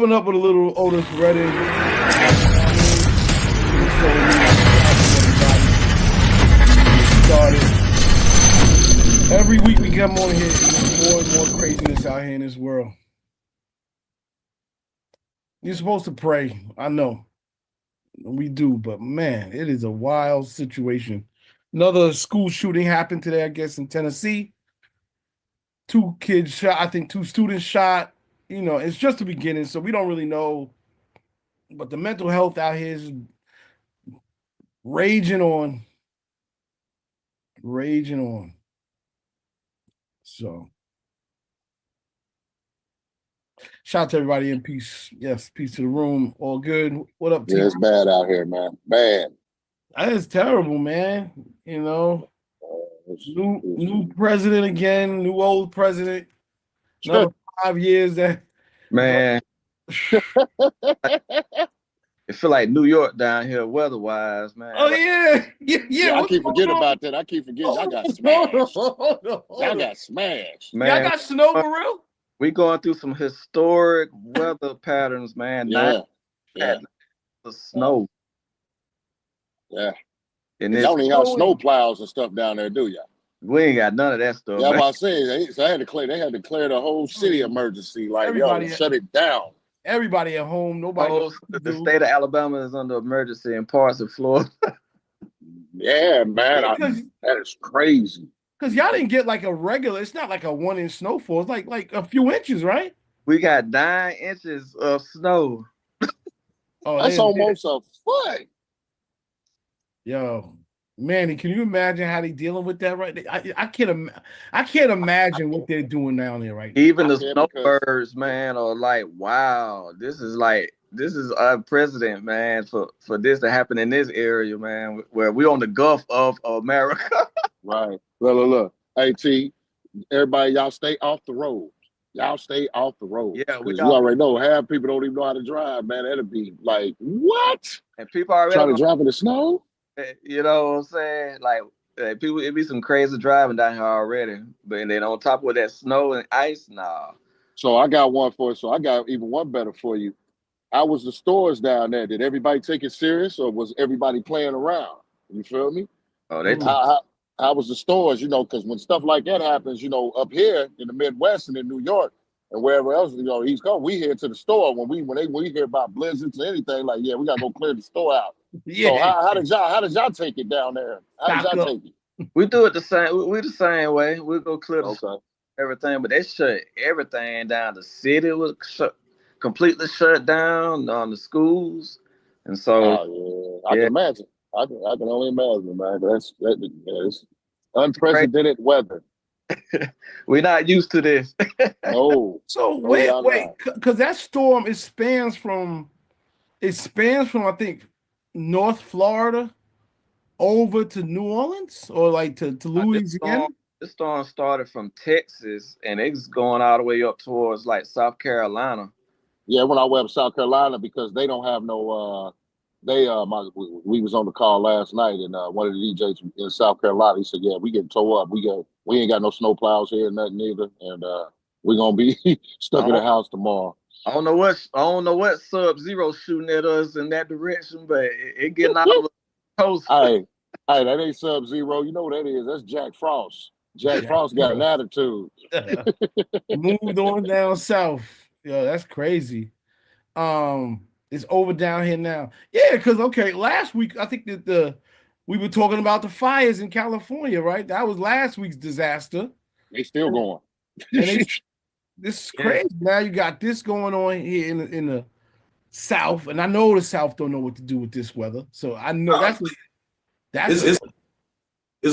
open up with a little Otis Redding. Started. Every week we come on here, there's more and more craziness out here in this world. You're supposed to pray. I know. We do, but man, it is a wild situation. Another school shooting happened today, I guess, in Tennessee. 2 kids shot, I think 2 students shot. You know, it's just the beginning, so we don't really know. But the mental health out here is raging on. Raging on. So, shout out to everybody in peace. Yes, peace to the room. All good. What up, T? Yeah, it's bad out here, man. Bad. That is terrible, man. You know, new president again, new old president. Another 5 years that man. It feel like New York down here weather-wise, man. Oh yeah. I keep forgetting about that. I keep forgetting. I got smashed. I got smashed. Man, y'all got snow for real? We going through some historic weather patterns, man. Yeah. The snow. Yeah. And y'all don't even have snow plows and stuff down there, do y'all? We ain't got none of that stuff. Yeah, I'm about to say, they had to declare the whole city emergency. Like, everybody, shut it down. Everybody at home, nobody. The state of Alabama is under emergency in parts of Florida. Yeah, man. That is crazy. Because y'all didn't get like a regular, it's not like a 1-inch snowfall. It's like a few inches, right? We got 9 inches of snow. Oh, that's almost a foot. Yo, Manny, can you imagine how they dealing with that right now? I can't imagine what they're doing down there right now. Even the snowbirds, man, are like, wow, this is unprecedented, man, for this to happen in this area, man, where we on the Gulf of America. Right. Look. Hey, T, everybody, y'all stay off the road. Y'all stay off the road. Yeah, you already know half people don't even know how to drive, man. That'd be like, what? And people already trying to drive in the snow? You know what I'm saying? Like people, it be some crazy driving down here already. But then on top of that snow and ice, nah. So I got one for you. So I got even one better for you. How was the stores down there? Did everybody take it serious, or was everybody playing around? You feel me? Oh, they how was the stores? You know, because when stuff like that happens, you know, up here in the Midwest and in New York and wherever else, you know, East Coast, we head to the store when we hear about blizzards or anything. Like, yeah, we gotta go clear the store out. Yeah. So how did y'all take it down there? How did y'all take it? We do it the same. We the same way. We go clear everything, but they shut everything down. The city was completely shut down on the schools, and so I can imagine. I can only imagine, man. It's unprecedented weather. We're not used to this. No. So wait, because that storm it spans from I think North Florida over to New Orleans or like to Louisiana. This storm started from Texas and it's going all the way up towards like South Carolina. Yeah, when I went to South Carolina because they don't have no. We was on the call last night, and one of the DJs in South Carolina, he said, "Yeah, we getting towed up. We ain't got no snow plows here, nothing either, and we're gonna be stuck in the house tomorrow." I don't know what Sub-Zero shooting at us in that direction, but it getting out of the coast. Hey, that ain't Sub-Zero. You know what that is? That's Jack Frost. Jack Frost got an attitude. Moved on down south. Yo, that's crazy. It's over down here now. Yeah, because last week I think that we were talking about the fires in California, right? That was last week's disaster. They still going. And this is crazy. Now you got this going on here in the South, and I know the South don't know what to do with this weather. So I know it's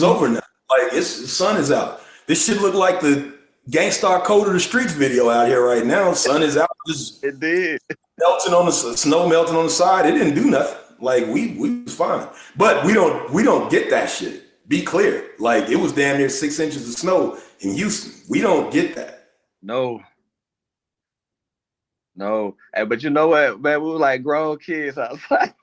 over now. Like the sun is out. This shit look like the Gangstar Code of the Streets video out here right now. Sun is out. It did. Melting on the snow, melting on the side. It didn't do nothing. Like we was fine, but we don't get that shit. Be clear. Like it was damn near 6 inches of snow in Houston. We don't get that. No. Hey, but you know what, man? We were like grown kids outside.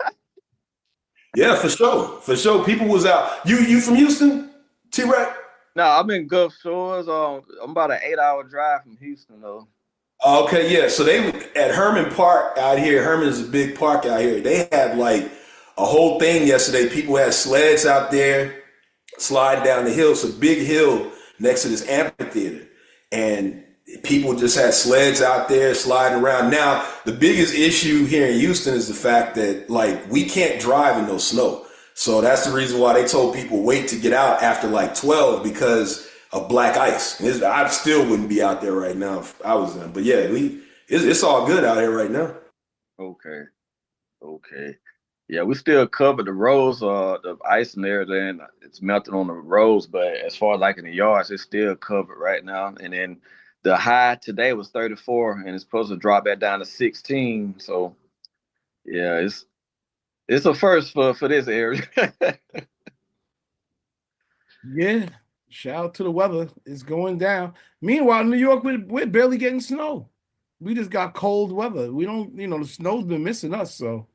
Yeah, for sure. People was out. You from Houston, T-Rack? No, I'm in Gulf Shores. I'm about an 8-hour drive from Houston, though. Okay, yeah. So they at Herman Park out here. Herman is a big park out here. They had like a whole thing yesterday. People had sleds out there sliding down the hill. It's a big hill next to this amphitheater, and people just had sleds out there sliding around. Now, the biggest issue here in Houston is the fact that like we can't drive in no snow. So that's the reason why they told people wait to get out after like 12 because of black ice. I still wouldn't be out there right now if I was in. But yeah, it's all good out here right now. Okay. Yeah, we still cover the roads, the ice and everything. It's melting on the roads, but as far as like in the yards, it's still covered right now. And then the high today was 34, and it's supposed to drop that down to 16. So yeah, it's a first for this area. Yeah. Shout out to the weather. It's going down. Meanwhile, in New York, we're barely getting snow. We just got cold weather. We don't, the snow's been missing us, so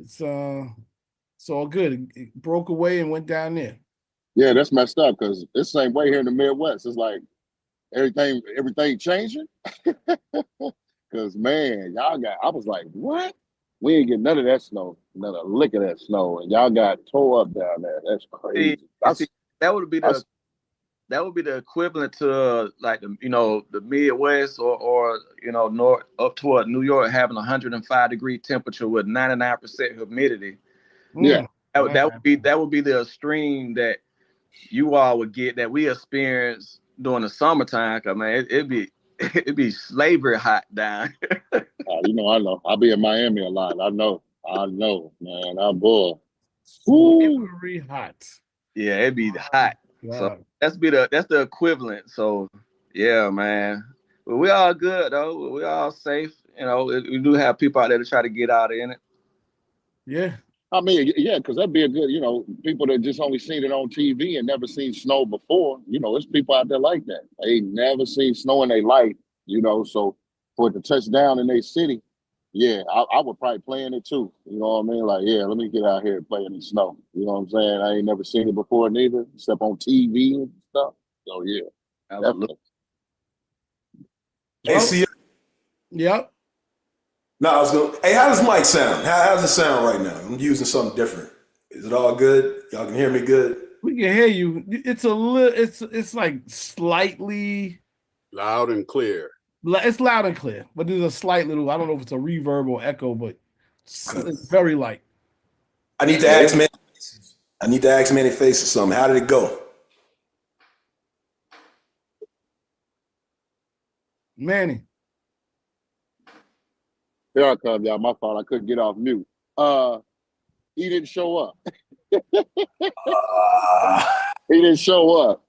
it's all good. It broke away and went down there. Yeah, that's messed up because it's the same way here in the Midwest. It's like everything changing. Because man, I was like, what? We ain't getting none of that snow, not a lick of that snow, and y'all got tore up down there. That's crazy. That would be the equivalent to like the Midwest or north up toward New York having 105-degree temperature with 99% humidity. Yeah, that would be the extreme that you all would get that we experience during the summertime. Cause man, it'd be slavery hot down. I know. I'll be in Miami a lot. I know, man. I'm bored. Slavery hot. Yeah, it'd be hot. Wow. So that's the equivalent. So yeah, man. But we all good though. We all safe. We do have people out there to try to get out in it. Yeah. I mean, yeah, because that'd be a good, people that just only seen it on TV and never seen snow before. There's people out there like that. They never seen snow in their life, so for it to touch down in their city, yeah, I would probably play in it too. You know what I mean? Like, yeah, let me get out here and play in the snow. You know what I'm saying? I ain't never seen it before neither, except on TV and stuff. So yeah, definitely. Hey, see. Yep. No, I was going. Hey, how does Mike sound? How does it sound right now? I'm using something different. Is it all good? Y'all can hear me good? We can hear you. It's a little. It's like slightly loud and clear. It's loud and clear, but there's a slight little. I don't know if it's a reverb or echo, but it's very light. I need to ask Manny Faces something. How did it go? Manny. Here I come, y'all. My fault. I couldn't get off mute. He didn't show up. He didn't show up.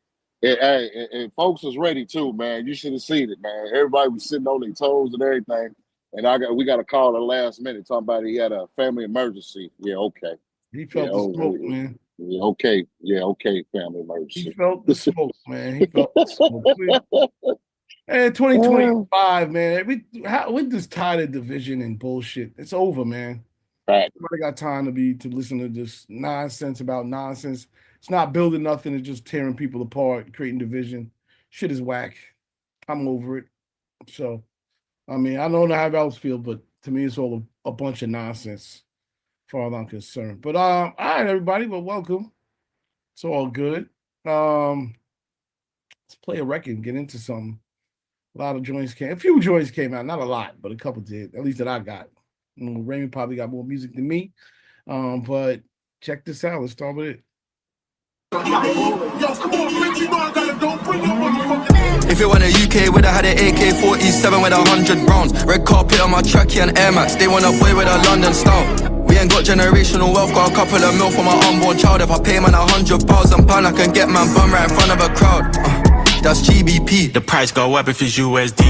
And folks was ready too, man. You should have seen it, man. Everybody was sitting on their toes and everything. And we got a call at the last minute talking about he had a family emergency. Yeah, okay. He felt the smoke, man. Yeah, okay. Yeah, okay, family emergency. He felt the smoke, man. He felt the smoke. And 2025, man. We're just tired of division and bullshit. It's over, man. Right. Nobody got time to listen to this nonsense about nonsense. It's not building nothing. It's just tearing people apart, creating division. Shit is whack. I'm over it. So, I mean, I don't know how else feel, but to me, it's all a bunch of nonsense, as far as I'm concerned. But all right, everybody. Well, welcome. It's all good. Let's play a record and get into something. A few joints came out, not a lot, but a couple did, at least that I got. Raymond probably got more music than me. But check this out. Let's start with it. If it went a UK, would have had an AK-47 with 100 rounds. Red carpet on my trackie and Air Max. They want a boy with a London style. We ain't got generational wealth, got a couple of mil for my unborn child. If I pay man £100,000, I can get man bum right in front of a crowd. That's GBP. The price go up if it's USD.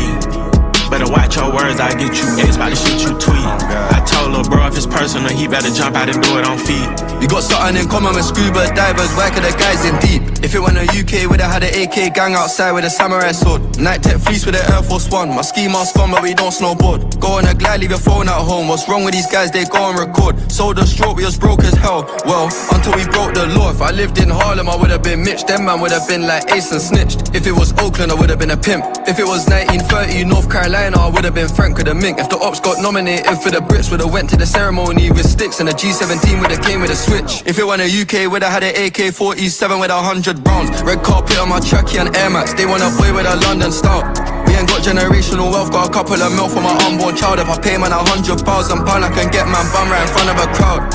Better watch your words, I get you X by the shit you tweet. I told little bro if it's personal. personal, he better jump out and do it on feet. We got something in common with scuba divers, working the guys in deep. If it went to UK, we'd have had an AK gang outside with a samurai sword. Night tech fleece with an Air Force One. My ski mask on, but we don't snowboard. Go on a glide, leave your phone at home. What's wrong with these guys? They go and record. Sold a stroke, we was broke as hell. Well, until we broke the law. If I lived in Harlem, I would have been Mitch. Them man would have been like Ace and snitched. If it was Oakland, I would have been a pimp. If it was 1930, North Carolina, I would have been Frank with a mink. If the ops got nominated for the Brits, would have went to the ceremony with sticks. And the G17 would have came with a switch. If it went to UK, would have had an AK-47 with 100 rounds. Red carpet on my trackie and Air Max. They want a boy with a London style. We ain't got generational wealth, got a couple of mil for my unborn child. If I pay man £100,000, I can get man bum right in front of a crowd.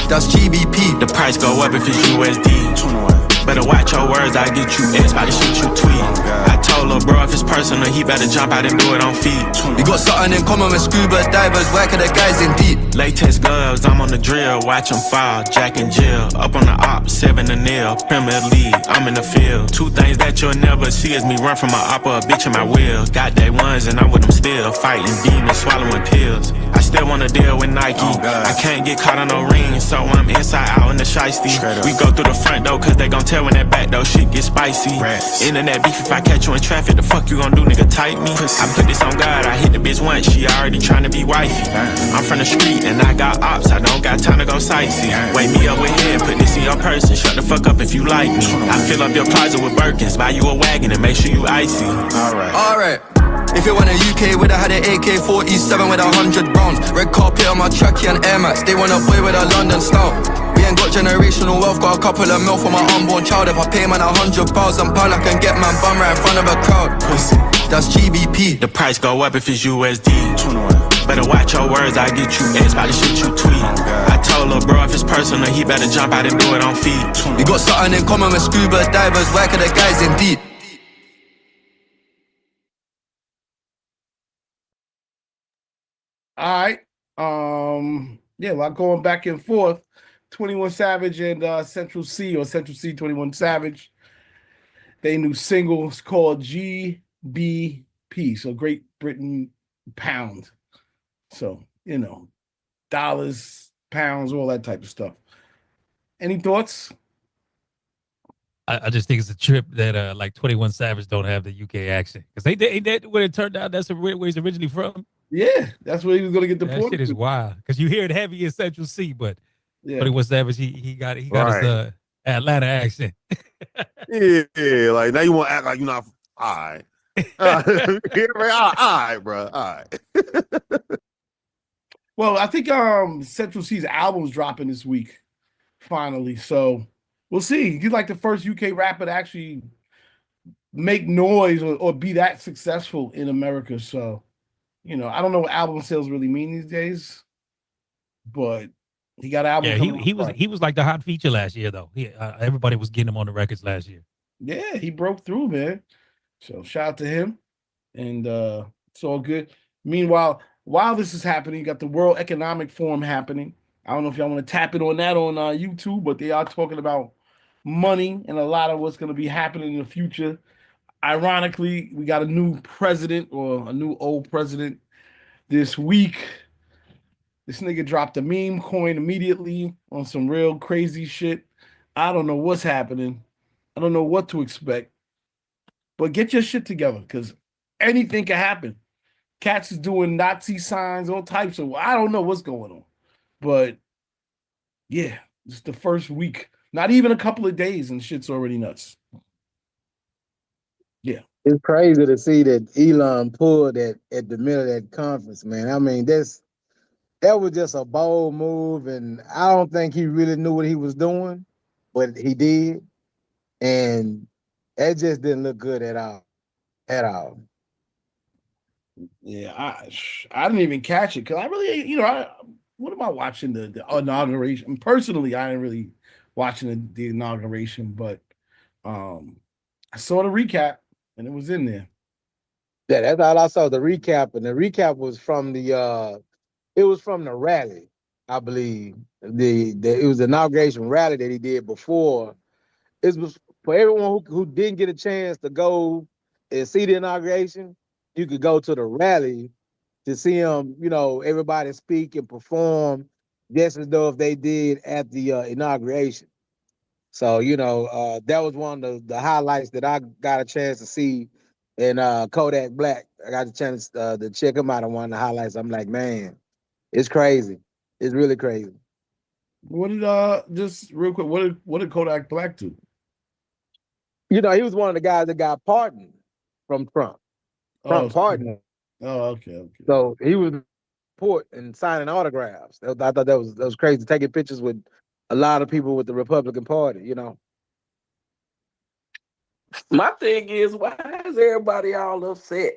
That's GBP. The price go up if it's USD. Better watch your words, I get you X by the shit you tweet. I told her, bro, if it's personal, he better jump out and do it on feet. We got something in common with scuba divers, working the guys in deep. Latex gloves, I'm on the drill, watch them fall. Jack and Jill, up on the op, 7 to nil. Premier League, I'm in the field. Two things that you'll never see is me run from my op or a bitch in my wheel. Got day ones and I'm with them still, fighting demons, swallowing pills. I still wanna deal with Nike. I can't get caught on no ring, so I'm inside out in the shiesty. We go through the front door, cause they gon' tell when that back door shit get spicy. Internet beef, if I catch you in traffic, the fuck you gon' do, nigga, tight me? I put this on God, I hit the bitch once, she already tryna be wifey. I'm from the street and I got ops, I don't got time to go sightsee. Wake me up with head, put this in your purse and shut the fuck up if you like me. I fill up your closet with Birkins, buy you a wagon and make sure you icy. Alright. If it went to UK, would have had an AK-47 with 100 rounds. Red carpet on my trackie and Air Max. They want a boy with a London style. We ain't got generational wealth, got a couple of mil for my unborn child. If I pay man £100,000, I can get man bum right in front of a crowd. That's GBP. The price go up if it's USD. Better watch your words, I get you X by the shit you tweet. I told her, bro, if it's personal, he better jump out and do it on feet. We got something in common with scuba divers, working the guys in deep. All right. Yeah, while going back and forth, 21 Savage and Central C 21 Savage. They new single is called GBP, so Great Britain Pound. So, you know, dollars, pounds, all that type of stuff. Any thoughts? I just think it's a trip that like 21 Savage don't have the UK accent, because they when it turned out that's where he's originally from. Yeah, that's where he was gonna get the That point. shit is wild, because you hear it heavy in Central C, but yeah. 21 Savage he got Right. his Atlanta accent. Yeah, like now you want to act like you're not. All right. All right, bro. All right. Well, I think Central C's album's dropping this week, finally. So we'll see. He's like the first UK rapper to actually make noise or be that successful in America. So, you know, I don't know what album sales really mean these days, but he got an album. Yeah, he was like the hot feature last year though. Everybody was getting him on the records last year. Yeah, he broke through, man. So shout out to him, and it's all good. Meanwhile, while this is happening, you got the World Economic Forum happening. I don't know if y'all want to tap in on that on YouTube, but they are talking about money and a lot of what's going to be happening in the future. Ironically, we got a new president or a new old president this week. This nigga dropped a meme coin immediately on some real crazy shit. I don't know what's happening. I don't know what to expect. But get your shit together, because anything can happen. Cats is doing Nazi signs, all types of, I don't know what's going on. But yeah, it's the first week. Not even a couple of days and shit's already nuts. Yeah. It's crazy to see that Elon pulled that at the middle of that conference, man. I mean, that was just a bold move, and I don't think he really knew what he was doing, but he did. And that just didn't look good at all. At all. Yeah, I didn't even catch it because I really, you know, what am I watching the inauguration? Personally, I didn't really watching the inauguration, but I saw the recap and it was in there. Yeah, that's all I saw, the recap, and the recap was from it was from the rally, I believe. It was the inauguration rally that he did before. It was for everyone who didn't get a chance to go and see the inauguration. You could go to the rally to see him, you know, everybody speak and perform just as though if they did at the inauguration. So, that was one of the highlights that I got a chance to see in Kodak Black. I got a chance to check him out on one of the highlights. I'm like, man, it's crazy. It's really crazy. What did just real quick, what did Kodak Black do? He was one of the guys that got pardoned from Trump. Trump pardoned him. Oh, okay. So he was in court and signing autographs. I thought that was crazy, taking pictures with a lot of people with the Republican Party, My thing is, why is everybody all upset?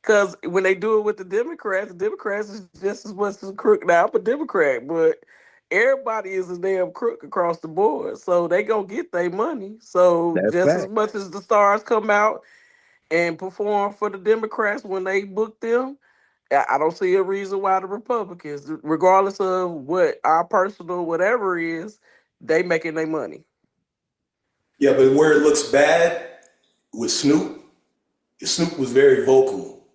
Because when they do it with the Democrats is just as much as a crook. Now, I'm a Democrat, but everybody is a damn crook across the board. So they gonna get their money. So That's just as fact. much as the stars come out and perform for the Democrats when they book them, I don't see a reason why the Republicans, regardless of what our personal whatever is, they making their money. Yeah, but where it looks bad with Snoop, Snoop was very vocal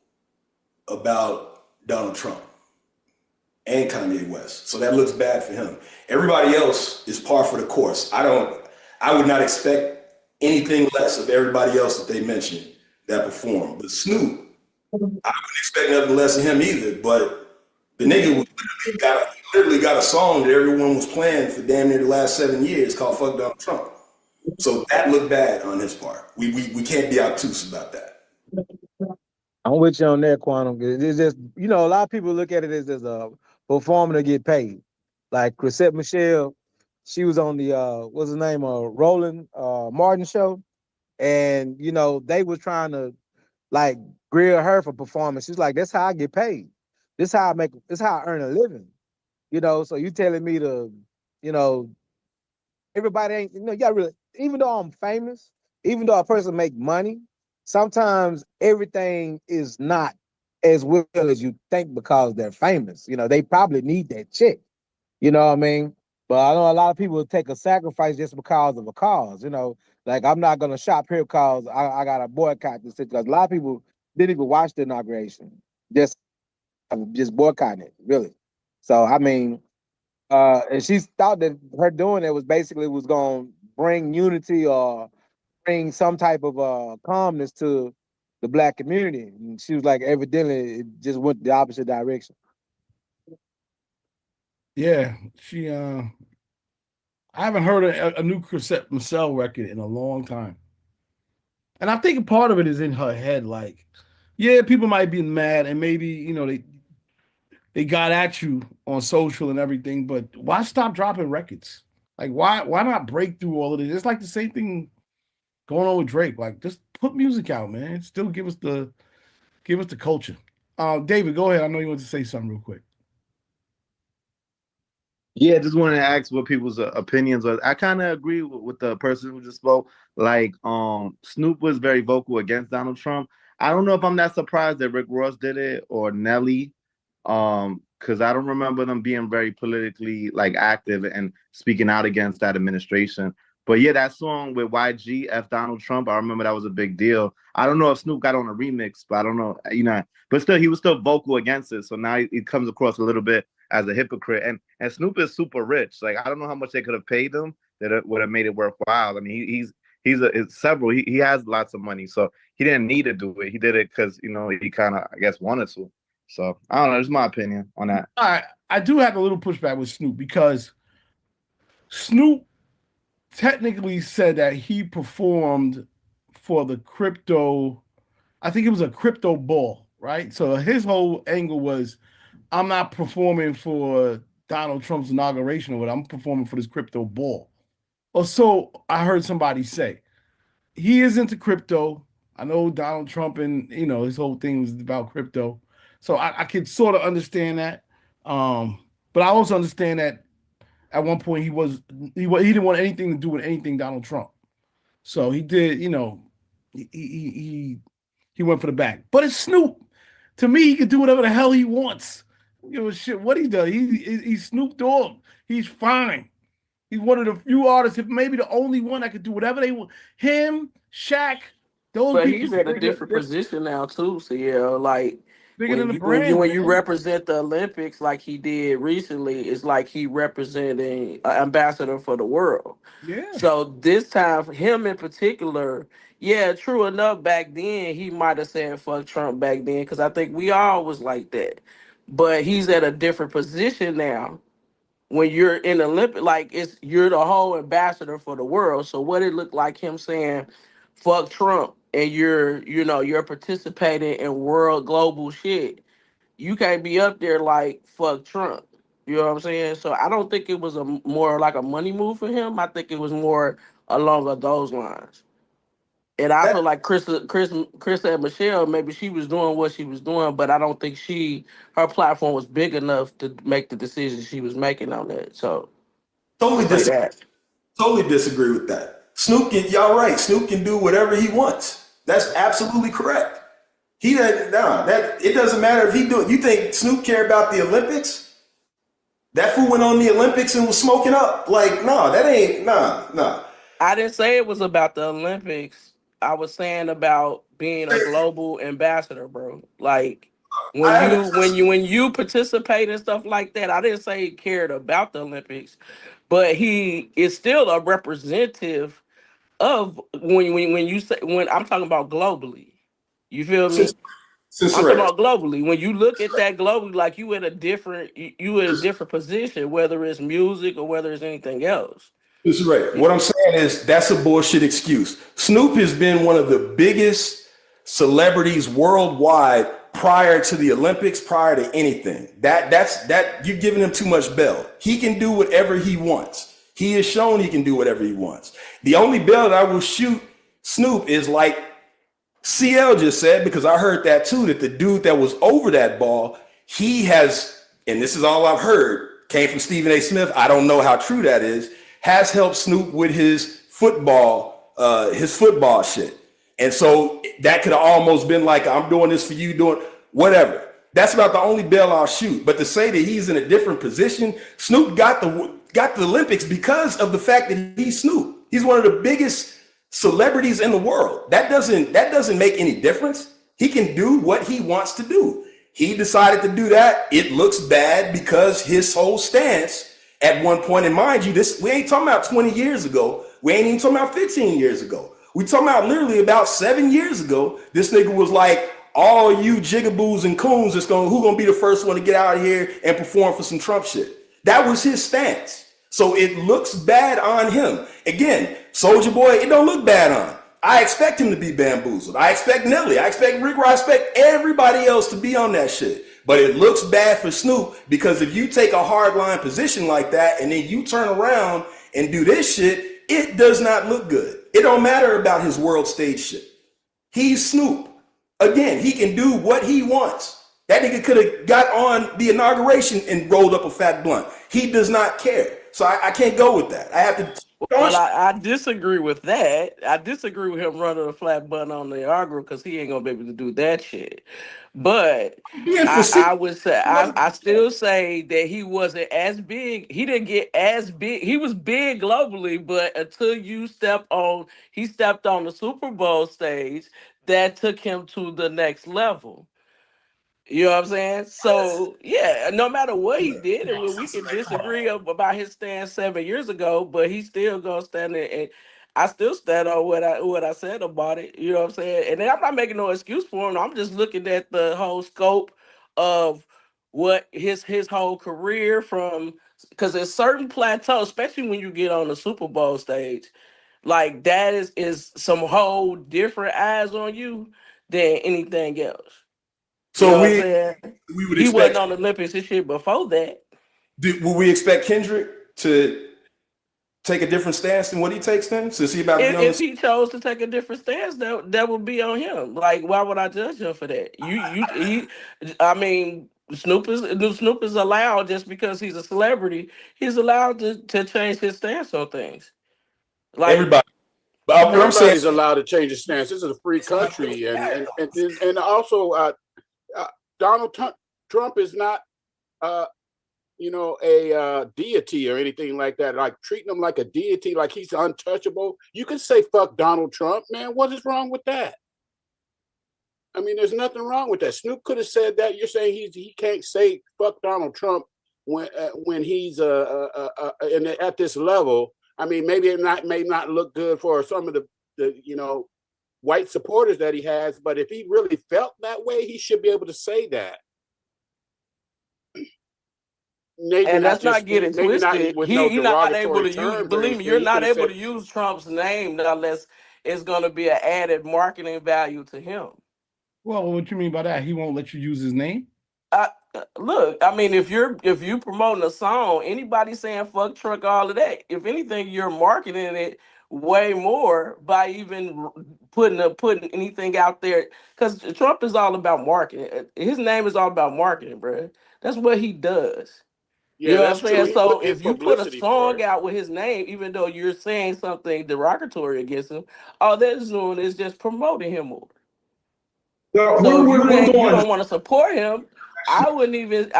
about Donald Trump and Kanye West. So that looks bad for him. Everybody else is par for the course. I would not expect anything less of everybody else that they mentioned that performed. But Snoop, I wouldn't expect nothing less of him either. But the nigga literally got a song that everyone was playing for damn near the last 7 years called Fuck Donald Trump. So that looked bad on his part. We can't be obtuse about that. I'm with you on that, Quantum. It's just, a lot of people look at it as a performer to get paid. Like Chrisette Michelle, she was on the what's his name, Roland Martin show, and they was trying to like grill her for performance. She's like, that's how I get paid. This how I earn a living. So you telling me to, everybody ain't, you really, even though I'm famous, even though a person make money, sometimes everything is not as well as you think because they're famous. They probably need that check. You know what I mean? But I know a lot of people take a sacrifice just because of a cause. Like I'm not gonna shop here because I got to boycott this because a lot of people didn't even watch the inauguration. Just boycotting it, really. So I mean, and she thought that her doing it was going to bring unity or bring some type of calmness to the Black community. And she was like, evidently, it just went the opposite direction. Yeah, she. I haven't heard a new Chrisette Michelle record in a long time, and I think a part of it is in her head. Like, yeah, people might be mad, and maybe they got at you on social and everything, but why stop dropping records? Like, why not break through all of this? It's like the same thing going on with Drake. Like, just put music out, man. Still give us the culture. David, go ahead. I know you want to say something real quick. Yeah, just wanted to ask what people's opinions are. I kind of agree with the person who just spoke. Like, Snoop was very vocal against Donald Trump. I don't know if I'm that surprised that Rick Ross did it or Nelly, because I don't remember them being very politically like active and speaking out against that administration. But yeah, that song with YG, F Donald Trump, I remember that was a big deal. I don't know if Snoop got on a remix, but I don't know, but still, he was still vocal against it. So now he comes across a little bit as a hypocrite. And Snoop is super rich. Like, I don't know how much they could have paid him that it would have made it worthwhile. I mean, he has lots of money, so he didn't need to do it. He did it because he kind of, I guess, wanted to. So I don't know. It's my opinion on that. I do have a little pushback with Snoop because Snoop technically said that he performed for the crypto. I think it was a crypto ball, right? So his whole angle was, I'm not performing for Donald Trump's inauguration or what. I'm performing for this crypto ball. Or so I heard somebody say. He is into crypto. I know Donald Trump and his whole thing was about crypto. So I could sort of understand that. But I also understand that at one point he didn't want anything to do with anything Donald Trump. So he did, he went for the bag. But it's Snoop. To me, he can do whatever the hell he wants. I don't give a shit what he does. He's Snoop Dogg. He's fine. He's one of the few artists, if maybe the only one that could do whatever they want. Him, Shaq, those But people. he's at a different position now too. So yeah, like Bigger than the when you brand, man. represent the Olympics like he did recently, it's like he representing an ambassador for the world. Yeah. So this time, for him in particular, yeah, true enough. Back then, he might have said "fuck Trump" back then because I think we all was like that. But he's at a different position now. When you're in the Olympic, like you're the whole ambassador for the world. So what it looked like him saying "fuck Trump" and you're participating in world global shit. You can't be up there like "fuck Trump." You know what I'm saying? So I don't think it was a more like a money move for him. I think it was more along of those lines. And I feel like Chris and Michelle, maybe she was doing what she was doing, but I don't think her platform was big enough to make the decisions she was making on that. So Totally I'll say disagree. that. Totally disagree with that. Y'all right. Snoop can do whatever he wants. That's absolutely correct. He doesn't. No, it doesn't matter if he do it. You think Snoop care about the Olympics? That fool went on the Olympics and was smoking up. Like, no, that ain't. Nah. I didn't say it was about the Olympics. I was saying about being a global ambassador, bro. Like when you participate in stuff like that, I didn't say he cared about the Olympics, but he is still a representative of when you say when I'm talking about globally. You feel me? I'm talking about globally. When you look at that globally, like you in a different position, whether it's music or whether it's anything else. This is right. What I'm saying is that's a bullshit excuse. Snoop has been one of the biggest celebrities worldwide prior to the Olympics, prior to anything. That's you're giving him too much bail. He can do whatever he wants. He has shown he can do whatever he wants. The only bail that I will shoot Snoop is like CL just said, because I heard that too, that the dude that was over that ball, he has, and this is all I've heard, came from Stephen A. Smith. I don't know how true that is, has helped Snoop with his football shit. And so that could have almost been like, I'm doing this for you, doing whatever. That's about the only bail I'll shoot. But to say that he's in a different position, Snoop got the Olympics because of the fact that he's Snoop. He's one of the biggest celebrities in the world. That doesn't make any difference. He can do what he wants to do. He decided to do that. It looks bad because his whole stance at one point, and mind you, we ain't talking about 20 years ago. We ain't even talking about 15 years ago. We talking about literally about 7 years ago. This nigga was like, all you jigaboos and coons who gonna be the first one to get out of here and perform for some Trump shit. That was his stance. So it looks bad on him. Again, Soulja Boy, it don't look bad on him. I expect him to be bamboozled. I expect Nelly. I expect Rick Ross. I expect everybody else to be on that shit. But it looks bad for Snoop because if you take a hardline position like that and then you turn around and do this shit, it does not look good. It don't matter about his world stage shit. He's Snoop. Again, he can do what he wants. That nigga could have got on the inauguration and rolled up a fat blunt. He does not care. So I can't go with that. I have to. Well, I disagree with that. I disagree with him running a flat button on the inaugural because he ain't gonna be able to do that shit. But I would say I still say that he wasn't as big. He didn't get as big. He was big globally, but until he stepped on the Super Bowl stage, that took him to the next level. You know what I'm saying? So yeah, no matter what he did, and we can disagree about his stance 7 years ago, but he still gonna stand there, and I still stand on what I said about it. You know what I'm saying? And then I'm not making no excuse for him. I'm just looking at the whole scope of what his whole career from, because there's certain plateaus, especially when you get on the Super Bowl stage, like that is some whole different eyes on you than anything else. So you know we would he expect, wasn't on the Olympics and shit before that. Will we expect Kendrick to take a different stance than what he takes then? Since he about to be on If he chose to take a different stance, that would be on him. Like, why would I judge him for that? I mean, Snoop is allowed just because he's a celebrity. He's allowed to change his stance on things. Like everybody. But what I'm saying, everybody's allowed to change his stance. This is a free country, and also Donald Trump is not, a deity or anything like that. Like treating him like a deity, like he's untouchable. You can say fuck Donald Trump, man. What is wrong with that? I mean, there's nothing wrong with that. Snoop could have said that. You're saying he can't say fuck Donald Trump when he's at this level. I mean, maybe it may not look good for some of the white supporters that he has, but if he really felt that way, he should be able to say that. Maybe and that's not just, getting twisted. He's not able to use. Believe me, you're not able to use Trump's name unless it's going to be an added marketing value to him. Well, what you mean by that? He won't let you use his name? Look, I mean, if you promoting a song, anybody saying fuck Trump, all of that. If anything, you're marketing it way more by even putting anything out there, because Trump is all about marketing. His name is all about marketing, bro. That's what he does. Yeah, you know that's what I'm saying? true. So if you put a song out with his name, even though you're saying something derogatory against him, all that's doing is just promoting him more. Well, So if you don't want to support him, I wouldn't even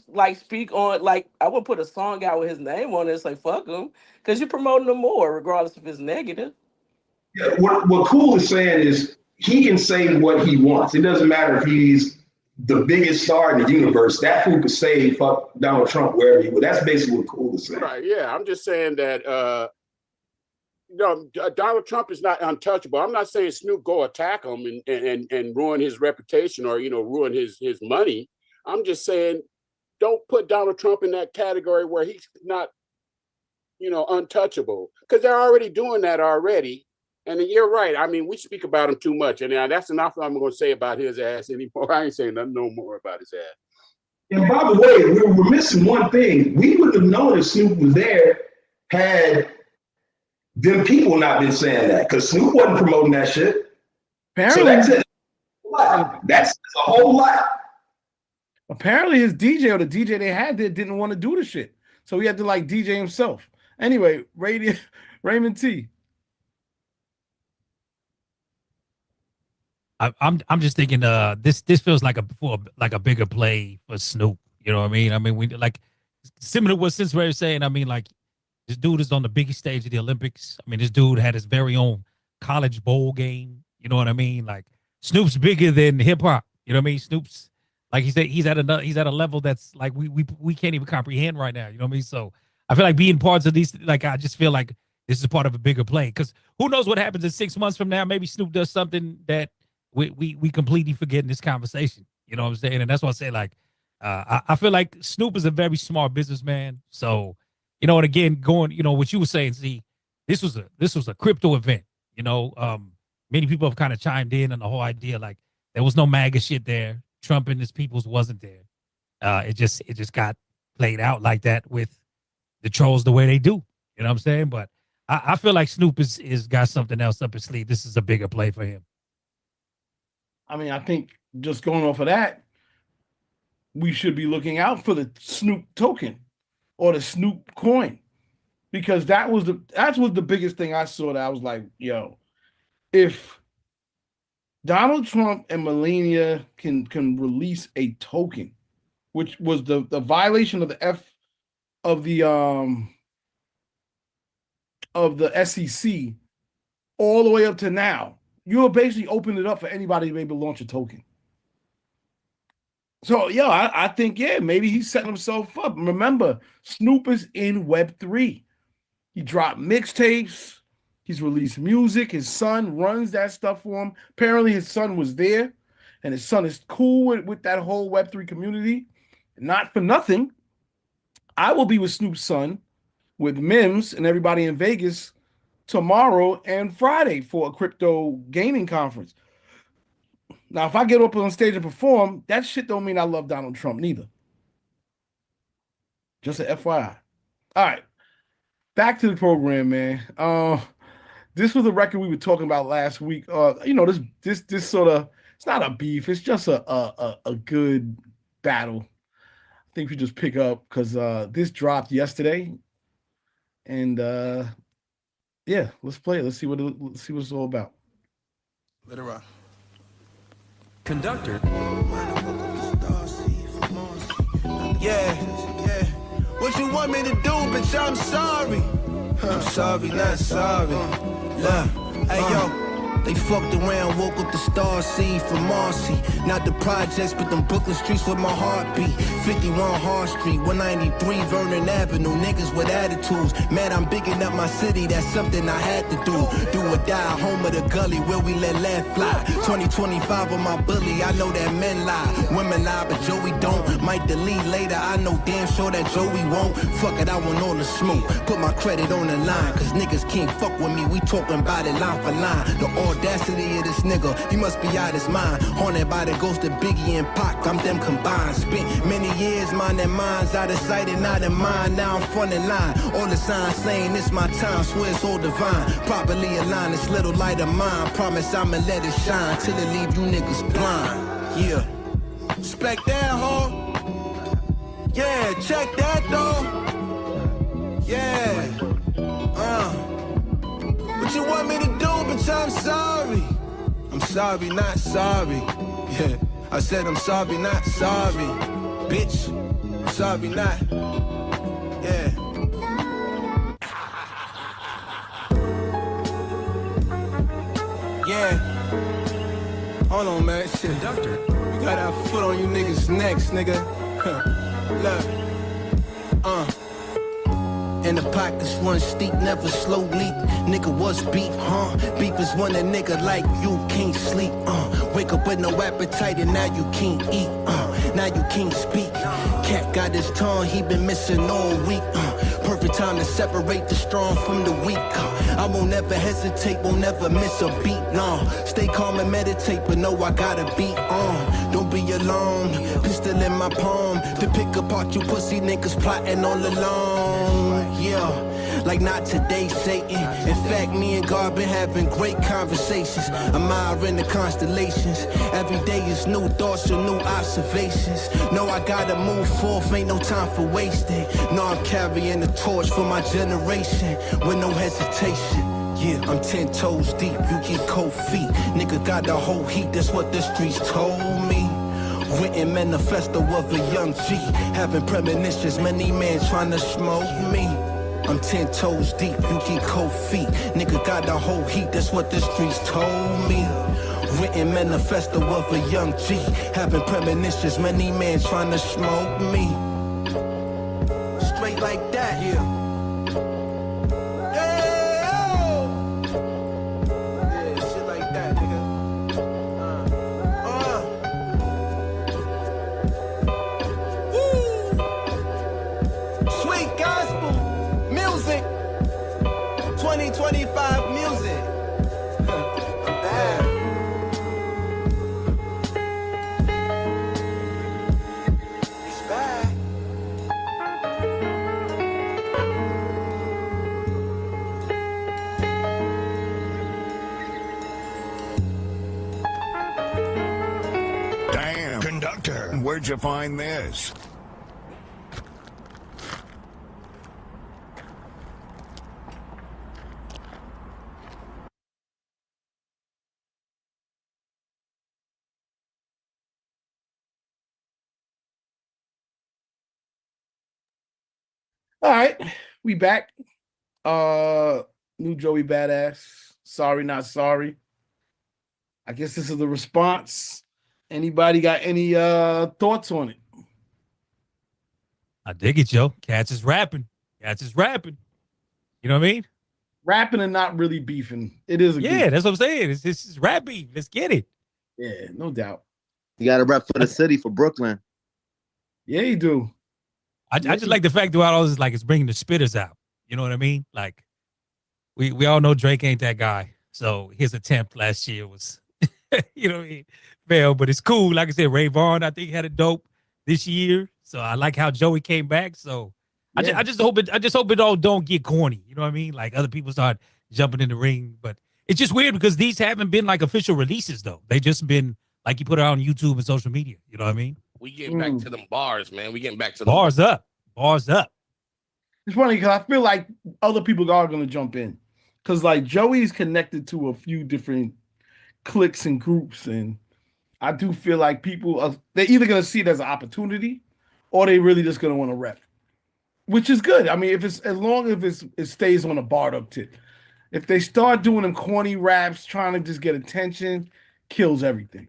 like speak on, like, I would put a song out with his name on it and say fuck him, because you're promoting him more, regardless if it's negative. Yeah, what Cool is saying is he can say what he wants. It doesn't matter if he's the biggest star in the universe. That fool could say fuck Donald Trump wherever he would. That's basically what Cool is saying. Right? Yeah, I'm just saying that. Donald Trump is not untouchable. I'm not saying Snoop go attack him and ruin his reputation or ruin his money. I'm just saying don't put Donald Trump in that category where he's not untouchable, because they're already doing that already. And you're right. I mean, we speak about him too much, and that's enough I'm going to say about his ass anymore. I ain't saying nothing no more about his ass. And by the way, we're missing one thing. We wouldn't have known if Snoop was there had them people not been saying that, because Snoop wasn't promoting that shit. Apparently, so that's it. That's a whole lot. Apparently, his DJ or the DJ they had there didn't want to do the shit, so he had to like DJ himself. Anyway, Raymond T. I'm just thinking this feels like a bigger play for Snoop. You know what I mean? I mean, we like similar to what Cincinnati was saying. I mean, like, this dude is on the biggest stage of the Olympics. I mean, this dude had his very own college bowl game. You know what I mean? Like, Snoop's bigger than hip hop. You know what I mean? Snoop's like he's at a level that's like we can't even comprehend right now. You know what I mean? So I feel like being parts of these, like, I just feel like this is part of a bigger play, because who knows what happens in 6 months from now? Maybe Snoop does something that we completely forget in this conversation. You know what I'm saying? And that's why I say, like, I feel like Snoop is a very smart businessman. So, and again, going, what you were saying, see, this was a crypto event. Many people have kind of chimed in on the whole idea, like, there was no MAGA shit there. Trump and his peoples wasn't there. It just got played out like that with the trolls the way they do. You know what I'm saying? But I feel like Snoop is got something else up his sleeve. This is a bigger play for him. I mean, I think just going off of that, we should be looking out for the Snoop token or the Snoop coin, because that was the biggest thing I saw, that I was like, yo, if Donald Trump and Melania can release a token, which was the violation of the SEC all the way up to now, you'll basically open it up for anybody to be able to launch a token. So, I think, maybe he's setting himself up. Remember, Snoop is in Web3. He dropped mixtapes. He's released music. His son runs that stuff for him. Apparently, his son was there, and his son is cool with that whole Web3 community. Not for nothing, I will be with Snoop's son, with Mims and everybody in Vegas tomorrow and Friday for a crypto gaming conference. Now, if I get up on stage and perform, that shit don't mean I love Donald Trump neither. Just an FYI. All right, back to the program, man. This was a record we were talking about last week. This sort of, it's not a beef. It's just a good battle. I think we just pick up because this dropped yesterday, and let's play it. Let's see what it's all about. Let it rock. Conductor. Yeah. What you want me to do, bitch? I'm sorry. I'm sorry, not sorry. Look, hey yo. They fucked around, woke up the star seed from Marcy. Not the projects, but them Brooklyn streets with my heartbeat. 51 Hart Street, 193 Vernon Avenue. Niggas with attitudes. Man, I'm bigging up my city, that's something I had to do. Do or die, home of the gully where we let land fly. 2025 on my bully, I know that men lie. Women lie, but Joey don't. Might delete later, I know damn sure that Joey won't. Fuck it, I want all the smoke. Put my credit on the line, cause niggas can't fuck with me. We talking about it line for line. The audacity of this nigga, he must be out his mind. Haunted by the ghost of Biggie and Pac, I'm them combined. Spent many years minding minds, out of sight and out of mind. Now I'm front in line. All the signs saying it's my time, swear it's all divine. Properly aligned, this little light of mine. Promise I'ma let it shine till it leave you niggas blind. Yeah. Respect that, ho. Yeah, check that, though. Yeah. What you want me to do, bitch? I'm sorry. I'm sorry, not sorry. Yeah, I said I'm sorry, not sorry. Bitch, I'm sorry, not. Yeah. Yeah. Hold on, man. Shit. Doctor. We got our foot on you niggas' necks, nigga. Look. And the pockets run steep, never slow leak. Nigga, what's beef, huh? Beef is when a nigga like you can't sleep, Wake up with no appetite and now you can't eat, Now you can't speak. Cat got his tongue, he been missing all week, Perfect time to separate the strong from the weak, I won't ever hesitate, won't ever miss a beat, no. Stay calm and meditate, but know I gotta beat on. Don't be alone, pistol in my palm. To pick apart you pussy niggas plotting all along. Yeah, like not today, Satan. In fact, me and God been having great conversations. Admiring the constellations. Every day is new thoughts and new observations. Know I gotta move forth, ain't no time for wasting. Know I'm carrying the torch for my generation with no hesitation. Yeah, I'm 10 toes deep, you get cold feet. Nigga got the whole heat, that's what the streets told me. Written manifesto of a young G. Having premonitions, many men trying to smoke me. I'm 10 toes deep, you get cold feet. Nigga got the whole heat, that's what the streets told me. Written manifesto of a young G. Having premonitions, many men trying to smoke me. Straight like that, yeah. Where'd you find this? All right, we back. New Joey Badass. Sorry, not sorry. I guess this is the response. Anybody got any thoughts on it? I dig it, Joe. Cats is rapping. Cats is rapping. You know what I mean? Rapping and not really beefing. It is a yeah, that's what I'm saying. It's rap beef. Let's get it. Yeah, no doubt. You got to rap for the city, for Brooklyn. Yeah, you do. I just like the fact throughout all this, like, it's bringing the spitters out. You know what I mean? Like, we all know Drake ain't that guy. So his attempt last year was, you know what I mean, failed. But it's cool. Like I said, Ray Vaughn, I think, had a dope this year. So I like how Joey came back. So yeah. I just hope it all don't get corny. You know what I mean? Like, other people start jumping in the ring. But it's just weird because these haven't been like official releases though. They just been like you put it on YouTube and social media. You know what I mean? We getting back to them bars, man. We getting back to bars up. Bars up. It's funny because I feel like other people are going to jump in because like Joey's connected to a few different cliques and groups, and I do feel like they're either going to see it as an opportunity or they really just going to want to rep, which is good. I mean, if it's as long as it stays on a barred up tip. If they start doing them corny raps, trying to just get attention, kills everything.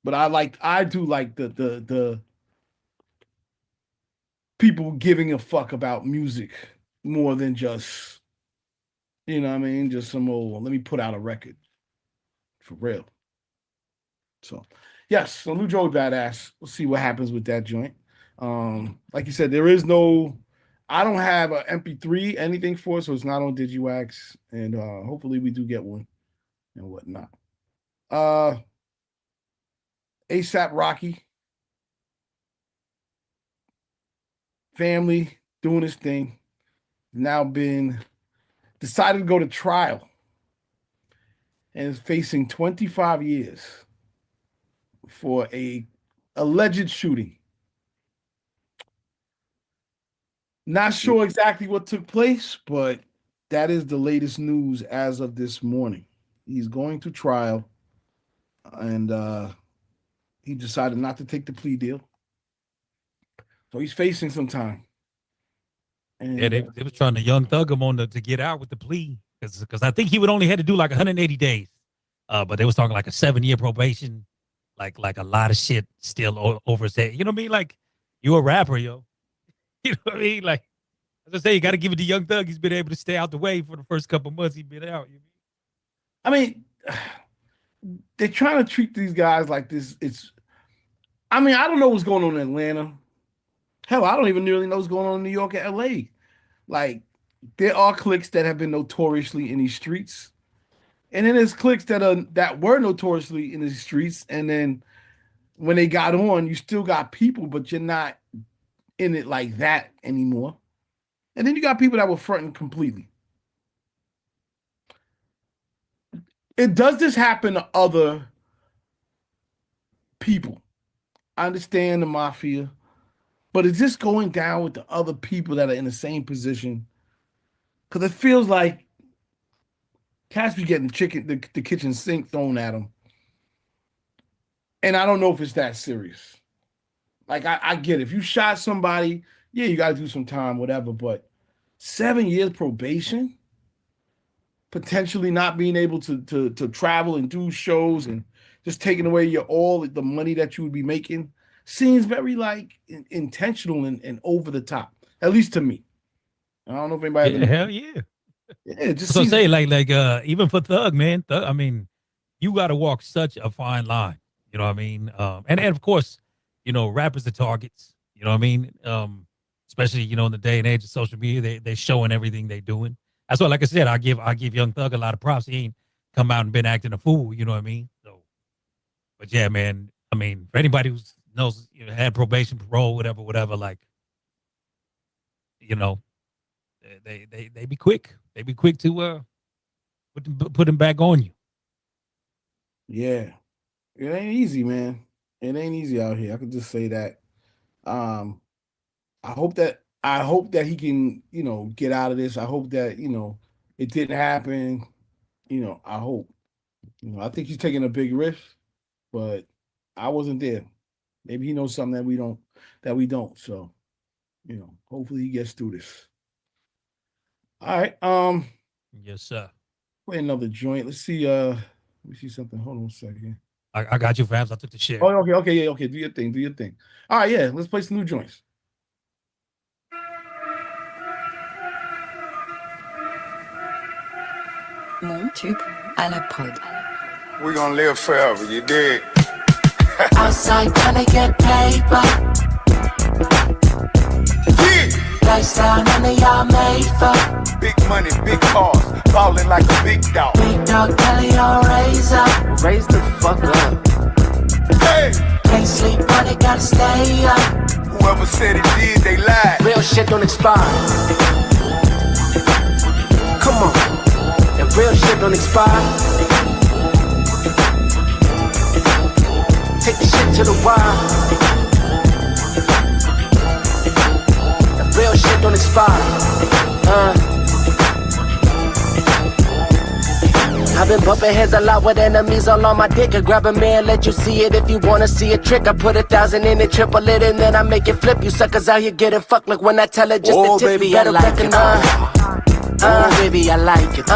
But I do like the people giving a fuck about music more than just, you know what I mean, just some old, let me put out a record. For real. So, yes, so New Joey Badass. We'll see what happens with that joint. Like you said, there is no, I don't have an MP3, anything for it, so it's not on Digiwaxx, and hopefully we do get one and whatnot. ASAP Rocky. Family doing his thing. Now decided to go to trial and is facing 25 years for a alleged shooting. Not sure exactly what took place, but that is the latest news as of this morning. He's going to trial, and he decided not to take the plea deal. So he's facing some time. And, yeah, they was trying to Young Thug him on to get out with the plea because I think he would only had to do like 180 days. But they was talking like a 7-year probation, like a lot of shit still over his head. You know what I mean? Like, you a rapper, yo. You know what I mean? Like, as I say, you got to give it to Young Thug. He's been able to stay out the way for the first couple months he's been out. I mean, they're trying to treat these guys like this. I don't know what's going on in Atlanta. Hell, I don't even really know what's going on in New York and LA. Like, there are cliques that have been notoriously in these streets. And then there's cliques that were notoriously in these streets. And then when they got on, you still got people, but you're not in it like that anymore. And then you got people that were fronting completely. Does this happen to other people? I understand the mafia, but is this going down with the other people that are in the same position? Because it feels like cats be getting the kitchen sink thrown at them. And I don't know if it's that serious. Like, I get it. If you shot somebody, yeah, you got to do some time, whatever. But 7 years probation, potentially not being able to travel and do shows and just taking away all the money that you would be making seems very like intentional and over the top, at least to me. I don't know if anybody. Yeah, hell yeah. Yeah, just so say like even for Thug, man. I mean, you got to walk such a fine line. You know what I mean? And of course, you know, rappers are targets. You know what I mean? Especially, you know, in the day and age of social media, they're showing everything they're doing. That's why, like I said, I give Young Thug a lot of props. He ain't come out and been acting a fool. You know what I mean? So, but yeah, man. I mean, for anybody who knows, you know, had probation, parole, whatever, like, you know, they be quick. They be quick to put them back on you. Yeah, it ain't easy, man. It ain't easy out here. I can just say that. I hope that he can, you know, get out of this. I hope that, you know, it didn't happen. You know, I hope. You know, I think he's taking a big risk, but I wasn't there. Maybe he knows something that we don't. So, you know, hopefully he gets through this. All right. Yes, sir. Play another joint. Let's see. Let me see something. Hold on a second. I got you, fams. I took the shit. Oh, okay, yeah, okay. Do your thing. All right, yeah. Let's play some new joints. Mon tube à la prod. We gonna live forever, you dig? Outside trying to get paper. Lifestyle money y'all made for. Big money, big cars, ballin' like a big dog. Big dog Kelly on razor. Raise the fuck up. Hey! Can't sleep but they gotta stay up. Whoever said it did, they lied. Real shit don't expire. Come on. That real shit don't expire. Take the shit to the wild. Real shit don't expire. I've been bumping heads a lot with enemies all on my dick. I grab a man, let you see it if you wanna see a trick. I put 1,000 in it, triple it, and then I make it flip. You suckers out here getting fucked like when I tell it just to tip. You better recognize. Baby, I like it.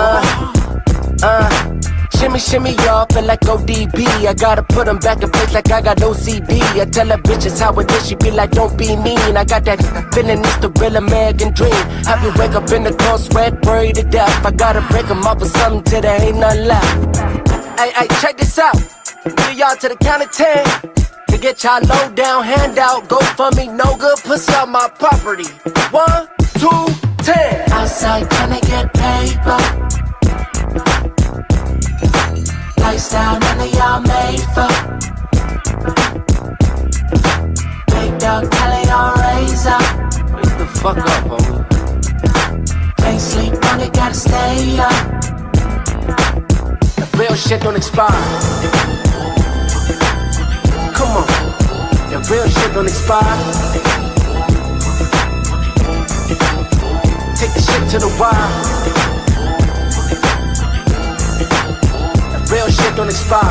Shimmy, shimmy, y'all, feel like ODB. I gotta put them back in place like I got OCD. I tell her bitches how it is, she be like, don't be mean. I got that feeling, it's the real American dream. Have you wake up in the cold sweat, buried to death. I gotta break them up with something till there ain't nothing left. Hey, check this out. Get y'all to the count of 10. To get y'all low down, handout, go for me, no good, pussy on my property. 1, 2, 10. Outside tryna get paper. Lifestyle none of y'all made for. Big dog Kelly on razor. Wake the fuck up, homie. Can't sleep on it, gotta stay up. The real shit don't expire. Come on, the real shit don't expire. Take the shit to the wire. Real shit don't expire.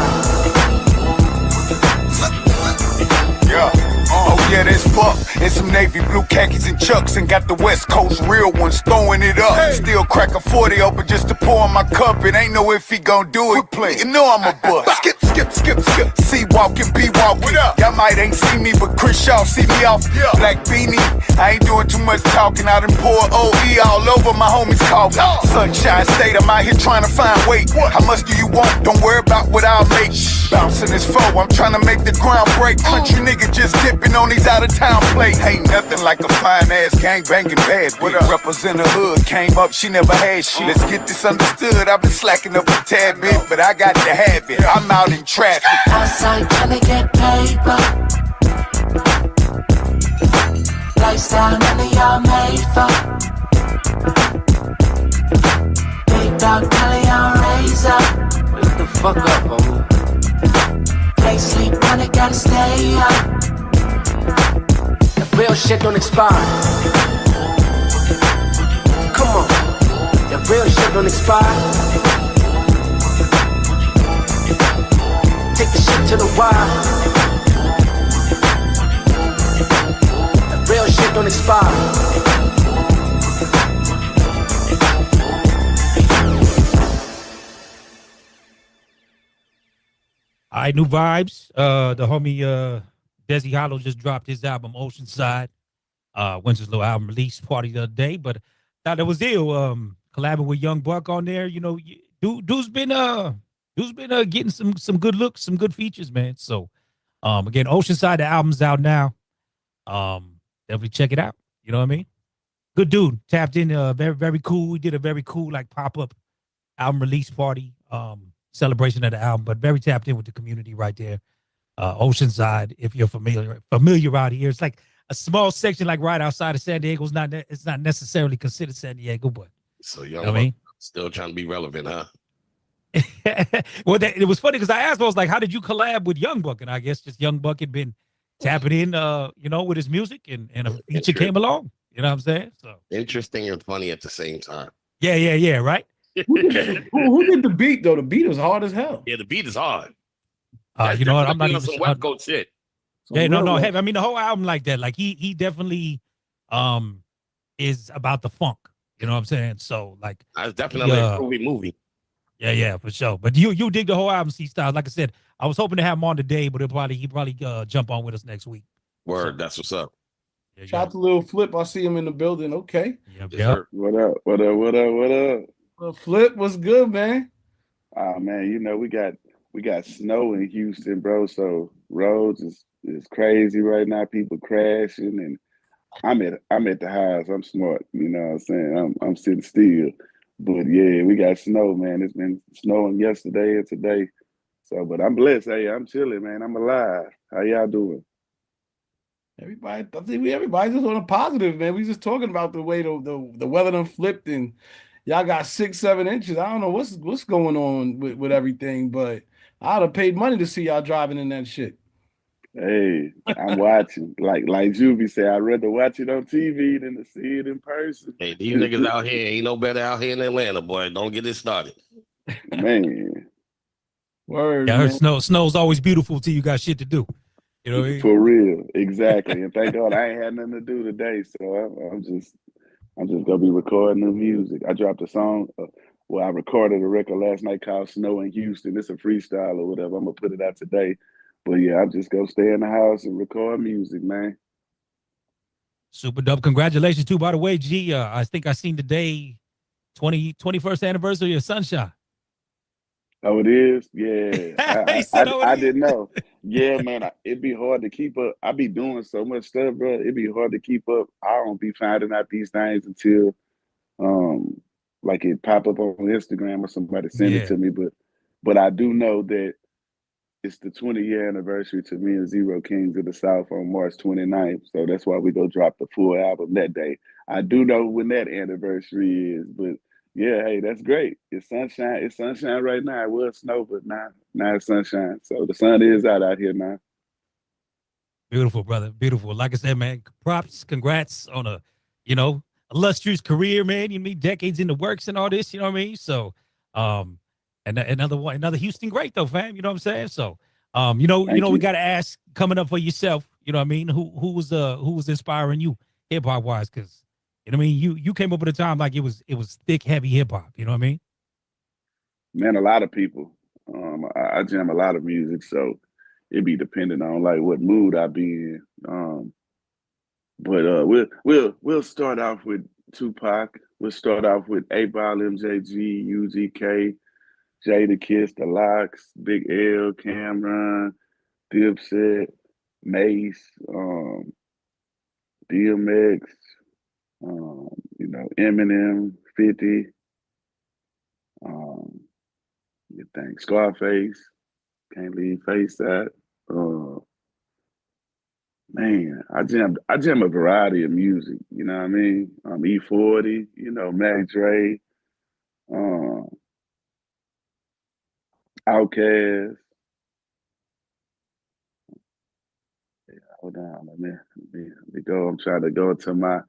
Yeah. Oh yeah, that's Buck and some navy blue khakis and chucks, and got the West Coast real ones throwing it up. Hey. Still crack a 40 open just to pour in my cup. It ain't no if he gon' do it. Play. You know I'm a bust. Skip, skip, skip, skip. C walking, B walking. Y'all might ain't see me, but Chris Shaw see me off. Yeah. Black beanie. I ain't doing too much talking. I done pour OE all over my homies coffee. No. Sunshine State, I'm out here trying to find weight. What? How much do you want? Don't worry about what I'll make. Bouncing this foe, I'm trying to make the ground break. Country nigga just dipping on these out of town plates. Ain't nothing like a fine ass gang banging bad. What up? Represent the hood, came up, she never had shit. Let's get this understood. I've been slacking up a tad bit, but I got to have it. I'm out in traffic. Outside tryna get paper. Lifestyle none of y'all made for. Big dog Kelly on razor. Wake the fuck up, homie. Can't sleep on it, gotta stay up. The real shit don't expire. Come on, the real shit don't expire. Take the shit to the wire. The real shit don't expire. All right, new vibes. The homie Desi Hollow just dropped his album Oceanside. Went to his little album release party the other day, but thought it was ill. Collabing with Young Buck on there. You know, dude's been getting some good looks, some good features, man. So again, Oceanside, the album's out now. Definitely check it out. You know what I mean? Good dude. Tapped in, very, very cool. He did a very cool like pop-up album release party. Celebration of the album, but very tapped in with the community right there. Oceanside, if you're familiar out here, it's like a small section, like right outside of San Diego. It's not necessarily considered San Diego, but so you know what I mean, still trying to be relevant, huh? Well, it was funny because I asked, I was like, "How did you collab with Young Buck?" And I guess just Young Buck had been tapping in, you know, with his music, and a feature came along. You know what I'm saying? So interesting and funny at the same time. Yeah, right. Who did the beat though? The beat was hard as hell. Yeah, the beat is hard. You know what? I'm not even some West Coast shit. Yeah, no. Heavy. I mean, the whole album like that. Like he definitely is about the funk. You know what I'm saying? So like, it's definitely a movie. Yeah, for sure. But you dig the whole album, C Styles. Like I said, I was hoping to have him on today, but he probably jump on with us next week. Word, that's what's up. Yeah, Shout out to Lil Flip. I see him in the building. Okay. Yep. What up? What up? What up? What up? Well, Flip, what's good, man? Man, you know we got snow in Houston, bro. So roads is crazy right now. People crashing, and I'm at the house. I'm smart, you know what I'm saying? I'm sitting still. But yeah, we got snow, man. It's been snowing yesterday and today. So, but I'm blessed. Hey, I'm chilling, man. I'm alive. How y'all doing? Everybody's just on a positive, man. We just talking about the way the weather done flipped, and y'all got 6-7 inches. I don't know what's going on with everything, but I'd have paid money to see y'all driving in that shit. Hey, I'm watching. Like Juvie said, I'd rather watch it on TV than to see it in person. Hey, these niggas out here ain't no better out here in Atlanta, boy. Don't get it started. Man. Word. Yeah, I heard snow's always beautiful till you got shit to do. You know what I mean? For real, exactly. And thank God I ain't had nothing to do today, so I'm just I'm just gonna be recording new music. I dropped a song. Well, I recorded a record last night called "Snow in Houston." It's a freestyle or whatever. I'm gonna put it out today. But yeah, I'm just gonna stay in the house and record music, man. Super dope. Congratulations too, by the way, G. I think I seen the day 21st anniversary of Sunshine. Oh, it is? Yeah. He said, "Oh, it I is." didn't know. Yeah, man. It'd be hard to keep up. I be doing so much stuff, bro. It'd be hard to keep up. I don't be finding out these things until um like it pop up on Instagram or somebody send it Yeah. to me. But I do know that it's the 20-year anniversary to me and Zero Kings of the South on March 29th. So that's why we go drop the full album that day. I do know when that anniversary is, but yeah, hey, that's great. It's sunshine. It's sunshine right now. It was snow, but now it's sunshine. So the sun is out here now. Beautiful, brother. Beautiful. Like I said, man, props, congrats on a, illustrious career, man. You mean decades in the works and all this, you know what I mean? So, and another Houston great though, fam. You know what I'm saying? So, Thank we you. got to ask coming up for yourself. You know what I mean? Who was inspiring you hip hop wise? Because you know what I mean. You came up at a time like it was thick, heavy hip hop. You know what I mean? Man, a lot of people. I jam a lot of music, so it be depending on like what mood I be in. But we'll start off with Tupac. We'll start off with 8 Ball, MJG, UGK, Jada Kiss, The Locks, Big L, Cameron, Dipset, Mace, DMX, Eminem, 50, you think Scarface, can't leave face that. Man, I jam a variety of music, you know what I mean? E40, Mac Dre, um, Outkast. Hold on, let me go. I'm trying to go to my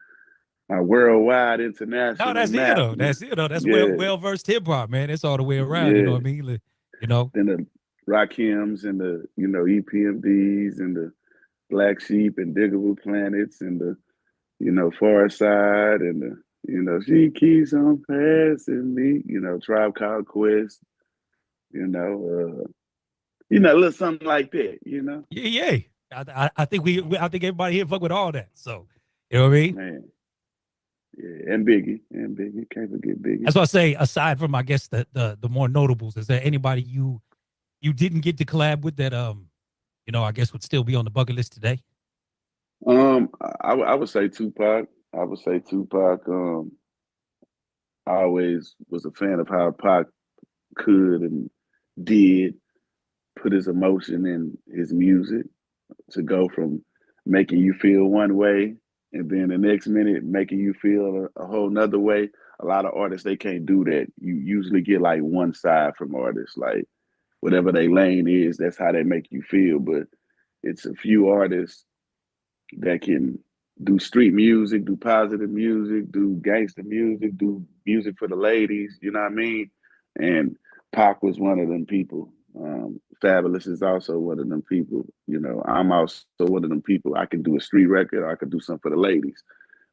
worldwide No, international that's it map. though. That's it though. That's Yeah, well versed hip hop, man. It's all the way around. You know yeah. what I mean? Then the Rakims and the EPMDs and the Black Sheep and Diggable Planets and the Far Side and the She Keeps on Passing Me. Tribe Called Quest. A little something like that. Yeah. I think I think everybody here fuck with all that. So, you know what I mean? Man, yeah, and Biggie, can't forget Biggie. That's what I say. Aside from, I guess the more notables, is there anybody you didn't get to collab with that I guess would still be on the bucket list today? I would say Tupac. I would say Tupac. I always was a fan of how Pac could and did put his emotion in his music to go from making you feel one way and then the next minute making you feel a whole nother way. A lot of artists, they can't do that. You usually get like one side from artists, like whatever their lane is, that's how they make you feel. But it's a few artists that can do street music, do positive music, do gangster music, do music for the ladies, you know what I mean? And Pac was one of them people. Fabulous is also one of them people. I'm also one of them people. I can do a street record, or I could do something for the ladies.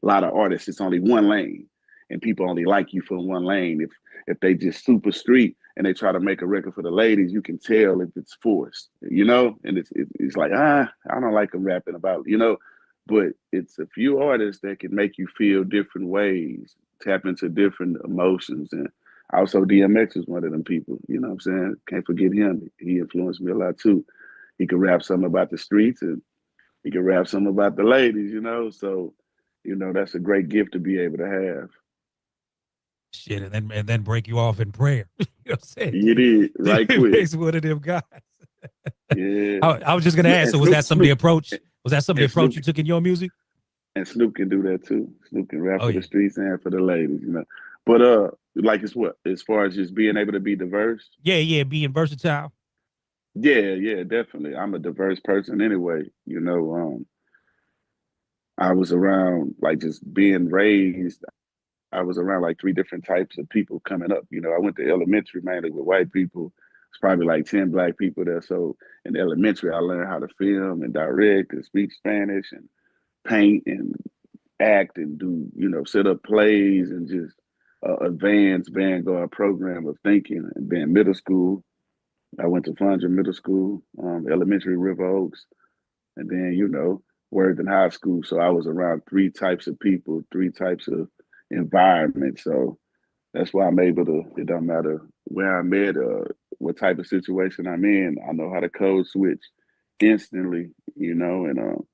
A lot of artists, it's only one lane, and people only like you for one lane. If they just super street and they try to make a record for the ladies, you can tell if it's forced, and it's like, I don't like them rapping about, but it's a few artists that can make you feel different ways, tap into different emotions. And also DMX is one of them people, you know what I'm saying? Can't forget him. He influenced me a lot too. He could rap something about the streets and he could rap something about the ladies, so that's a great gift to be able to have. Shit, and then break you off in prayer. You know what I'm saying? You did, right quick. It's one of them guys. Yeah. I was just gonna ask, so was that some of the approach? Was that some of the approach you took in your music? And Snoop can do that too. Snoop can rap for yeah. the streets and for the ladies, But like it's what, as far as just being able to be diverse? Yeah, being versatile. Yeah, definitely. I'm a diverse person anyway. I was around, like, just being raised. I was around like 3 different types of people coming up. I went to elementary mainly with white people. It's probably like 10 black people there. So in elementary, I learned how to film and direct and speak Spanish and paint and act and do, set up plays and just advanced vanguard program of thinking. And then middle school, I went to Flunger Middle School, elementary River Oaks, and then, Worthing High School. So I was around three types of people, three types of environments. So that's why I'm able to, it don't matter where I'm at, what type of situation I'm in, I know how to code switch instantly, and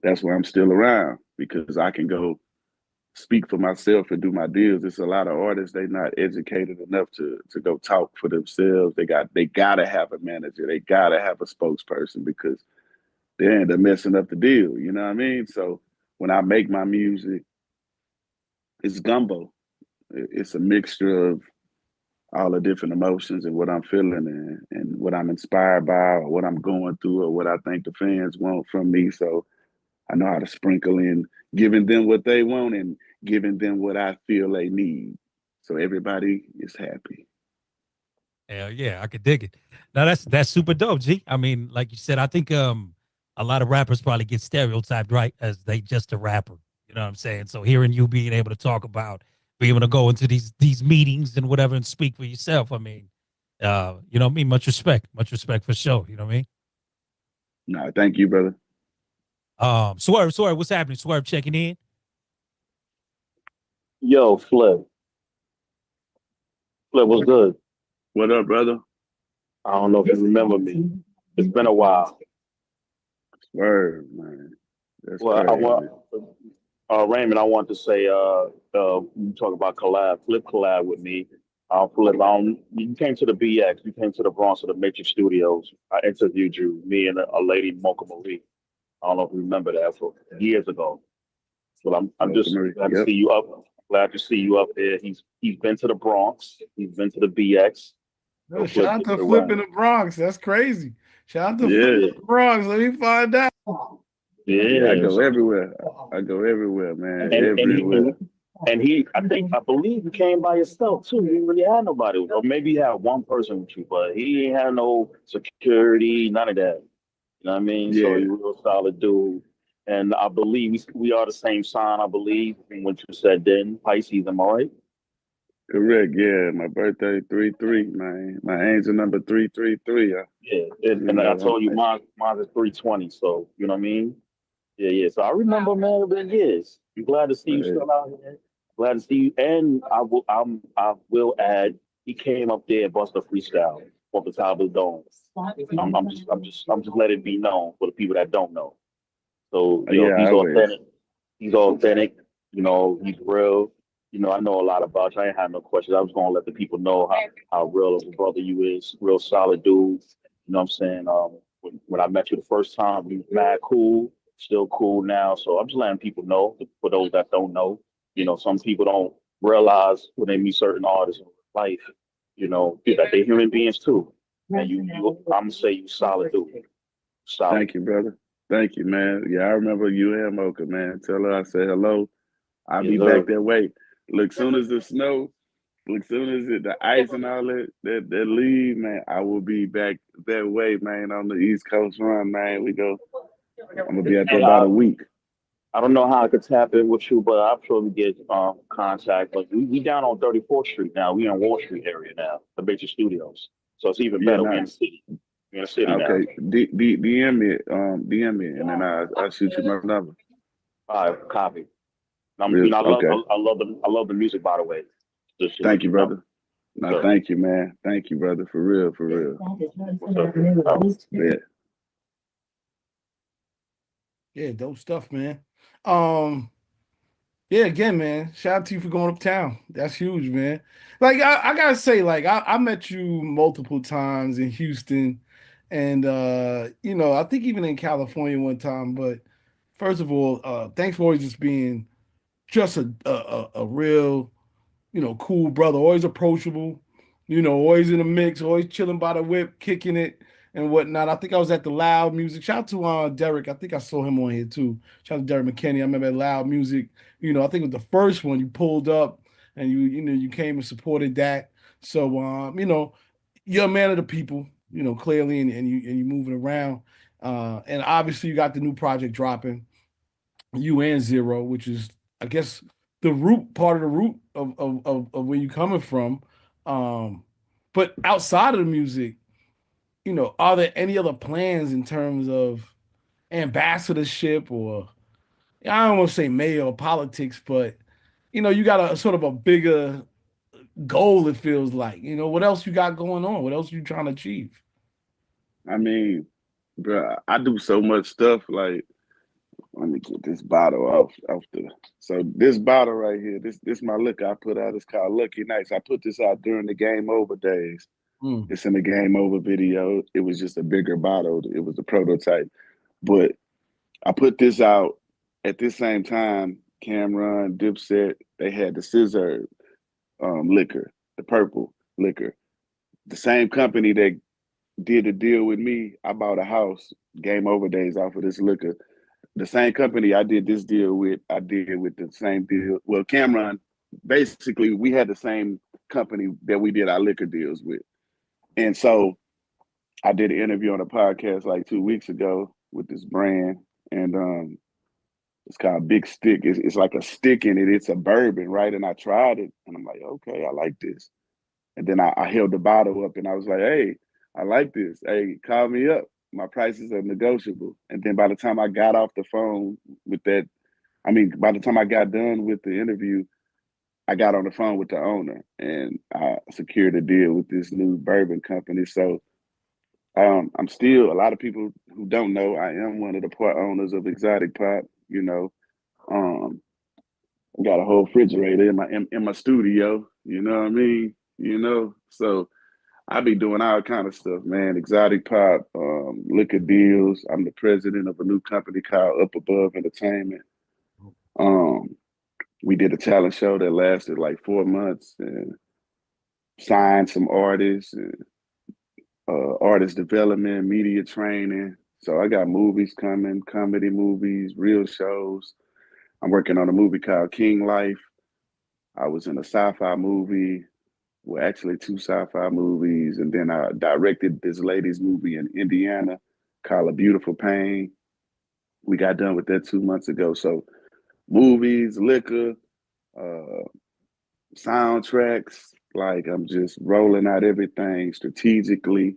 that's why I'm still around, because I can go speak for myself and do my deals. It's a lot of artists, they not educated enough to go talk for themselves. They gotta have a manager, they gotta have a spokesperson, because they end up messing up the deal, you know what I mean? So when I make my music, it's gumbo. It's a mixture of all the different emotions and what I'm feeling and what I'm inspired by or what I'm going through or what I think the fans want from me. So I know how to sprinkle in giving them what they want and giving them what I feel they need. So everybody is happy. Hell yeah, I could dig it. Now that's super dope, G. I mean, like you said, I think a lot of rappers probably get stereotyped, right, as they just a rapper. You know what I'm saying? So hearing you being able to talk about, being able to go into these meetings and whatever and speak for yourself, I mean, you know what I mean? Much respect for sure. You know what I mean? No, thank you, brother. Swerve, what's happening? Swerve checking in. Yo, Flip, what's good? What up, brother? I don't know if you remember me. It's been a while. Word, man. That's Well, I crazy. want Raymond. I want to say, you talk about Flip collab with me. Flip, you came to the BX, you came to the Bronx to the Matrix Studios. I interviewed you, me and a lady, Mocha Marie. I don't know if you remember that from years ago. But I'm just glad to see you up. Glad to see you up there. He's been to the Bronx. He's been to the BX. Oh, shout out to Flip in the Bronx. That's crazy. Shout out to Flip in the Bronx. Let me find out. Yeah, I go everywhere. I go everywhere, man. Everywhere. And I believe he came by himself too. He didn't really have nobody, or maybe he had one person with you, but he ain't had no security, none of that. You know what I mean? So he's a real solid dude. And I believe we are the same sign, I believe, from what you said then. Pisces, am I right? Correct, yeah. My birthday 3-3, man. My angel number 333. Yeah, and I told you mine is 320, so you know what I mean? Yeah. So I remember, man, it's been years. I'm glad to see you still out here. Glad to see you. And I will add, he came up there and busted a freestyle off the top of the dome. I'm just letting it be known for the people that don't know. So he's authentic. He's authentic. He's real. I know a lot about you. I ain't had no questions. I was gonna let the people know how real of a brother you is. Real solid dude. You know what I'm saying? When I met you the first time, you was mad cool. Still cool now. So I'm just letting people know. For those that don't know, some people don't realize when they meet certain artists in life, that they're human beings too. And I'm gonna say you solid dude. Solid. Thank you, brother. Thank you, man. Yeah, I remember you and Mocha, man. Tell her I said hello. I'll be back that way. Look, soon as the snow, soon as the ice and all that leave, man, I will be back that way, man, on the East Coast run, man. I'm gonna be out there about a week. I don't know how I could tap in with you, but I'm sure we get contact. But we down on 34th Street now. We in Wall Street area now, the Major Studios. So it's even better. We're in the city. We're in the city now. Okay, DM me, and then I'll shoot you my number. All right, copy. I love the music, by the way. Thank you, brother. No, thank you, man. Thank you, brother. For real. Yeah. Yeah, dope stuff, man. Yeah, again, man. Shout out to you for going uptown. That's huge, man. Like I gotta say, like I met you multiple times in Houston, and I think even in California one time. But first of all, thanks for always just being just a real, cool brother, always approachable, always in the mix, always chilling by the whip, kicking it and whatnot. I think I was at the Loud Music. Shout out to Derek. I think I saw him on here too. Shout out to Derek McKinney. I remember at Loud Music. I think it was the first one you pulled up and you came and supported that. So you're a man of the people, clearly, and you moving around. And obviously you got the new project dropping. you and Zero, which is I guess the root part of the root of where you coming from. But outside of the music, are there any other plans in terms of ambassadorship or I don't want to say mayor or politics, but you got a sort of a bigger goal, it feels like. What else you got going on? What else you trying to achieve? I mean, bro, I do so much stuff. Like, let me get this bottle off the. So this bottle right here, this my liquor I put out. It's called Lucky Nights. I put this out during the Game Over days. It's in the Game Over video. It was just a bigger bottle. It was a prototype, but I put this out at this same time. Cameron, Dipset, they had the scissor liquor, the purple liquor. The same company that did a deal with me. I bought a house, Game Over days off of this liquor. The same company I did this deal with, I did with the same deal. Well, Cameron, basically, we had the same company that we did our liquor deals with. And so I did an interview on a podcast like 2 weeks ago with this brand, and it's called Big Stick. It's like a stick in it. It's a bourbon, right? And I tried it, and I'm like, okay, I like this. And then I held the bottle up, and I was like, hey, I like this. Hey, call me up. My prices are negotiable. And then by the time I got off the phone with that, by the time I got done with the interview, I got on the phone with the owner, and I secured a deal with this new bourbon company. So I'm still, a lot of people who don't know, I am one of the part owners of Exotic Pop. Um, I got a whole refrigerator in my studio. You know what I mean? So I be doing all kind of stuff, man. Exotic Pop, liquor deals. I'm the president of a new company called Up Above Entertainment. We did a talent show that lasted like 4 months and signed some artists and artist development, media training. So I got movies coming, comedy movies, real shows. I'm working on a movie called King Life. I was in a sci-fi movie, well, actually 2 sci-fi movies, and then I directed this lady's movie in Indiana called A Beautiful Pain. We got done with that 2 months ago. So movies, liquor, soundtracks, like I'm just rolling out everything strategically.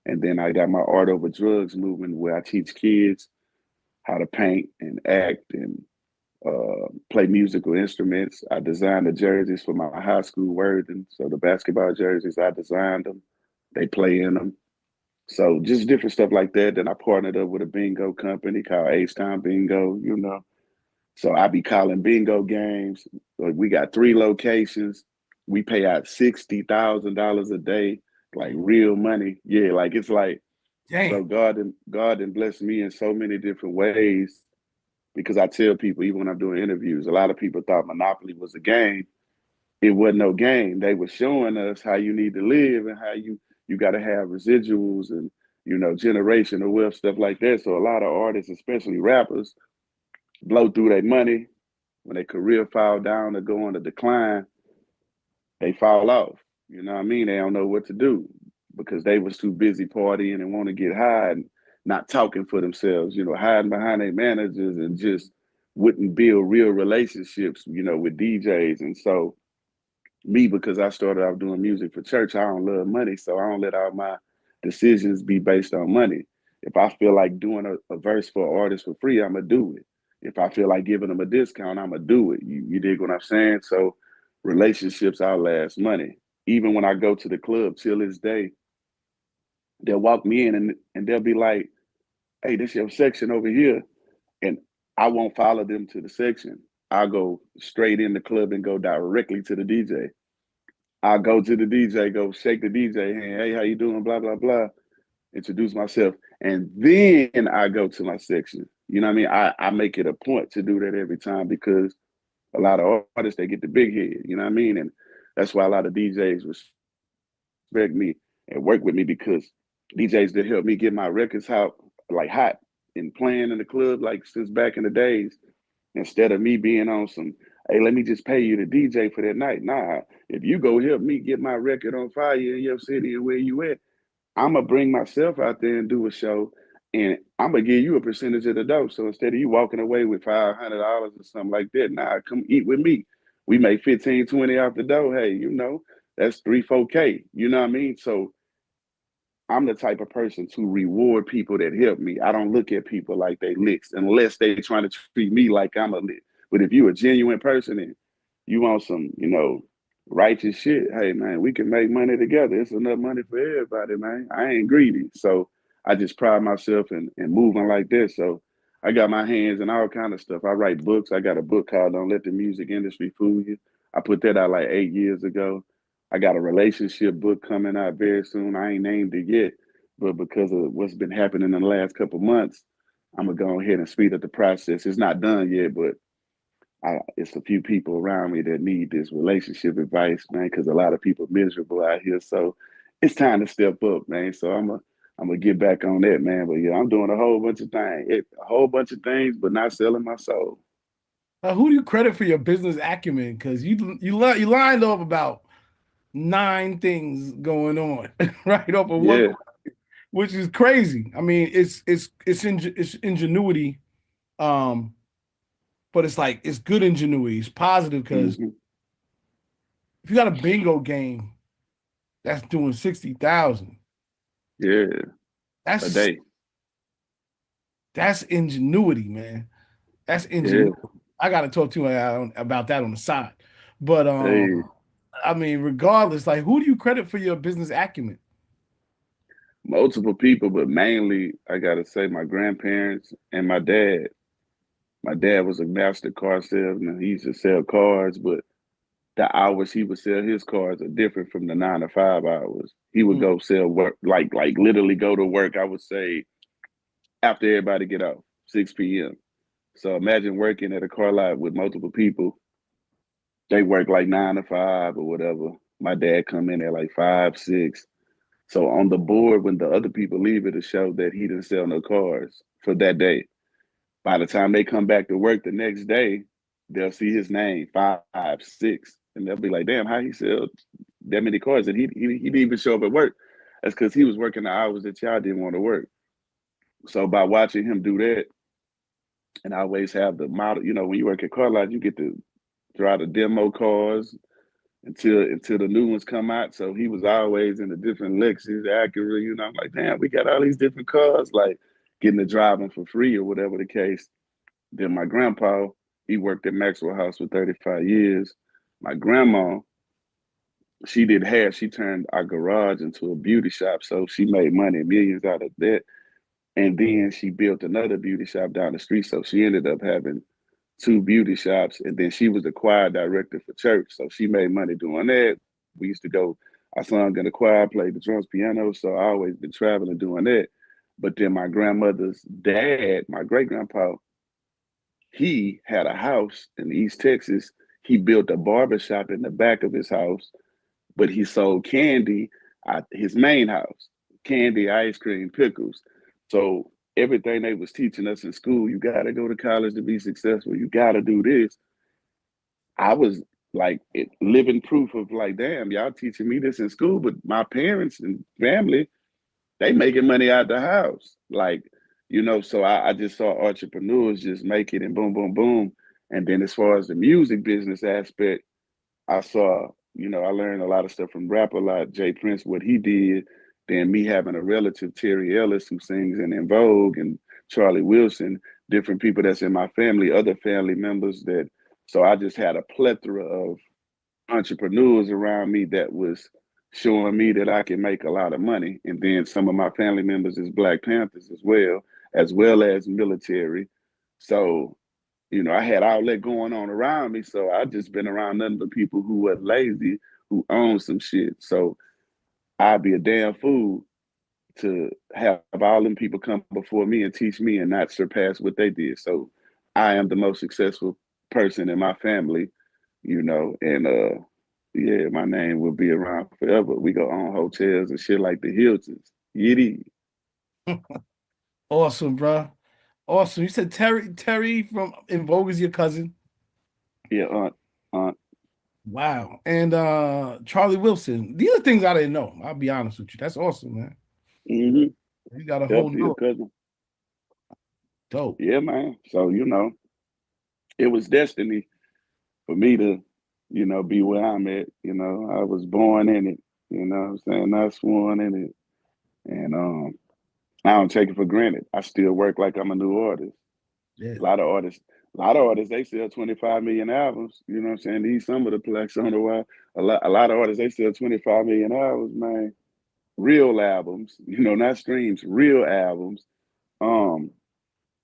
And then I got my Art Over Drugs movement where I teach kids how to paint and act and play musical instruments. I designed the jerseys for my high school Worthing. So the basketball jerseys, I designed them. They play in them. So just different stuff like that. Then I partnered up with a bingo company called H-Town Bingo. So I be calling bingo games. Like we got 3 locations. We pay out $60,000 a day, like real money. Yeah, like it's like, Damn. So God and blessed me in so many different ways. Because I tell people, even when I'm doing interviews, a lot of people thought Monopoly was a game. It wasn't no game. They were showing us how you need to live and how you got to have residuals and generational wealth, stuff like that. So a lot of artists, especially rappers, blow through their money when their career fall down or go on a decline. They fall off. You know what I mean? They don't know what to do because they was too busy partying and want to get high and not talking for themselves, hiding behind their managers and just wouldn't build real relationships, with DJs. And so me, because I started off doing music for church, I don't love money. So I don't let all my decisions be based on money. If I feel like doing a verse for an artist for free, I'm going to do it. If I feel like giving them a discount, I'm going to do it. You dig what I'm saying? So relationships outlast money. Even when I go to the club till this day, they'll walk me in and they'll be like, hey, this your section over here. And I won't follow them to the section. I'll go straight in the club and go directly to the DJ. I'll go to the DJ, go shake the DJ hand. Hey, how you doing? Blah, blah, blah. Introduce myself. And then I go to my section. You know what I mean? I make it a point to do that every time because a lot of artists, they get the big head. You know what I mean? And that's why a lot of DJs respect me and work with me because DJs that help me get my records out like hot and playing in the club like since back in the days, instead of me being on some, hey, let me just pay you the DJ for that night. Nah, if you go help me get my record on fire in your city and where you at, I'm gonna bring myself out there and do a show. and I'm gonna give you a percentage of the dough. So instead of you walking away with $500 or something like that, nah, come eat with me. We make 15, 20 off the dough. Hey, that's 3, 4K. You know what I mean? So I'm the type of person to reward people that help me. I don't look at people like they licks unless they trying to treat me like I'm a lick. But if you a genuine person and you want some, righteous shit, hey man, we can make money together. It's enough money for everybody, man. I ain't greedy. So I just pride myself in moving like this. So I got my hands in all kind of stuff. I write books. I got a book called Don't Let the Music Industry Fool You. I put that out like 8 years ago. I got a relationship book coming out very soon. I ain't named it yet, but because of what's been happening in the last couple months, I'm gonna go ahead and speed up the process. It's not done yet, but it's a few people around me that need this relationship advice, man, because a lot of people miserable out here. So it's time to step up, man. So I'm gonna get back on that, man. But yeah, I'm doing a whole bunch of things, but not selling my soul. Who do you credit for your business acumen? Because you lined off about 9 things going on right off of one, which is crazy. I mean, it's ingenuity, but it's like it's good ingenuity. It's positive because if you got a bingo game that's doing 60,000, that's a day. That's ingenuity, man. That's ingenuity. I got to talk to you about that on the side, but I mean, regardless, like, who do you credit for your business acumen? Multiple people, but mainly I gotta say my grandparents and my dad. My dad was a master car salesman. He used to sell cars, but the hours he would sell his cars are different from the 9 to 5 hours. He would go sell work, like literally go to work. I would say after everybody get off, 6 p.m. So imagine working at a car lot with multiple people. They work like 9 to 5 or whatever. My dad come in at like 5, 6. So on the board, when the other people leave, it'll show that he didn't sell no cars for that day. By the time they come back to work the next day, they'll see his name 5, 6, and they'll be like, "Damn, how he sell that many cars?" And he didn't even show up at work. That's because he was working the hours that y'all didn't want to work. So by watching him do that, and I always have the model, when you work at car lot, you get to drive the demo cars until the new ones come out. So he was always in the different Lexus, Acura. I'm like, damn, we got all these different cars, like getting to drive them for free or whatever the case. Then my grandpa, he worked at Maxwell House for 35 years. My grandma, she did hair. She turned our garage into a beauty shop. So she made money, millions out of that. And then she built another beauty shop down the street. So she ended up having 2 beauty shops. And then she was the choir director for church. So she made money doing that. We used to go, I sung in the choir, played the drums, piano. So I always been traveling doing that. But then my grandmother's dad, my great grandpa, he had a house in East Texas. He built a barber shop in the back of his house, but he sold candy at his main house, candy, ice cream, pickles. So everything they was teaching us in school, you got to go to college to be successful. You got to do this. I was like living proof of like, damn, y'all teaching me this in school, but my parents and family, they making money out the house. Like, so I just saw entrepreneurs just make it and boom, boom, boom. And then as far as the music business aspect, I saw, I learned a lot of stuff from rap a lot, Jay Prince, what he did. Then me having a relative, Terry Ellis, who sings in Vogue, and Charlie Wilson, different people that's in my family, other family members that, so I just had a plethora of entrepreneurs around me that was showing me that I can make a lot of money. And then some of my family members is Black Panthers as well as military. So, I had all that going on around me. So I just been around nothing but people who were lazy, who own some shit. So I'd be a damn fool to have all them people come before me and teach me and not surpass what they did. So I am the most successful person in my family, and yeah, my name will be around forever. We go own hotels and shit like the Hiltons. Yiddy. Awesome, bro. Awesome. You said Terry from In Vogue is your cousin. Yeah, aunt. Wow. And Charlie Wilson. These are things I didn't know. I'll be honest with you. That's awesome, man. Mm-hmm. You got a whole new cousin. Dope. Yeah, man. So, it was destiny for me to, be where I'm at. I was born in it. You know what I'm saying? I sworn in it. And I don't take it for granted. I still work like I'm a new artist. Yeah. A lot of artists, they sell 25 million albums. You know what I'm saying? These some of the plex on the wire. A lot of artists, they sell 25 million albums, man. Real albums, not streams, real albums.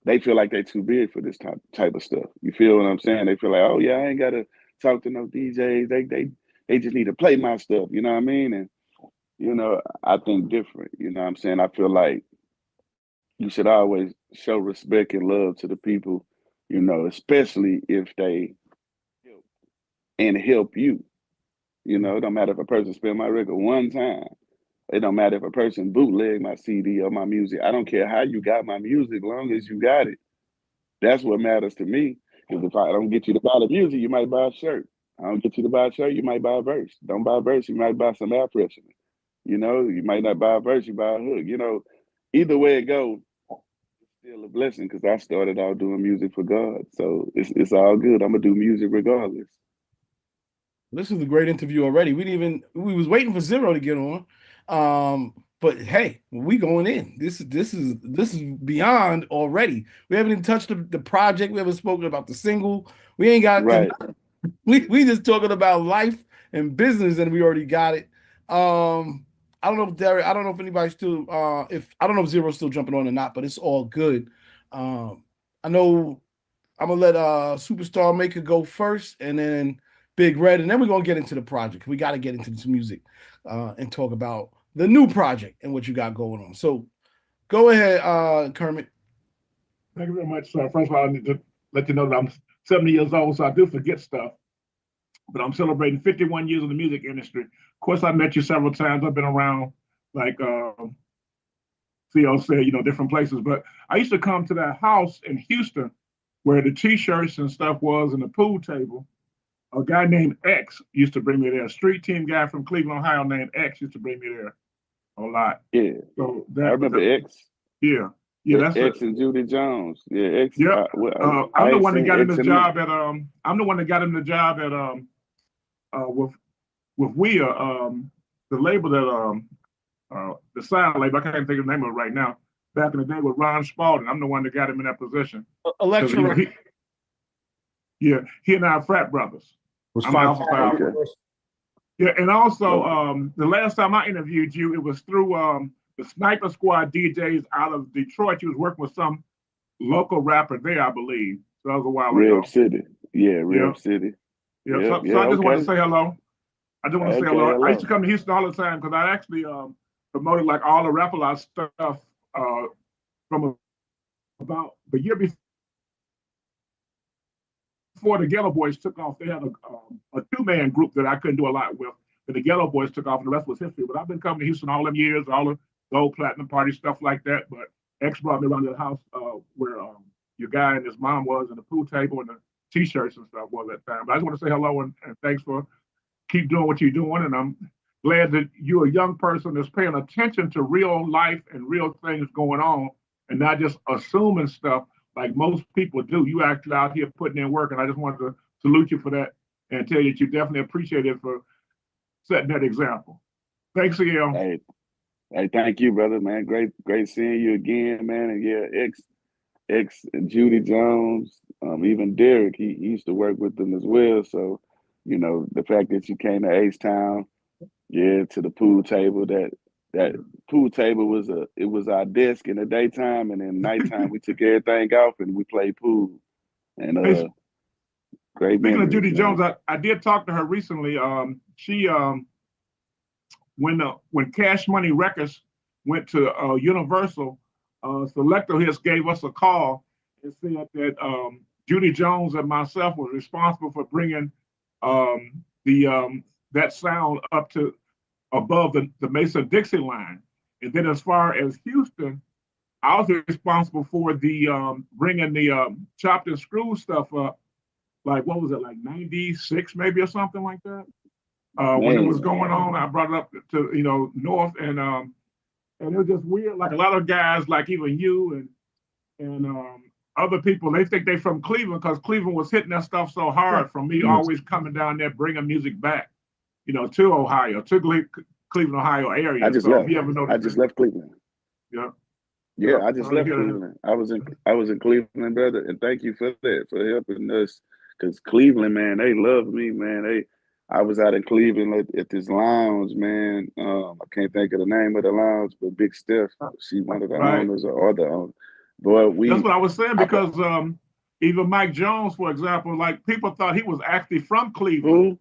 They feel like they too big for this type of stuff. You feel what I'm saying? They feel like, oh yeah, I ain't gotta talk to no DJs. They just need to play my stuff. You know what I mean? And I think different. You know what I'm saying? I feel like you should always show respect and love to the people, especially if they help you. It don't matter if a person spell my record one time. It don't matter if a person bootleg my CD or my music. I don't care how you got my music, long as you got it. That's what matters to me. Because if I don't get you to buy the music, you might buy a shirt. I don't get you to buy a shirt, you might buy a verse. Don't buy a verse, you might buy some air freshener. You might not buy a verse, you buy a hook. Either way it goes, it's still a blessing because I started out doing music for God. So it's all good. I'm gonna do music regardless. This is a great interview already. We was waiting for Zero to get on. But hey, we going in. This is beyond already. We haven't even touched the project. We haven't spoken about the single. We ain't got right. We just talking about life and business, and we already got it. I don't know if Derek, I don't know if anybody's still I don't know if Zero's still jumping on or not, but it's all good. I know I'm gonna let Superstar Maker go first, and then Big Red, and then we're gonna get into the project. We got to get into this music and talk about the new project and what you got going on. So go ahead, Kermit. Thank you very much. First of all, I need to let you know that I'm 70 years old, so I do forget stuff. But I'm celebrating 51 years in the music industry. Of course, I met you several times. I've been around, like Theo said, different places. But I used to come to that house in Houston where the T-shirts and stuff was and the pool table. A guy named X used to bring me there. A street team guy from Cleveland, Ohio named X used to bring me there a lot. Yeah. So I remember X. Yeah. Yeah, that's X and Judy Jones. Yeah, X. Yeah. I'm the one that got him the job at I'm the one that got him the job at with WIA, the label that the sound label. I can't think of the name of it right now. Back in the day with Ron Spalding. I'm the one that got him in that position. Electra. He and I are frat brothers. I'm Alpha Phi. Yeah, and also the last time I interviewed you, it was through the Sniper Squad DJs out of Detroit. You was working with some local rapper there, I believe. So that was a while ago. Rev City. Yeah, Rev City. Yeah, so I just want to say hello. I just want to say hello. I used to come to Houston all the time because I actually promoted like all the Rap A Lot stuff from about the year before the Ghetto Boys took off. They had a two-man group that I couldn't do a lot with. And the Ghetto Boys took off, and the rest was history. But I've been coming to Houston all them years, all the gold platinum party stuff like that. But X brought me around to the house where your guy and his mom was, and the pool table and the T-shirts and stuff was at that time. But I just want to say hello and thanks for keep doing what you're doing. And I'm glad that you're a young person that's paying attention to real life and real things going on, and not just assuming stuff like most people do. You actually out here putting in work, and I just wanted to salute you for that and tell you that you definitely appreciate it for setting that example. Thanks, EL. Hey, thank you, brother, man. Great seeing you again, man. And yeah, X and Judy Jones, even Derek, he used to work with them as well. So, the fact that you came to H-Town, to the pool table, that pool table was our desk in the daytime, and in nighttime we took everything off and we played pool. And great. Speaking of Judy Jones, I did talk to her recently. She when Cash Money Records went to Universal, Selector Hits gave us a call and said that Judy Jones and myself were responsible for bringing that sound up to above the Mason-Dixie line. And then as far as Houston, I was responsible for the bringing the chopped and screwed stuff up. Like, what was it, like 96 maybe or something like that? When it was going on, I brought it up to, North, and it was just weird. Like a lot of guys, like even you and other people, they think they from Cleveland because Cleveland was hitting that stuff so hard from me always coming down there bringing music back, to Ohio, to Cleveland, Ohio area. I just left. I just left Cleveland. Yeah. Yeah, I just left Cleveland. I was in Cleveland, brother, and thank you for that, for helping us. Because Cleveland, man, they love me, man. I was out in Cleveland at this lounge, man. I can't think of the name of the lounge, but Big Steph, she one of the owners or the owner. Boy, that's what I was saying, because even Mike Jones, for example, like people thought he was actually from Cleveland.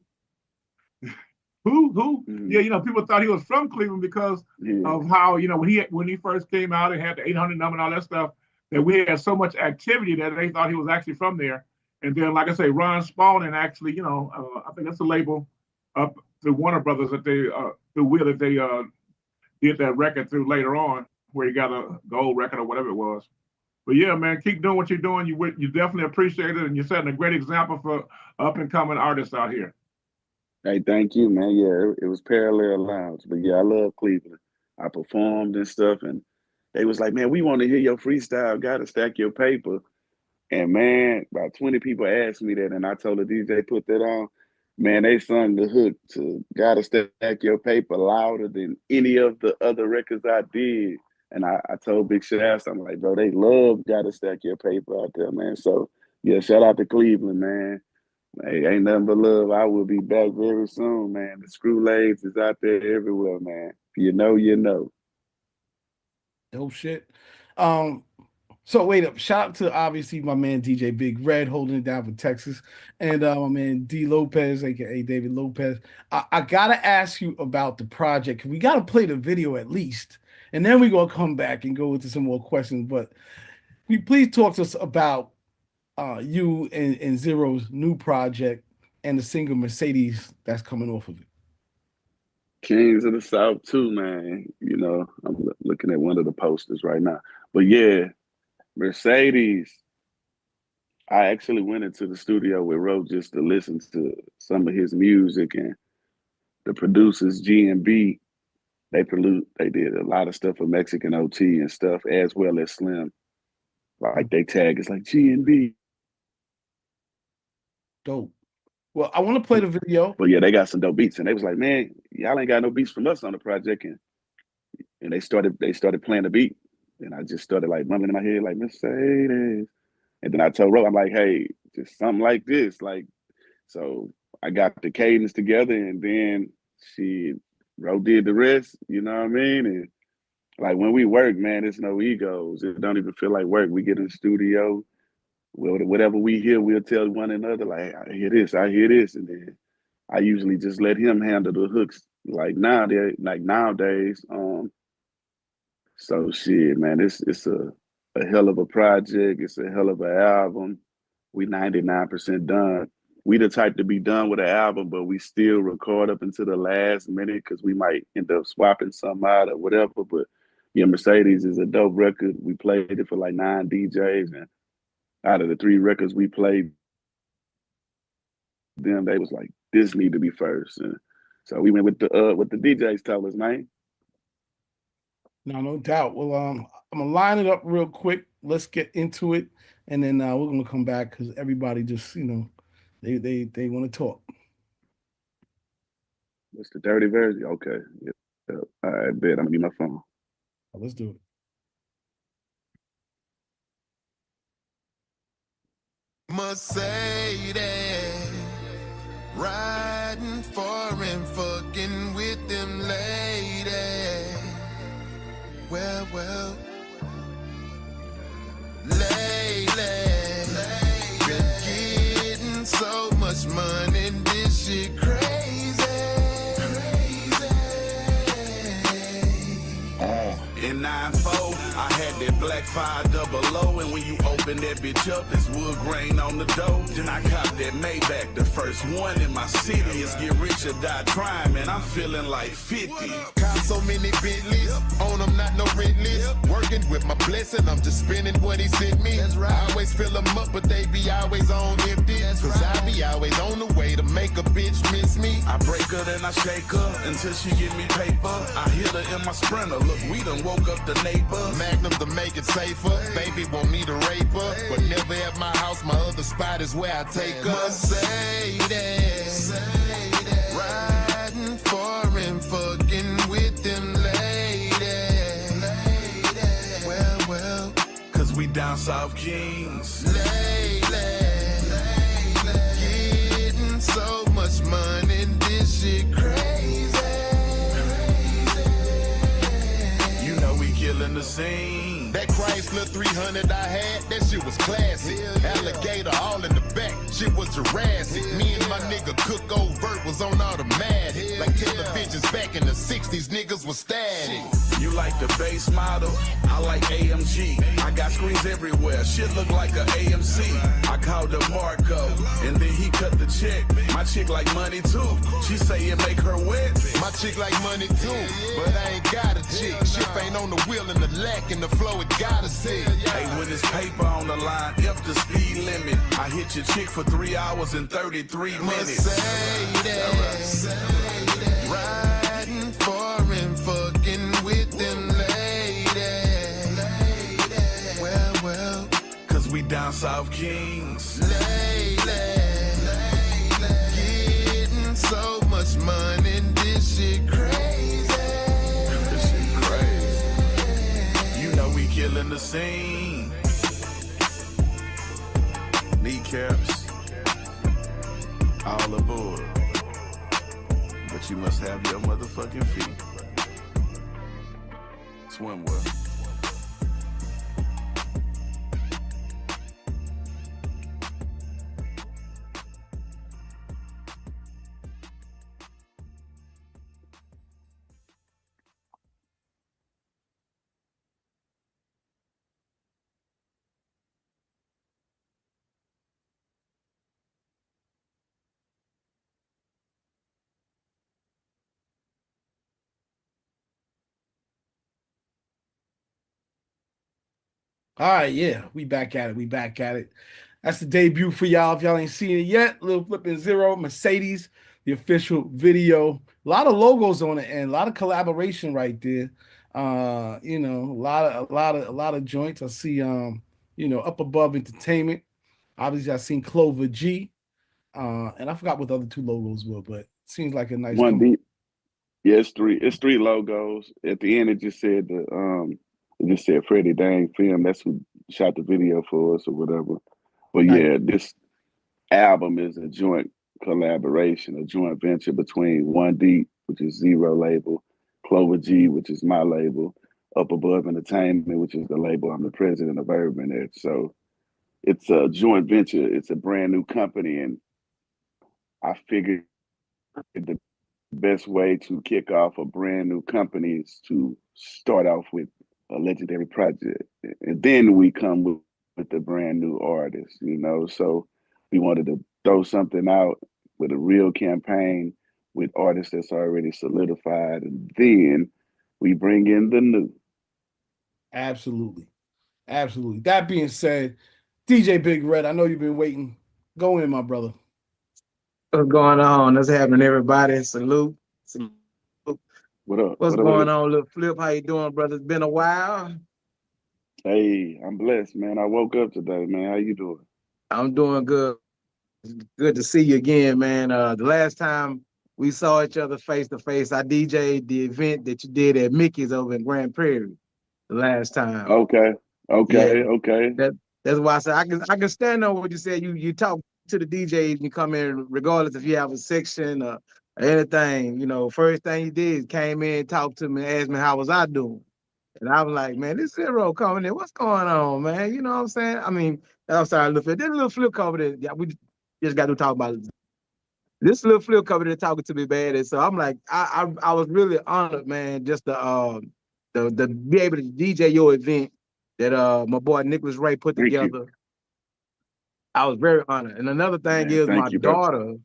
Who? Mm-hmm. Yeah, people thought he was from Cleveland because of how, when he first came out and had the 800 number and all that stuff, that we had so much activity that they thought he was actually from there. And then, like I say, Ron Spalding actually, I think that's the label up to Warner Brothers that they did that record through later on, where he got a gold record or whatever it was. But yeah, man, keep doing what you're doing. You definitely appreciate it, and you're setting a great example for up and coming artists out here. Hey, thank you, man. Yeah, it was Parallel Lounge. But yeah, I love Cleveland. I performed and stuff, and they was like, man, we want to hear your freestyle. Gotta stack your paper. And man, about 20 people asked me that, and I told the DJ put that on. Man, they sung the hook to Gotta Stack Your Paper louder than any of the other records I did. And I told Big Shafts, I'm like, bro, they love Gotta Stack Your Paper out there, man. So yeah, shout out to Cleveland, man. Hey, ain't nothing but love. I will be back very soon, man. The Screw Legs is out there everywhere, man. You know, you know. Dope shit. So wait up. Shout out to obviously my man DJ Big Red holding it down for Texas, and my man D Lopez, aka David Lopez. I gotta ask you about the project. We gotta play the video at least, and then we're gonna come back and go into some more questions. But will you please talk to us about you and Zero's new project and the single Mercedes that's coming off of it. Kings of the South too, man. I'm looking at one of the posters right now. But yeah, Mercedes. I actually went into the studio with Ro just to listen to some of his music, and the producers G and B, they did a lot of stuff for Mexican OT and stuff, as well as Slim. Like they tag is like G and B. Dope. Well, I want to play the video. But yeah, they got some dope beats, and they was like, man, y'all ain't got no beats from us on the project, and they started playing the beat, and I just started like mumbling in my head like Mercedes, and then I told Ro, I'm like, hey, just something like this, like, so I got the cadence together, and then Ro did the rest, you know what I mean, and like when we work, man, it's no egos. It don't even feel like work. We get in the studio. Whatever we hear, we'll tell one another, like, I hear this, and then I usually just let him handle the hooks like nowadays. So shit, man, it's a hell of a project. It's a hell of an album. We 99% done. We the type to be done with an album, but we still record up until the last minute because we might end up swapping something out or whatever. But yeah, Mercedes is a dope record. We played it for like 9 DJs, and out of the 3 records we played them, they was like, this need to be first. And so we went with the DJs tell us, man. No doubt. Well, I'm gonna line it up real quick. Let's get into it, and then we're gonna come back because everybody just, they want to talk. What's the dirty version? Okay. Yeah. All right, bet. I'm gonna need my phone. Let's do it. Mercedes, riding foreign, fucking with them ladies. Well, lately, been getting so much money, this shit crazy. In 9-4, I had that black 500, and when you open that bitch up, it's wood grain on the dough. Then I copped that Maybach, the first one in my city. It's get rich or die trying, man, I'm feeling like 50. Cop so many Bentleys, on them not no rent list. Working with my blessing, I'm just spending what he sent me. I always fill them up, but they be always on empty. Cause I be always on the way to make a bitch miss me. I break her, then I shake her until she give me paper. I hit her in my Sprinter, look, we done woke up the neighbors. Magnum to make make it safer. Baby want me to rape her, but never at my house. My other spot is where I take her. Mercedes, riding foreign, fucking with them ladies. Well, Cause we down South Kings. getting so much money, this shit crazy. You know we killing the scene. That Chrysler 300 I had, that shit was classic. Alligator all in the back, shit was Jurassic. Me and my nigga Cook Overt was on automatic. Like televisions back in the 60s, niggas was static. You like the base model, I like AMG. I got screens everywhere, shit look like a AMC. I called up Marco, and then he cut the check. My chick like money too, she say it make her wet. My chick like money too, but I ain't got a chick. Shit ain't on the wheel and the lack and the flow, it gotta sit. Hey, when it's paper on the line, F the speed limit. I hit your chick for 3 hours and 33 minutes. Mercedes, riding foreign, fucking with them ladies. Well, Cause we down South Kings. getting so much money, this shit crazy. This shit crazy. You know we killing the scene. Kneecaps, all aboard. But you must have your motherfucking feet. Swim well. All right, yeah, we back at it. We back at it. That's the debut for y'all. If y'all ain't seen it yet, Lil Flippin' Zero, Mercedes, the official video. A lot of logos on it and a lot of collaboration right there. You know, a lot of joints. I see you know, Up Above Entertainment. Obviously, I seen Clover G. And I forgot what the other two logos were, but it seems like a nice One deep. Yeah, it's three logos. At the end, it just said Freddie Dang Film. That's who shot the video for us or whatever. But yeah, this album is a joint collaboration, a joint venture between One Deep, which is Zero label, Clover G, which is my label, Up Above Entertainment, which is the label I'm the president of Urban at. So it's a joint venture. It's a brand new company, and I figured the best way to kick off a brand new company is to start off with a legendary project, and then we come with the brand new artist, you know. So we wanted to throw something out with a real campaign with artists that's already solidified, and then we bring in the new. Absolutely. Absolutely. That being said, DJ Big Red, I know you've been waiting. Go in, my brother. What's going on? What's happening, everybody? Salute. What up? What's going on, Lil Flip? How you doing, brother? It's been a while. Hey, I'm blessed, man. I woke up today, man. How you doing? I'm doing good. Good to see you again, man. The last time we saw each other face to face, I DJ'd the event that you did at Mickey's over in Grand Prairie. The last time. Okay. That's why I said I can stand on what you said. You talk to the DJs, you come in regardless if you have a section or anything. You know, first thing you did came in, talked to me, asked me how was I doing. And I was like, man, this Zero coming in. What's going on, man? You know what I'm saying? I mean, I'm sorry, Lil Flip. This Lil Flip cover that we just got to talk about it. This Lil Flip cover that talking to me bad. And so I'm like, I was really honored, man, just to be able to DJ your event that my boy Nicholas Ray put together. I was very honored. And another thing is my daughter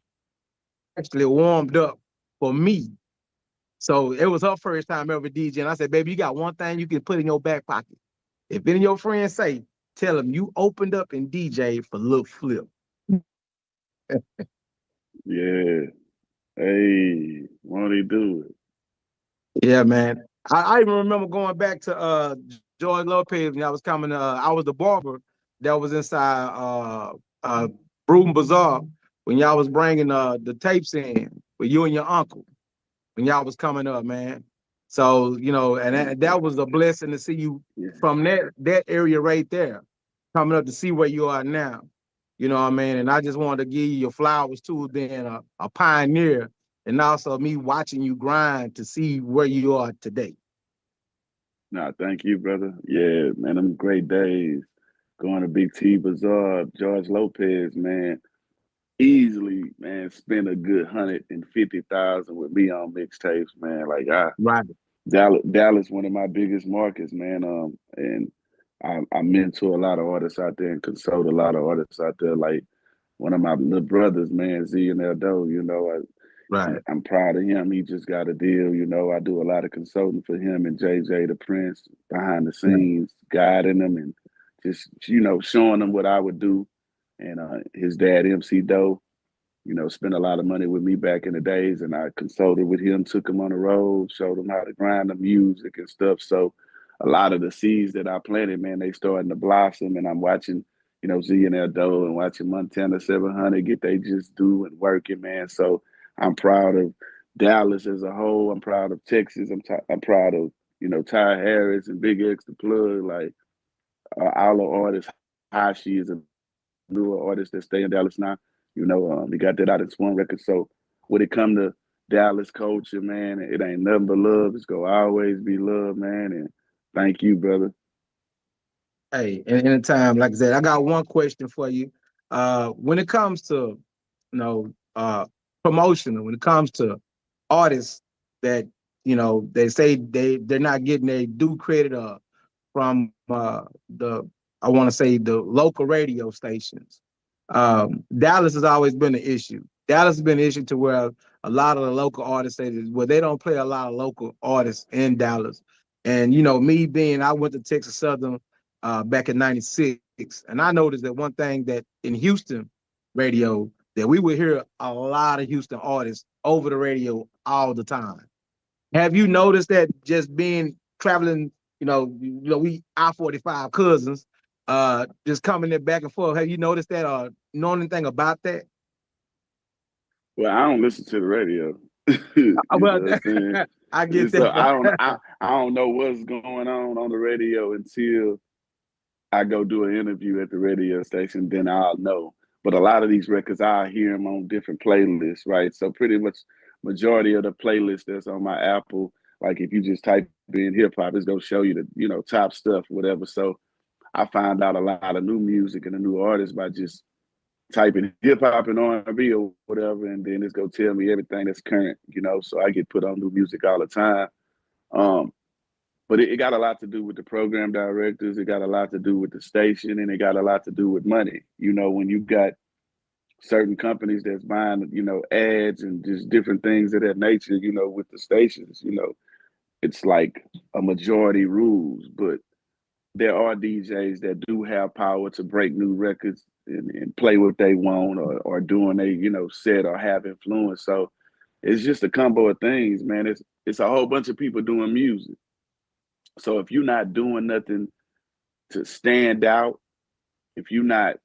actually warmed up for me. So it was her first time ever DJing. I said, baby, you got one thing you can put in your back pocket. If any of your friends say, tell them you opened up and DJ for Lil Flip. Yeah. Hey, won't he do it? Yeah, man. I even remember going back to George Lopez, when y'all was coming, I was the barber that was inside Bruton Bazaar when y'all was bringing the tapes in with you and your uncle when y'all was coming up, man. So, you know, and that was a blessing to see you from that area right there, coming up to see where you are now. You know what I mean? And I just wanted to give you your flowers too, being a pioneer, and also me watching you grind to see where you are today. Nah, thank you, brother. Yeah, man, them great days. Going to Big T Bazaar, George Lopez, man. Easily, man, spent a good 150,000 with me on mixtapes, man. Like Right. Dallas, one of my biggest markets, man. And I mentor a lot of artists out there and consult a lot of artists out there. Like one of my little brothers, man, Z and Eldo, you know, Right. I'm proud of him. He just got a deal, you know. I do a lot of consulting for him and JJ the Prince behind the scenes, guiding them and just, you know, showing them what I would do. And his dad, MC Doe, you know, spent a lot of money with me back in the days, and I consulted with him, took him on the road, showed him how to grind the music and stuff. So a lot of the seeds that I planted, man, they starting to blossom, and I'm watching, you know, Z and Eldo and watching Montana 700 get they just do and working, man. So I'm proud of Dallas as a whole. I'm proud of Texas. I'm proud of, you know, Ty Harris and Big X the Plug, like all the artists. Hashi is a newer artists that stay in Dallas now. You know, we got that out in Swan Records. So when it come to Dallas culture, man, it ain't nothing but love. It's gonna always be love, man. And thank you, brother. Hey, anytime, like I said, I got one question for you. When it comes to, you know, promotion, when it comes to artists that, you know, they say they're not getting their due credit from the, I want to say, the local radio stations. Dallas has always been an issue. Dallas has been an issue to where a lot of the local artists say that, well, they don't play a lot of local artists in Dallas. And, you know, me being, I went to Texas Southern back in '96, and I noticed that one thing that in Houston radio, that we would hear a lot of Houston artists over the radio all the time. Have you noticed that just being traveling, we I-45 cousins, just coming there back and forth? Have you noticed that or know anything about that? Well, I don't listen to the radio. You know Well, what I'm saying? I get So that. I don't know what's going on the radio until I go do an interview at the radio station, then I'll know. But a lot of these records, I hear them on different playlists, right? So pretty much majority of the playlist that's on my Apple, like if you just type in hip hop, it's gonna show you the, you know, top stuff, whatever. So I find out a lot of new music and a new artists by just typing hip hop and R&B or whatever, and then it's gonna tell me everything that's current, you know. So I get put on new music all the time. But it got a lot to do with the program directors. It got a lot to do with the station, and it got a lot to do with money. You know, when you got certain companies that's buying, you know, ads and just different things of that nature, you know, with the stations, you know, it's like a majority rules. But there are DJs that do have power to break new records and play what they want or doing a, you know, set or have influence. So it's just a combo of things, man. It's a whole bunch of people doing music. So if you're not doing nothing to stand out, if you're not,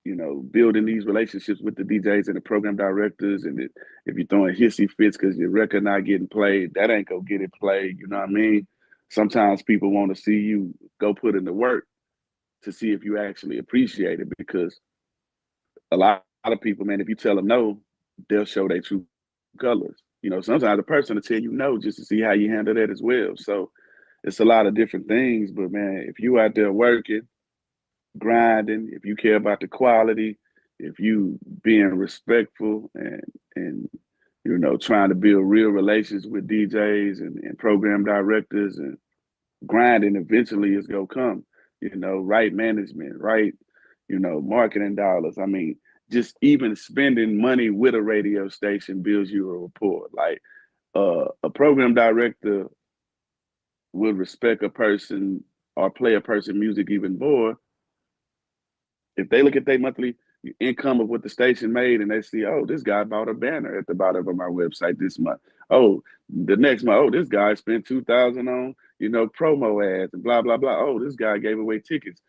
you know, building these relationships with the DJs and the program directors, and if you're throwing hissy fits because your record not getting played, that ain't gonna get it played. You know what I mean? Sometimes people want to see you go put in the work to see if you actually appreciate it, because a lot of people, man, if you tell them no, they'll show their true colors. You know, sometimes a person will tell you no just to see how you handle that as well. So it's a lot of different things, but man, if you out there working, grinding, if you care about the quality, if you being respectful and you know, trying to build real relations with DJs and program directors and grinding, eventually it's gonna come. You know, right management, right, you know, marketing dollars. I mean, just even spending money with a radio station builds you a rapport. Like a program director will respect a person or play a person music even more if they look at their monthly income of what the station made and they see, oh, this guy bought a banner at the bottom of my website this month. Oh, the next month, oh, this guy spent $2,000 on, promo ads and blah blah blah. Oh, this guy gave away tickets.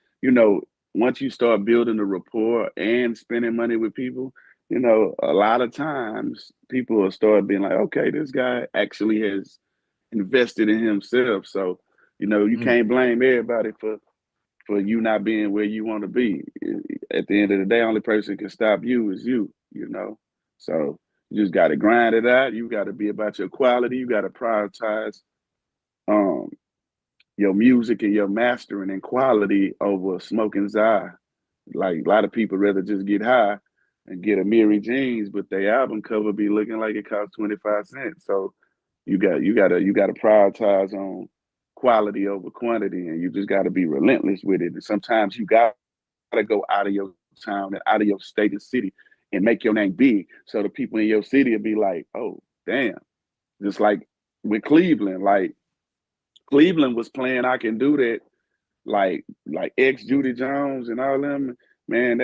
Once you start building a rapport and spending money with people, a lot of times people will start being like, okay, this guy actually has invested in himself. So, you can't blame everybody for you not being where you want to be. At the end of the day, only person can stop you is you. So you just got to grind it out. You got to be about your quality. You got to prioritize um, your music and your mastering and quality over smoking Zai. Like a lot of people rather just get high and get a Mary Jeans, but their album cover be looking like it costs 25 cents. So you gotta prioritize on quality over quantity, and you just gotta be relentless with it. And sometimes you gotta go out of your town and out of your state and city and make your name big. So the people in your city will be like, oh, damn. Just like with Cleveland, like Cleveland was playing I Can Do That, like ex Judy Jones and all them. Man,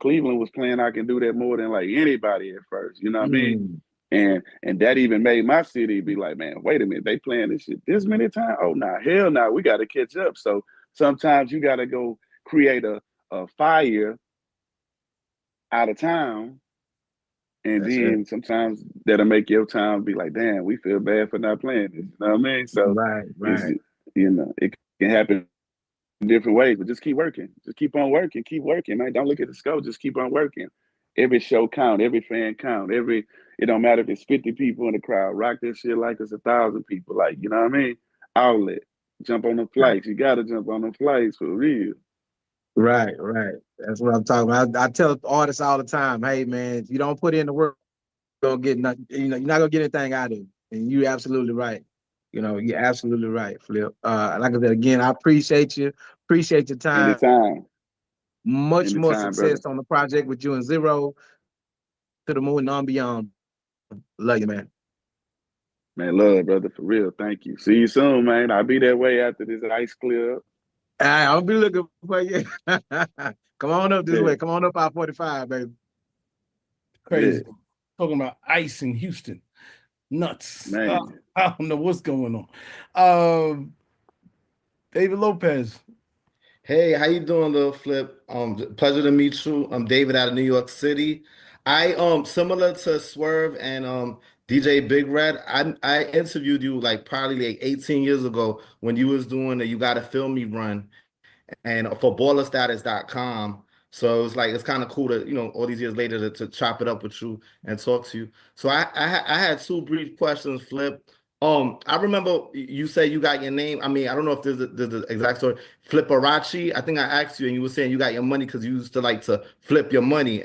Cleveland was playing I Can Do That more than like anybody at first. You know what I mean? And that even made my city be like, man, wait a minute, they playing this shit this many times? Oh nah, hell nah, we gotta catch up. So sometimes you gotta go create a fire out of town, and That's then sometimes that'll make your town be like, damn, we feel bad for not playing this. You know what I mean? So right, it's right. it can happen in different ways, but just keep working. Just keep on working, keep working, man. Don't look at the score, just keep on working. Every show count, every fan count, it don't matter if it's 50 people in the crowd. Rock this shit like it's 1,000 people. Like, you know what I mean? Outlet. Jump on the flights. You gotta jump on the flights for real. Right, right. That's what I'm talking about. I tell artists all the time, hey man, if you don't put in the work, you're gonna get nothing, you're not gonna get anything out of it. And you're absolutely right. You're absolutely right, Flip. Like I said again, I appreciate you, appreciate your time. Anytime. Much more Anytime, brother. success on the project with you and Zero to the moon and on beyond. Love you, man. Man, love, brother, for real. Thank you. See you soon, man. I'll be that way after this ice clear up. All right, I'll be looking for you. Come on up this Yeah. way. Come on up I-45, baby. Crazy. Talking about ice in Houston. Nuts. Man. I don't know what's going on. David Lopez. Hey, how you doing, Lil Flip? Pleasure to meet you. I'm David out of New York City. I similar to Swerve and DJ Big Red. I interviewed you like probably like 18 years ago when you was doing the You Gotta Feel Me run and for ballerstatus.com. So it was like it's kind of cool to, all these years later to chop it up with you and talk to you. So I had two brief questions, Flip. I remember you said you got your name. I mean, I don't know if there's the exact story. Flipperachi. I think I asked you, and you were saying you got your money because you used to like to flip your money.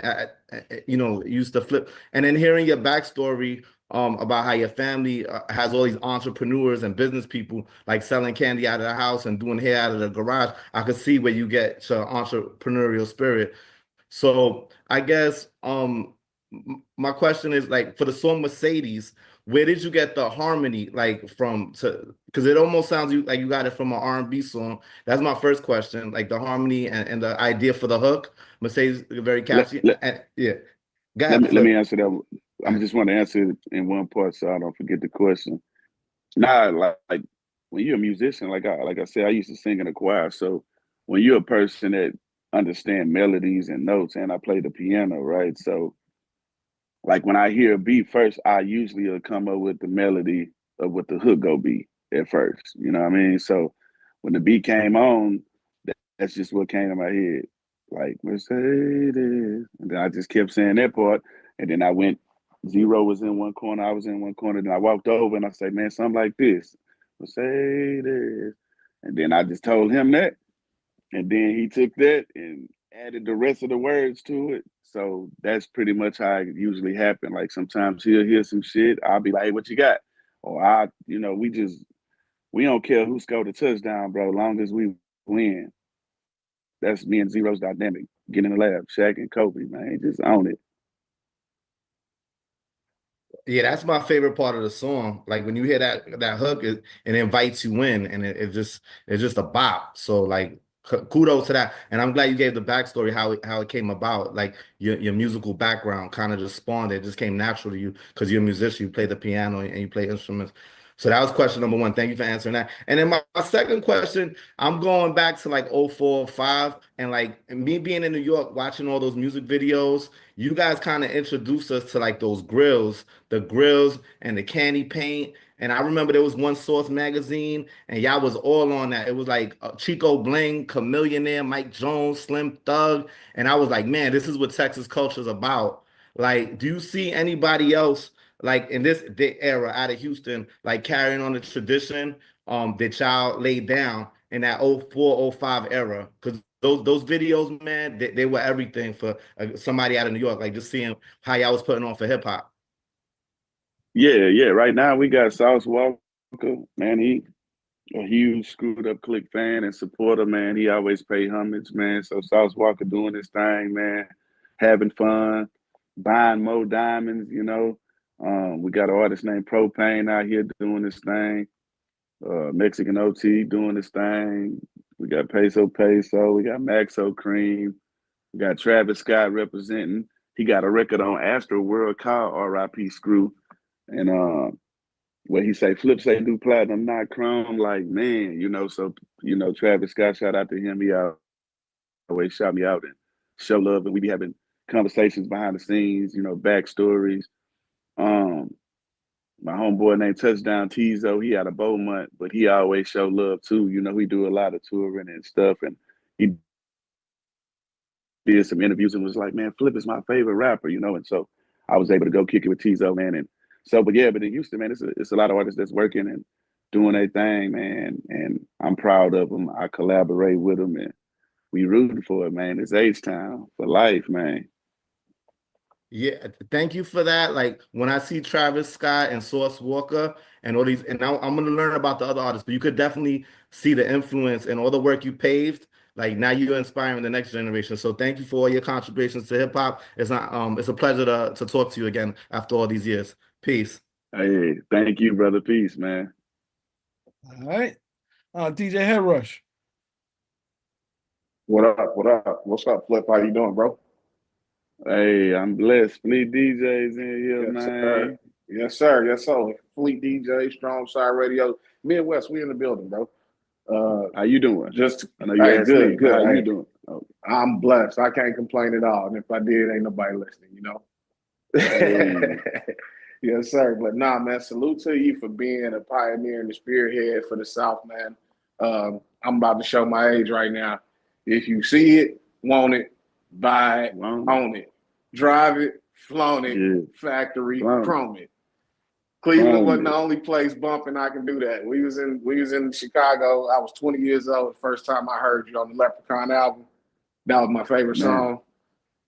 You used to flip. And then hearing your backstory, about how your family has all these entrepreneurs and business people like selling candy out of the house and doing hair out of the garage. I could see where you get your entrepreneurial spirit. So I guess my question is like for the song Mercedes, where did you get the harmony like from? Because it almost sounds like you got it from an R&B song. That's my first question, like the harmony and the idea for the hook. Mercedes, very catchy. Yeah. Go ahead, Let me answer that. I just want to answer it in one part so I don't forget the question. Nah, like when you're a musician, like I said, I used to sing in a choir. So when you're a person that understand melodies and notes, and I play the piano, right? So like when I hear a beat first, I usually will come up with the melody of what the hook go be at first. You know what I mean? So when the beat came on, that's just what came to my head. Like Mercedes. And then I just kept saying that part. And then I went, Zero was in one corner, I was in one corner. Then I walked over and I said, man, something like this. Mercedes. And then I just told him that. And then he took that and added the rest of the words to it. So that's pretty much how it usually happen. Like sometimes he'll hear some shit. I'll be like, hey, what you got? Or we don't care who scored the touchdown, bro, long as we win. That's me and Zero's dynamic. Get in the lab, Shaq and Kobe, man, just own it. Yeah, that's my favorite part of the song. Like when you hear that hook, it invites you in, and it's just a bop. So like kudos to that. And I'm glad you gave the backstory how it came about. Like your musical background kind of just spawned it. It just came natural to you because you're a musician. You play the piano and you play instruments. So that was question number one. Thank you for answering that. And then my second question, I'm going back to like 04, 05, and like me being in New York, watching all those music videos, you guys kind of introduced us to like those grills, the grills and the candy paint. And I remember there was one Source magazine, and y'all was all on that. It was like Chico Bling, Chameleonaire, Mike Jones, Slim Thug. And I was like, man, this is what Texas culture is about. Like, do you see anybody else like in this era out of Houston, like carrying on the tradition that y'all laid down in that 04, 05 era? Because those videos, man, they were everything for somebody out of New York. Like just seeing how y'all was putting on for hip hop. Yeah. Right now we got Sauce Walker, man. He a huge Screwed Up Click fan and supporter, man. He always pay homage, man. So Sauce Walker doing his thing, man, having fun, buying more diamonds, you know. We got an artist named Propane out here doing his thing. Mexican OT doing his thing. We got Peso Peso. We got Maxo Cream. We got Travis Scott representing. He got a record on Astro World called R.I.P. Screw. And what he say, Flip say do platinum, not chrome. Like, man, you know, so, you know, Travis Scott, shout out to him. He always shout me out and show love. And we be having conversations behind the scenes, you know, backstories. My homeboy named Touchdown Tizo, he had a bow month, but he always show love too. You know, we do a lot of touring and stuff. And he did some interviews and was like, man, Flip is my favorite rapper, you know. And so I was able to go kick it with Tizo, man. And so, but in Houston, man, it's a lot of artists that's working and doing their thing, man. And I'm proud of them. I collaborate with them and we rooting for it, man. It's H-Town for life, man. Yeah, thank you for that. Like when I see Travis Scott and Sauce Walker and all these, and I'm going to learn about the other artists, but you could definitely see the influence and all the work you paved. Like now you're inspiring the next generation. So thank you for all your contributions to hip hop. It's a pleasure to talk to you again after all these years. Peace. Hey, thank you, brother. Peace, man. All right. DJ Head Rush. What up? What up? What's up, Flip? How you doing, bro? Hey, I'm blessed. Fleet DJs in here, Yes, man. sir. Yes, sir. Yes, sir. Fleet DJ, Strong Side Radio, Midwest. We in the building, bro. How you doing? Just I know you hey, asked good, me. good. How Hey, you doing? Oh. I'm blessed. I can't complain at all. And if I did, ain't nobody listening, you know. Hey. Yes, sir. But nah, man, salute to you for being a pioneer and the spearhead for the South, man. I'm about to show my age right now. If you see it, want it, buy it, own it, drive it, flown it, factory, chrome it. Cleveland wasn't the only place bumping I can do that. We was in Chicago. I was 20 years old the first time I heard you on the Leprechaun album. That was my favorite song.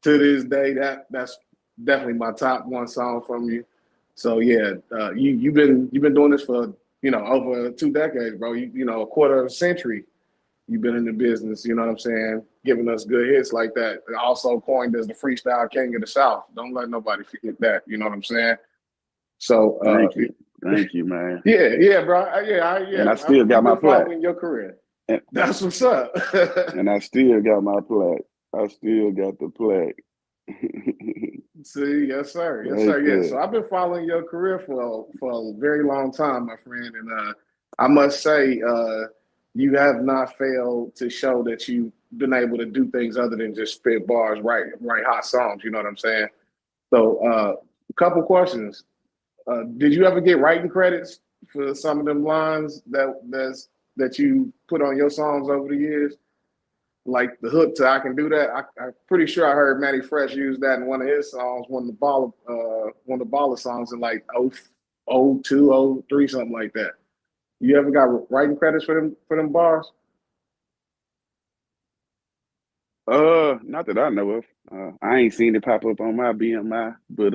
To this day, that's definitely my top one song from you. So yeah, you've been doing this for over 2 decades, bro. You know, a quarter of a century. You've been in the business. You know what I'm saying? Giving us good hits like that. Also coined as the freestyle king of the South. Don't let nobody forget that. You know what I'm saying? So Thank you, man. Yeah, bro. Yeah. And I still got my plaque. Following your career. That's what's up. And I still got my plaque. I still got the plaque. See, yes, sir. Yes, sir. Yeah. So I've been following your career for a very long time, my friend. And I must say, you have not failed to show that you've been able to do things other than just spit bars, write hot songs. You know what I'm saying? So a couple questions. Did you ever get writing credits for some of them lines that you put on your songs over the years? Like the hook to "I Can Do That." I'm pretty sure I heard Matty Fresh use that in one of his songs, one of the Baller songs in like 02, 03, something like that. You ever got writing credits for them bars? Not that I know of. I ain't seen it pop up on my BMI, but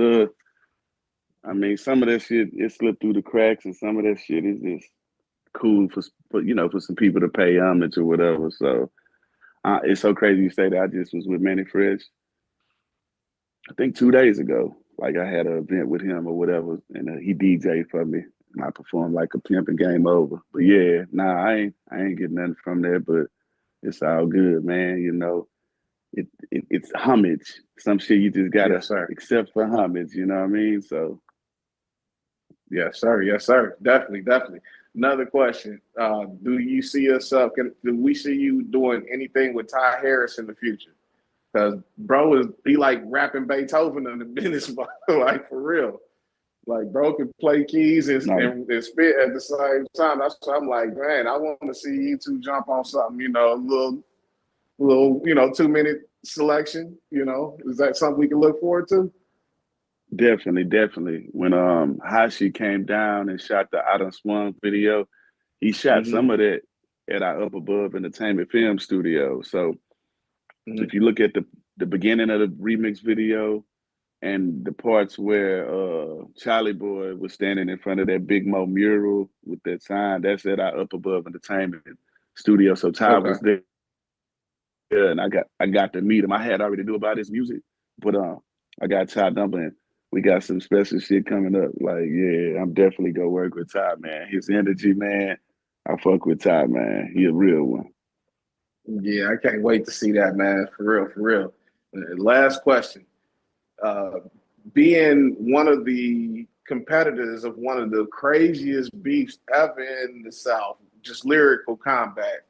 I mean, some of that shit it slipped through the cracks, and some of that shit is just cool for some people to pay homage or whatever. So it's so crazy you say that. I just was with Manny Fresh, I think 2 days ago. Like I had an event with him or whatever, and he DJ'd for me, and I performed like a pimp and game over. But yeah, I ain't getting nothing from there, but it's all good, man. You know, it's homage. Some shit you just gotta accept for homage. You know what I mean? So Yes, sir. Yes, sir. Definitely, definitely. Another question. Do you see yourself, do we see you doing anything with Ty Harris in the future? Because bro he like rapping Beethoven in the business, like for real. Like bro can play keys and spit at the same time. That's why I'm like, man, I want to see you two jump on something, a little, 2-minute selection. Is that something we can look forward to? Definitely, definitely. When Hashi came down and shot the I Done Swung video, he shot some of that at our Up Above Entertainment Film Studio. So if you look at the beginning of the remix video and the parts where Charlie Boy was standing in front of that Big Mo mural with that sign, that's at our Up Above Entertainment Studio. So Ty was there. Yeah, and I got to meet him. I had already knew about his music, but I got Ty Dumper and we got some special shit coming up. Like, yeah, I'm definitely gonna work with Ty, man. His energy, man. I fuck with Ty, man. He a real one. Yeah, I can't wait to see that, man. For real, for real. Last question. Being one of the competitors of one of the craziest beefs ever in the South, just lyrical combat.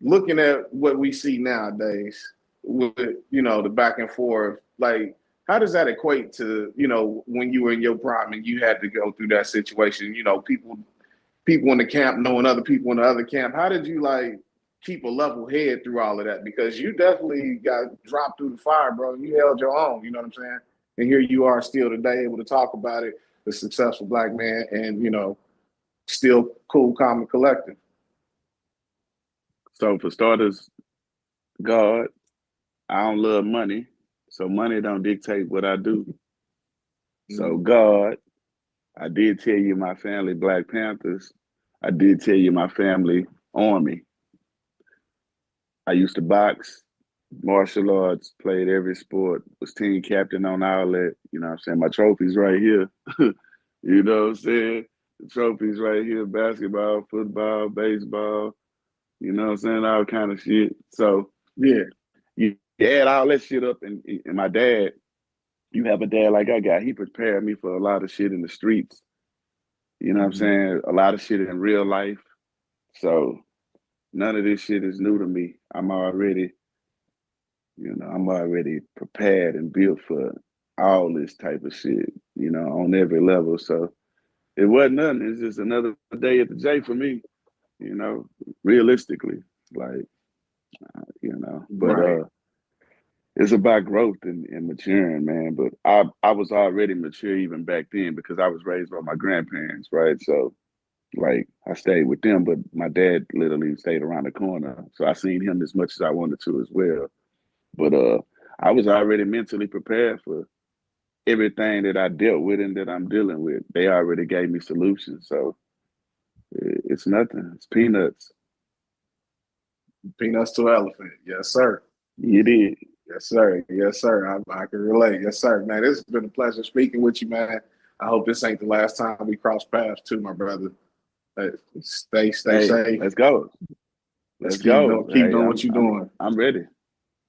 Looking at what we see nowadays with, the back and forth, like, how does that equate to, when you were in your prime and you had to go through that situation, people in the camp knowing other people in the other camp? How did you keep a level head through all of that? Because you definitely got dropped through the fire, bro. You held your own, you know what I'm saying? And here you are still today able to talk about it, a successful Black man, and, still cool, calm, and collected. So for starters, God, I don't love money. So money don't dictate what I do. So God, I did tell you my family Black Panthers. I did tell you my family Army. I used to box, martial arts, played every sport, was team captain on all that. You know what I'm saying? My trophies right here. You know what I'm saying? The trophies right here, basketball, football, baseball, you know what I'm saying? All kind of shit. So yeah, you add all that shit up and my dad, you have a dad like I got, he prepared me for a lot of shit in the streets. You know what I'm saying? A lot of shit in real life. So none of this shit is new to me. I'm already prepared and built for all this type of shit, on every level. So it wasn't nothing. It's just another day at the J for me, realistically. Like, but it's about growth and maturing, man. But I was already mature even back then because I was raised by my grandparents, right? So like I stayed with them, but my dad literally stayed around the corner. So I seen him as much as I wanted to as well. But I was already mentally prepared for everything that I dealt with and that I'm dealing with. They already gave me solutions. So it's nothing. It's peanuts. Peanuts to elephant. Yes, sir. You did. Yes, sir. Yes, sir. I can relate. Yes, sir. Man, this has been a pleasure speaking with you, man. I hope this ain't the last time we cross paths too, my brother. Stay safe. Let's go. Let's go. Keep doing what you're doing. I'm ready.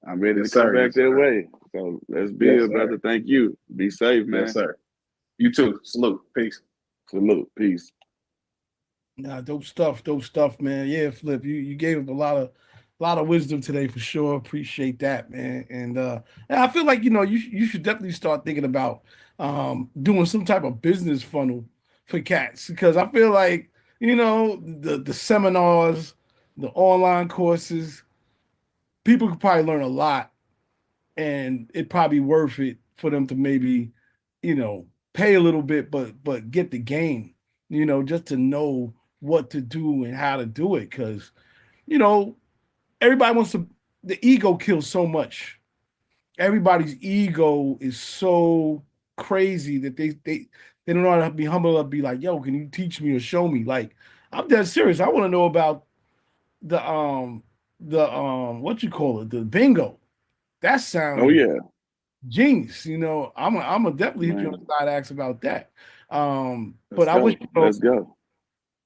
I'm ready Yes, to come sir. back Yes, that sir. way. So let's build, Yes, brother. Thank you. Be safe, man. Yes, sir. You too. Salute. Peace. Salute. Peace. Nah, dope stuff, man. Yeah, Flip, you gave up a lot of wisdom today for sure. Appreciate that, man. And I feel like you should definitely start thinking about doing some type of business funnel for cats because I feel like the seminars, the online courses, people could probably learn a lot, and it probably worth it for them to maybe pay a little bit, but get the game, just to know what to do and how to do it. Because, everybody wants to, the ego kills so much. Everybody's ego is so crazy that they don't know how to be humble enough to be like, yo, can you teach me or show me? Like, I'm dead serious. I want to know about the what you call it, the bingo. That sounds genius. I'm gonna definitely hit you on the side ask about that. But I wish let's go.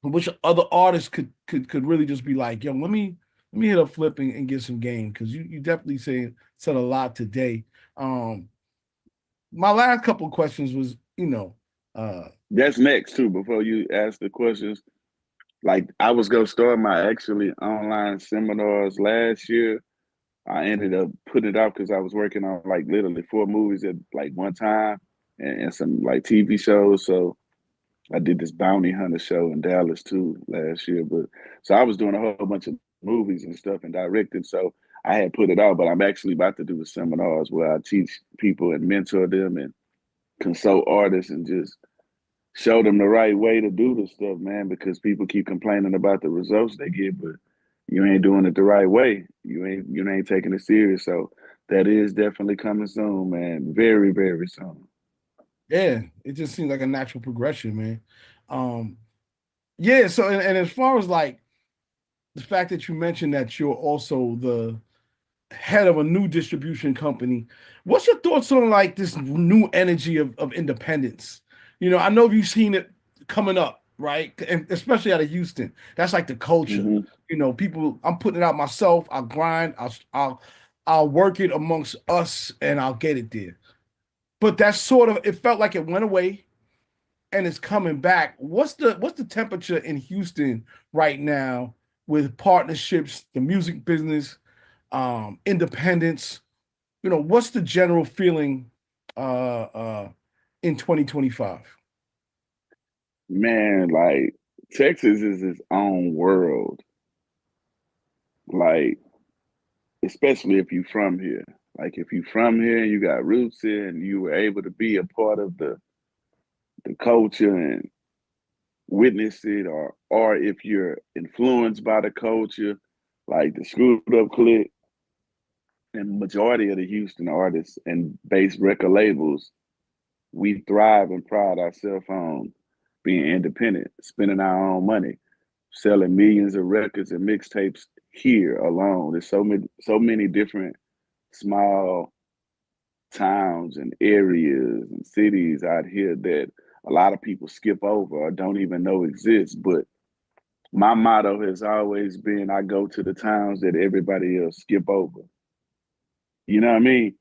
I wish other artists could really just be like, yo, let me hit up Flip and get some game because you definitely said a lot today. My last couple of questions was, That's next too. Before you ask the questions, like I was gonna start my actually online seminars last year. I ended up putting it out because I was working on like literally 4 movies at like one time and some like TV shows. So I did this bounty hunter show in Dallas too last year. But so I was doing a whole bunch of movies and stuff and directing. So I had put it out, but I'm actually about to do the seminars where I teach people and mentor them and consult artists and just show them the right way to do this stuff, man, because people keep complaining about the results they get, but you ain't doing it the right way. You ain't taking it serious. So that is definitely coming soon, man. Very, very soon. Yeah, it just seems like a natural progression, man. Yeah, so and as far as like the fact that you mentioned that you're also the head of a new distribution company, what's your thoughts on like this new energy of independence? I know you've seen it coming up, right? And especially out of Houston. That's like the culture. People, I'm putting it out myself, I'll grind, I'll work it amongst us and I'll get it there. But that's sort of, it felt like it went away and it's coming back. What's the temperature in Houston right now with partnerships, the music business, independence? What's the general feeling in 2025? Man, like Texas is its own world. Like, especially if you from here. Like if you from here and you got roots here and you were able to be a part of the culture and witness it, or if you're influenced by the culture, like the Screwed Up Click and majority of the Houston artists and bass record labels, we thrive and pride ourselves on being independent, spending our own money, selling millions of records and mixtapes here alone. There's so many different small towns and areas and cities out here that a lot of people skip over or don't even know exist. But my motto has always been I go to the towns that everybody else skip over. You know what I mean?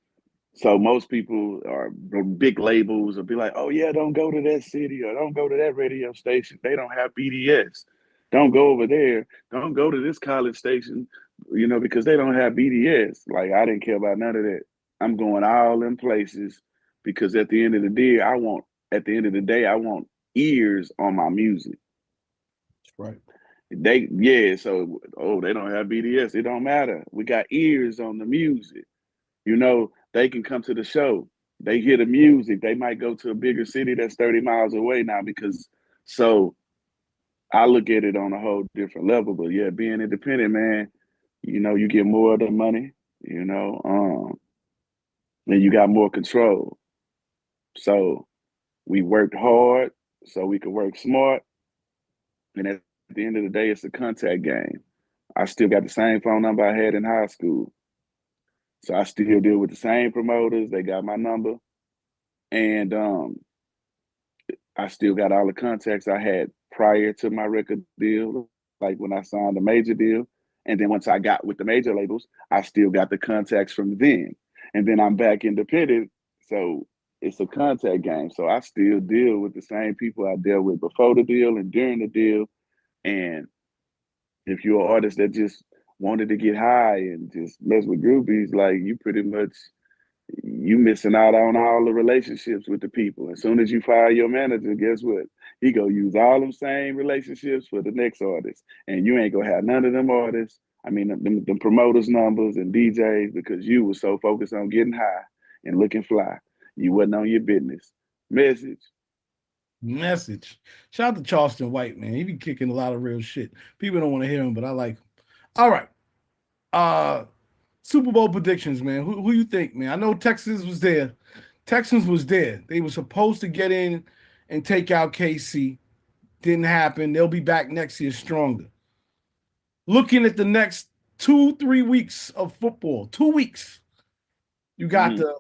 So most people are big labels will be like, oh yeah, don't go to that city or don't go to that radio station. They don't have BDS. Don't go over there. Don't go to this college station, because they don't have BDS. Like I didn't care about none of that. I'm going all in places because at the end of the day, I want ears on my music. Right. They don't have BDS. It don't matter. We got ears on the music. They can come to the show. They hear the music. They might go to a bigger city that's 30 miles away now so I look at it on a whole different level. But yeah, being independent, man, you get more of the money, and you got more control. So we worked hard so we could work smart. And at the end of the day, it's a contact game. I still got the same phone number I had in high school. So I still deal with the same promoters. They got my number. And I still got all the contacts I had prior to my record deal, like when I signed a major deal. And then once I got with the major labels, I still got the contacts from then. And then I'm back independent. So it's a contact game. So I still deal with the same people I dealt with before the deal and during the deal. And if you're an artist that just wanted to get high and just mess with groupies, like you missing out on all the relationships with the people. As soon as you fire your manager, guess what? He gonna use all them same relationships for the next artist. And you ain't gonna have none of them artists. I mean, them promoters' numbers and DJs because you were so focused on getting high and looking fly. You wasn't on your business. Message. Shout out to Charleston White, man. He be kicking a lot of real shit. People don't want to hear him, but I like him. All right. Super Bowl predictions, man. Who you think, man? I know Texas was there. Texans was there. They were supposed to get in and take out KC. Didn't happen. They'll be back next year stronger. Looking at the next 2-3 weeks of football, 2 weeks. You got the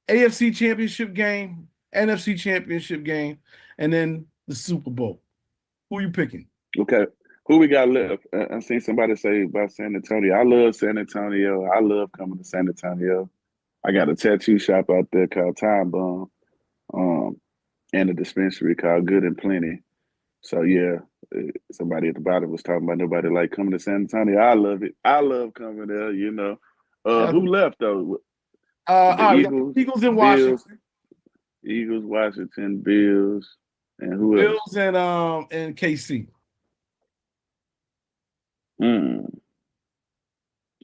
AFC Championship game, NFC Championship game, and then the Super Bowl. Who you picking? Okay. Who we got left? I seen somebody say about San Antonio. I love San Antonio. I love coming to San Antonio. I got a tattoo shop out there called Time Bomb. and a dispensary called Good and Plenty. So yeah, somebody at the bottom was talking about nobody like coming to San Antonio. I love it. I love coming there. You know, who left though? All The right, we got the Eagles, Eagles in Bills, Washington, Washington, Bills, and who else? Bills and KC.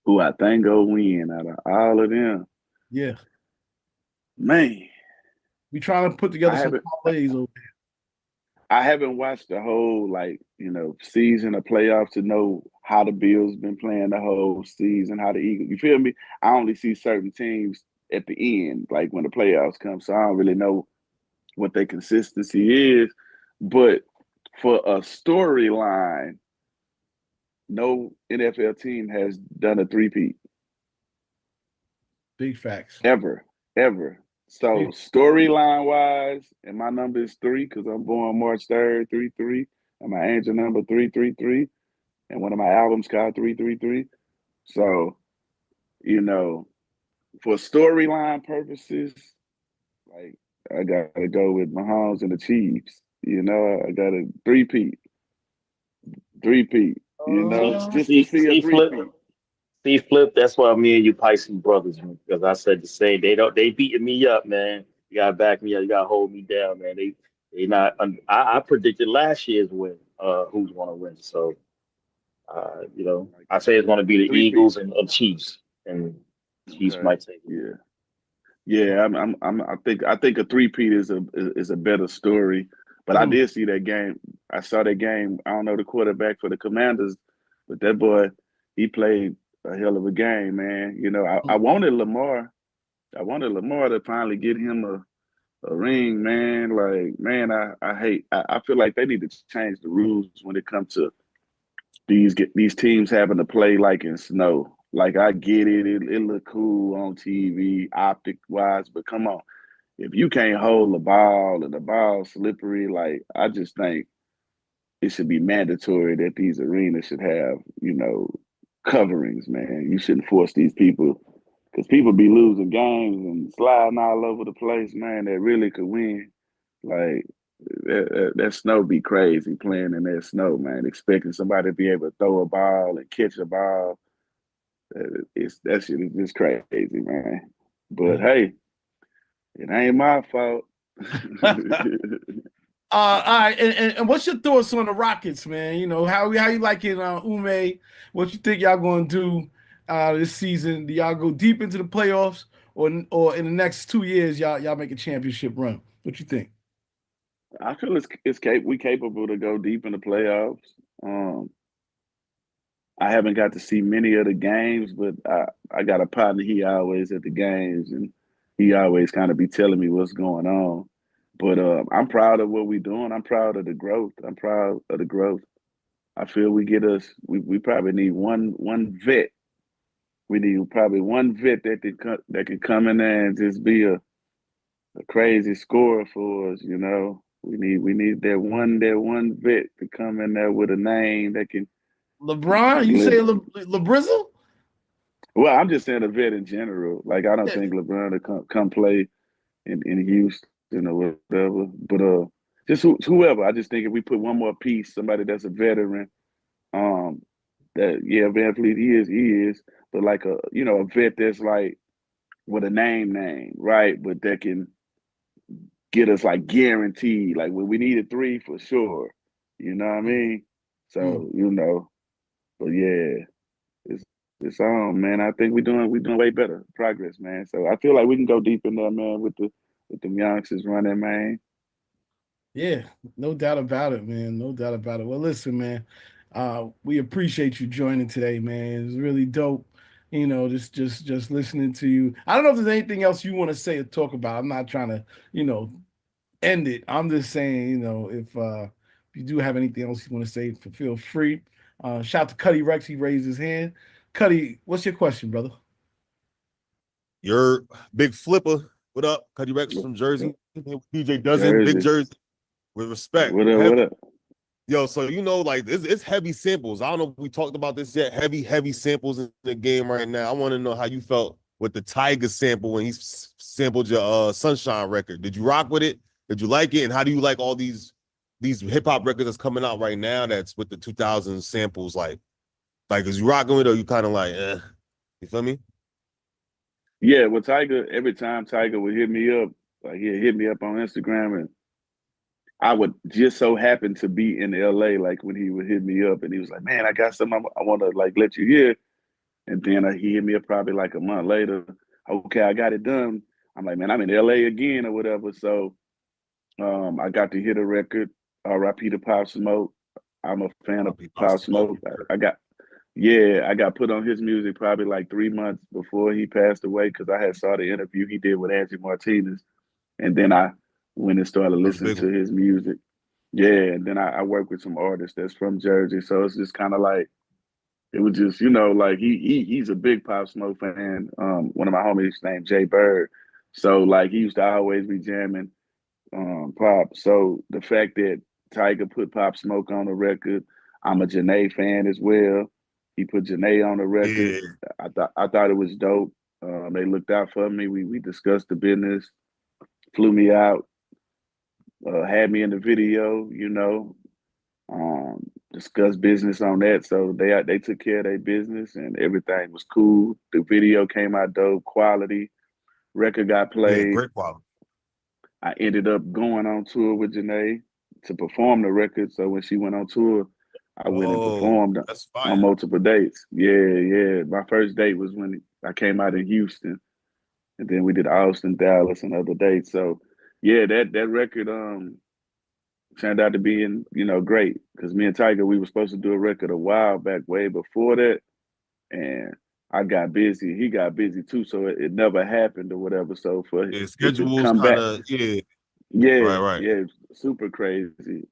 Who I think go win out of all of them? Yeah, man. We trying to put together some parlays over here. I haven't watched the whole season of playoffs to know how the Bills been playing the whole season, how the Eagles. You feel me? I only see certain teams at the end, like when the playoffs come, so I don't really know what their consistency is. But for a storyline, no NFL team has done a three-peat. Big facts. Ever. So storyline wise, and my number is 3 because I'm born March 3rd, 3-3, and my angel number 333, and one of my albums called 333. So, for storyline purposes, like I gotta go with Mahomes and the Chiefs. I got a three-peat. Just to see a three-peat. See, Flip, that's why me and you Pisces brothers, man, because I said the same. They beating me up, man. You gotta back me up. You gotta hold me down, man. They not. I predicted last year's win. Who's gonna win? So, I say it's gonna be the Eagles and Chiefs, and Chiefs might take it. Yeah. I think a three-peat is a better story. But I did see that game. I saw that game. I don't know the quarterback for the Commanders, but that boy, he played a hell of a game, man. I wanted Lamar. I wanted Lamar to finally get him a ring, man. Like, man, I feel like they need to change the rules when it comes to these teams having to play like in snow. Like, I get it. It look cool on TV, optic wise, but come on. If you can't hold the ball and the ball slippery, like, I just think it should be mandatory that these arenas should have, coverings, man. You shouldn't force these people, because people be losing games and sliding all over the place, man, that really could win. Like, that snow be crazy playing in that snow, man. Expecting somebody to be able to throw a ball and catch a ball. That shit is just crazy, man. But hey, it ain't my fault. All right, and what's your thoughts on the Rockets, man? How you liking Ume? What you think y'all going to do this season? Do y'all go deep into the playoffs, or in the next 2 years y'all make a championship run? What you think? I feel we capable to go deep in the playoffs. I haven't got to see many of the games, but I got a partner. He always at the games, and he always kind of be telling me what's going on. But I'm proud of what we're doing. I'm proud of the growth. I feel we probably need one vet. We need probably one vet that can come in there and just be a crazy scorer for us. We need that one vet to come in there with a name that can. LeBron? You say LeBrizzle? Well, I'm just saying a vet in general. Like, I don't think LeBron to come play in Houston or whatever. But just whoever. I just think if we put one more piece, somebody that's a veteran, Van Fleet he is, but like a vet that's like with a name, right? But that can get us like guaranteed. Like, when we need a 3 for sure. You know what I mean? So, but yeah, it's on, man. I think we're doing way better progress, man. So I feel like we can go deep in there, man, with them youngsters running, man. Yeah, no doubt about it, man. No doubt about it. Well, listen, man, we appreciate you joining today, man. It's really dope. Just listening to you. I don't know if there's anything else you want to say or talk about. I'm not trying to, end it. I'm just saying, if you do have anything else you want to say, feel free. Shout out to Cuddy Rex. He raised his hand. Cuddy, what's your question, brother? You're Big Flipper. What up? Cuddy Rex from Jersey. DJ Dozen, Big Jersey. With respect. What up? Yo, so like it's heavy samples. I don't know if we talked about this yet. Heavy samples in the game right now. I want to know how you felt with the Tiger sample when he sampled your Sunshine record. Did you rock with it? Did you like it? And how do you like all these hip hop records that's coming out right now that's with the 2000s samples? Like is you rocking with it or you kind of like, you feel me? Yeah, with Tiger, every time Tiger would hit me up, like he'd hit me up on Instagram, and I would just so happen to be in LA, like when he would hit me up, and he was like, "Man, I got something I want to like let you hear." And then he hit me up probably like a month later. Okay, I got it done. I'm like, man, I'm in LA again or whatever. So I got to hear the record. R.I.P. to Pop Smoke. I'm a fan of Pop Smoke. I got put on his music probably like 3 months before he passed away because I had saw the interview he did with Angie Martinez, and then I went and started listening to his music. Yeah, and then I work with some artists that's from Jersey, so it's just kind of like it was just like he's a big Pop Smoke fan. One of my homies named Jay Bird, so like he used to always be jamming Pop. So the fact that Tiger put Pop Smoke on the record, I'm a Janae fan as well. He put Janae on the record. Yeah. I thought it was dope. They looked out for me. We discussed the business, flew me out, had me in the video. Discussed business on that. So they took care of their business and everything was cool. The video came out dope, quality. Record got played. Yeah, great quality. I ended up going on tour with Janae to perform the record. So when she went on tour, I went and performed on multiple dates. Yeah. My first date was when I came out in Houston, and then we did Austin, Dallas, and other dates. So yeah, that record turned out to be great because me and Tiger, we were supposed to do a record a while back, way before that, and I got busy. He got busy too, so it never happened or whatever. So for it to come back, yeah, super crazy,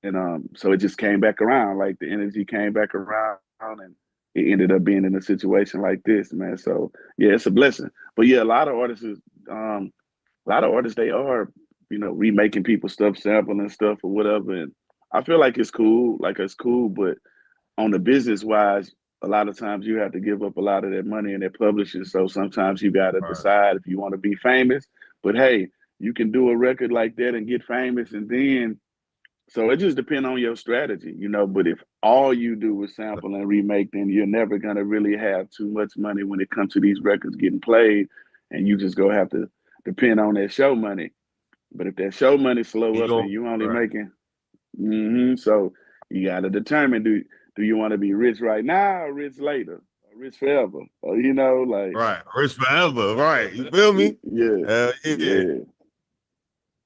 and so it just came back around. Like the energy came back around, and it ended up being in a situation like this, man. So yeah, it's a blessing. But yeah, a lot of artists, they are remaking people's stuff, sampling stuff or whatever. And I feel like it's cool, but on the business wise, a lot of times you have to give up a lot of that money and that publishing. So sometimes you got to decide if you want to be famous. But hey, you can do a record like that and get famous, and then so it just depends on your strategy, But if all you do is sample and remake, then you're never gonna really have too much money when it comes to these records getting played, and you just go have to depend on that show money. But if that show money slow up and you only making, so you got to determine do you want to be rich right now or rich later or rich forever? Or, right, rich forever, right? You feel me? Yeah.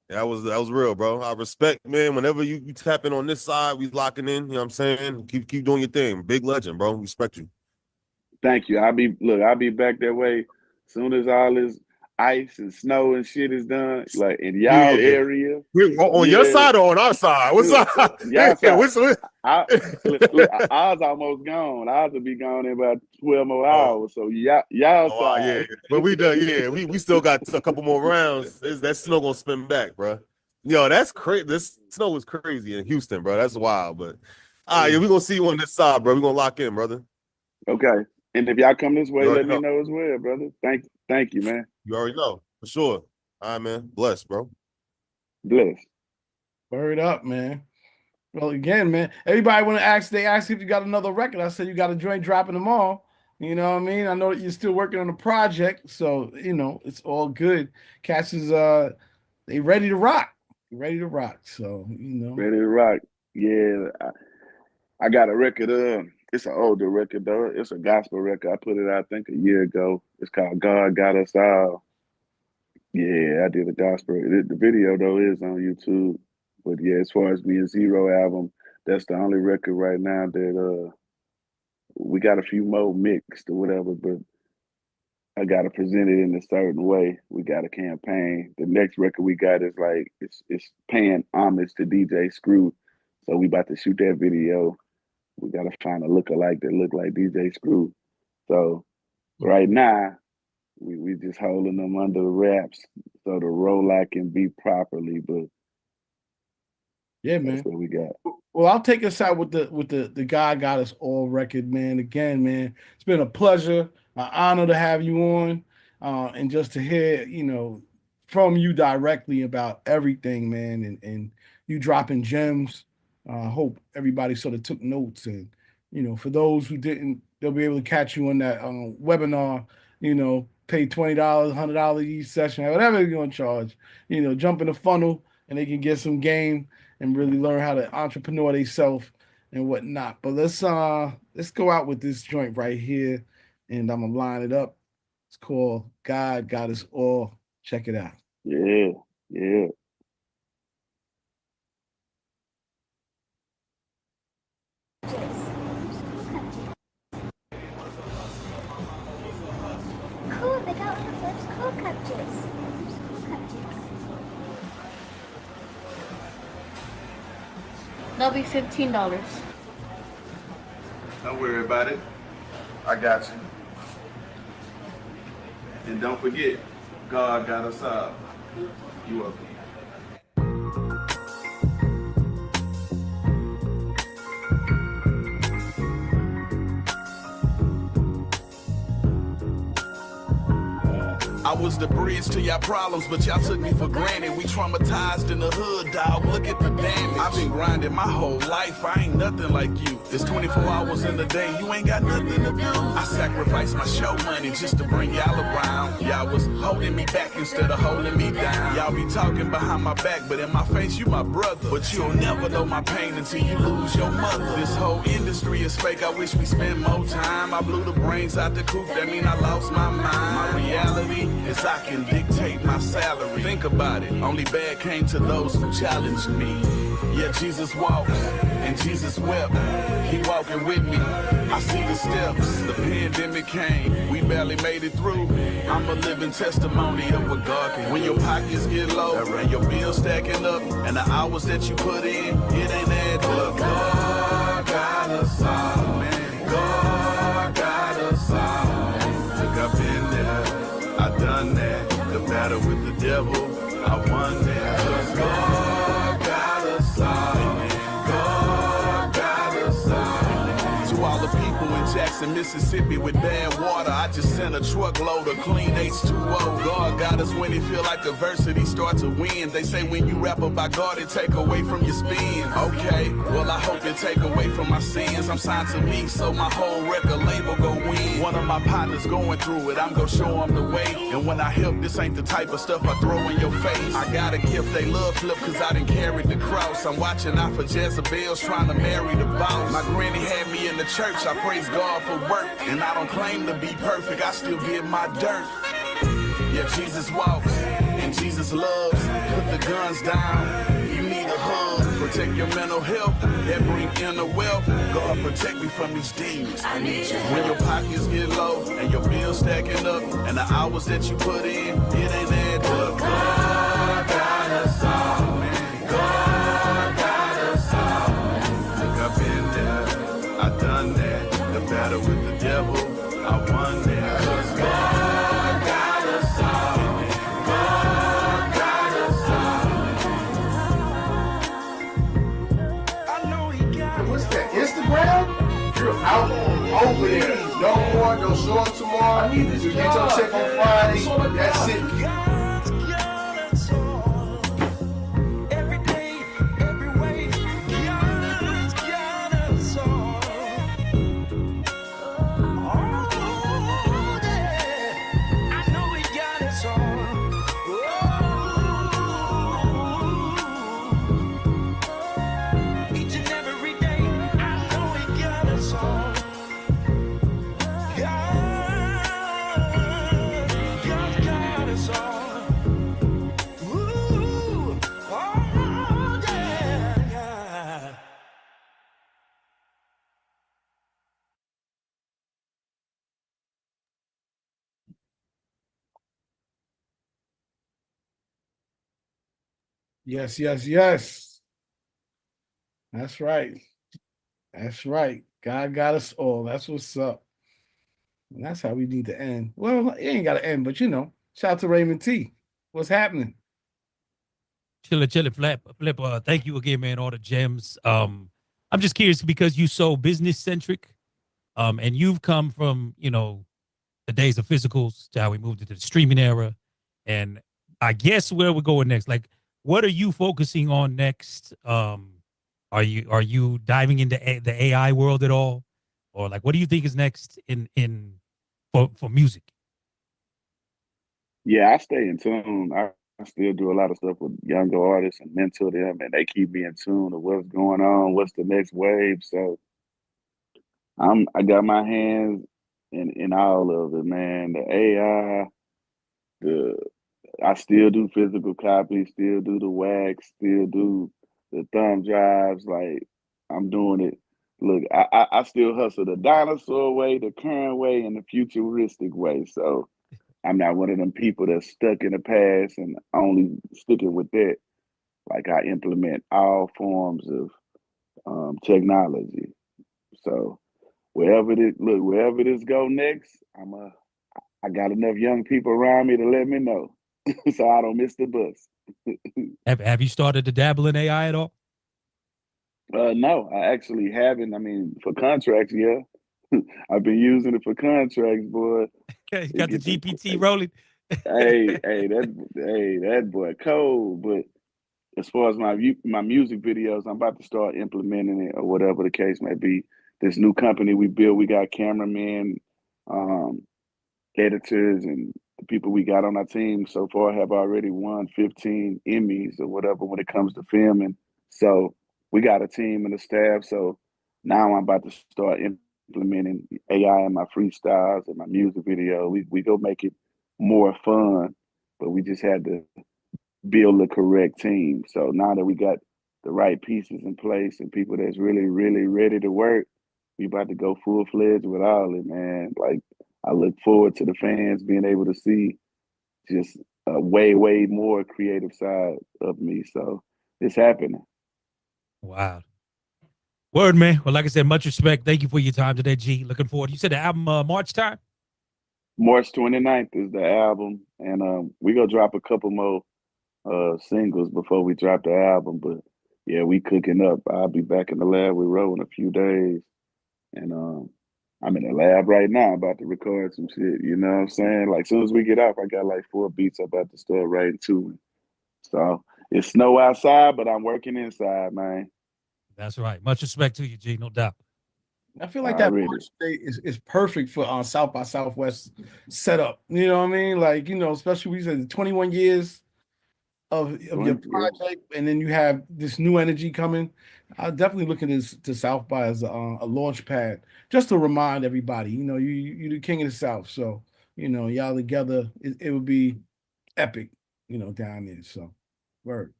That was real, bro. I respect, man. Whenever you tapping on this side, we locking in. You know what I'm saying? Keep doing your thing. Big legend, bro. Respect you. Thank you. I'll be back that way soon as all this ice and snow and shit is done, like in y'all area. On your side or on our side? What's up? Y'all side. Ours almost gone. Ours will be gone in about 12 more hours. So y'all side. Yeah. But we done. Yeah, we still got a couple more rounds. That snow gonna spin back, bro. Yo, that's crazy. This snow is crazy in Houston, bro. That's wild. But yeah, we gonna see you on this side, bro. We gonna lock in, brother. Okay. And if y'all come this way, let me know as well, brother. Thank you, man. You already know, for sure. All right, man. Bless, bro. Bless. Word up, man. Well, again, man, everybody want to ask, they ask if you got another record. I said you got a joint dropping them all. You know what I mean? I know that you're still working on a project, so it's all good. Cats is they ready to rock. Ready to rock. So, Ready to rock. Yeah. I got a record. It's an older record though. It's a gospel record. I put it out, I think, a year ago. It's called God Got Us All. Yeah, I did a gospel. The video though is on YouTube. But yeah, as far as me and Zero album, that's the only record right now that we got a few more mixed or whatever, but I gotta present it in a certain way. We got a campaign. The next record we got is like it's paying homage to DJ Screw. So we about to shoot that video. We gotta find a lookalike that look like DJ Screw. So right now, we just holding them under the wraps so the rollout can be properly, but yeah, man. That's what we got. Well, I'll take us out with the God Got Us All record, man. Again, man, it's been a pleasure, an honor to have you on, and just to hear, from you directly about everything, man, and you dropping gems. I hope everybody sort of took notes, and for those who didn't, they'll be able to catch you on that webinar. Pay $20, $100 each session, whatever you're gonna charge. Jump in the funnel, and they can get some game and really learn how to entrepreneur themselves and whatnot. But let's go out with this joint right here, and I'm gonna line it up. It's called God Got Us All. Check it out. Yeah, yeah. Cool, they got one of those cool cupcakes. That'll be $15. Don't worry about it. I got you. And don't forget, God got us all. You welcome. I was the bridge to y'all problems, but y'all took me for granted. We traumatized in the hood, dog. Look at the damage. I've been grinding my whole life. I ain't nothing like you. It's 24 hours in the day. You ain't got nothing to do. I sacrificed my show money just to bring y'all around. Y'all was holding me back instead of holding me down. Y'all be talking behind my back, but in my face, you my brother. But you'll never know my pain until you lose your mother. This whole industry is fake. I wish we spent more time. I blew the brains out the coop. That mean I lost my mind. My reality is I can dictate my salary. Think about it, only bad came to those who challenged me. Yeah, Jesus walks and Jesus wept. He walking with me. I see the steps. The pandemic came. We barely made it through. I'm a living testimony of what God can. When your pockets get low and your bills stacking up, and the hours that you put in, it ain't add up. God got us all, man. God got us all. Look, I've been there. I done that. The battle with the devil, I won that. 'Cause God got us all. God got us all. To all the people in Jackson, Mississippi with bad water, I just sent a truckload of clean H2O. God got us when it feel like adversity start to win. They say when you rap about God, it take away from your spins. Okay, well I hope it take away from my sins. I'm signed to me, so my whole record label go win. One of my partners going through it, I'm gonna show him the way. And when I help, this ain't the type of stuff I throw in your face. I got a gift, they love flip, cause I done carried the cross. I'm watching out for Jezebels trying to marry the boss. My granny had me in the church, I praise God for work. And I don't claim to be perfect, I still get my dirt. Yeah, Jesus walks and Jesus loves. Put the guns down, you need a hug. Protect your mental health, that bring inner wealth. God protect me from these demons. I need you. When your pockets get low and your bills stacking up, and the hours that you put in, it ain't add up. God got us all, man. God got us all. Look, I've been there, I done that. The battle with the devil, I won that. 'Cause God got us all. God got us all. What's that? Instagram? You're out over there. No more, no show up tomorrow. You get your check on Friday. That's it. Yes, yes, yes. That's right. That's right. God got us all. That's what's up. And that's how we need to end. Well, it ain't got to end, but shout out to Raymond T. What's happening? Chilla, flip. Thank you again, man. All the gems. I'm just curious because you so business centric, and you've come from the days of physicals to how we moved into the streaming era, and I guess where we're going next. Like, what are you focusing on next? Are you diving into the AI world at all, or like what do you think is next in for music? Yeah, I stay in tune. I still do a lot of stuff with younger artists and mentor them, and they keep me in tune of what's going on, what's the next wave. So I got my hands in all of it, man. The AI, the I still do physical copies, still do the wax, still do the thumb drives. Like I'm doing it. Look, I still hustle the dinosaur way, the current way, and the futuristic way. So I'm not one of them people that's stuck in the past and only sticking with that. Like I implement all forms of technology. So wherever this go next, I got enough young people around me to let me know, so I don't miss the bus. Have you started to dabble in AI at all? No, I actually haven't. I mean, for contracts, yeah. I've been using it for contracts, boy. You It got the get some. GPT rolling. That boy cold. But as far as my music videos, I'm about to start implementing it or whatever the case may be. This new company we built, we got cameramen, um, editors, and the people we got on our team so far have already won 15 Emmys or whatever when it comes to filming. So we got a team and a staff. So now I'm about to start implementing AI in my freestyles and my music video. We go make it more fun, but we just had to build the correct team. So now that we got the right pieces in place and people that's really, really ready to work, we about to go full fledged with all it, man. Like I look forward to the fans being able to see just a way, way more creative side of me. So it's happening. Wow. Word, man. Well, like I said, much respect. Thank you for your time today, G. Looking forward. You said the album March time? March 29th is the album, and we gonna drop a couple more singles before we drop the album. But yeah, we cooking up. I'll be back in the lab with Ro in a few days. And I'm in the lab right now about to record some shit. You know what I'm saying? Like, soon as we get off, I got like 4 beats I'm about to start writing too. So it's snow outside, but I'm working inside, man. That's right. Much respect to you, G. No doubt. I feel like that Already. March date is perfect for South by Southwest setup. You know what I mean? Like, especially we said 21 years of your Yeah. project, and then you have this new energy coming. I definitely look at this to South by as a launch pad, just to remind everybody, you're the king of the South. So, y'all together, it would be epic, down there. So, word.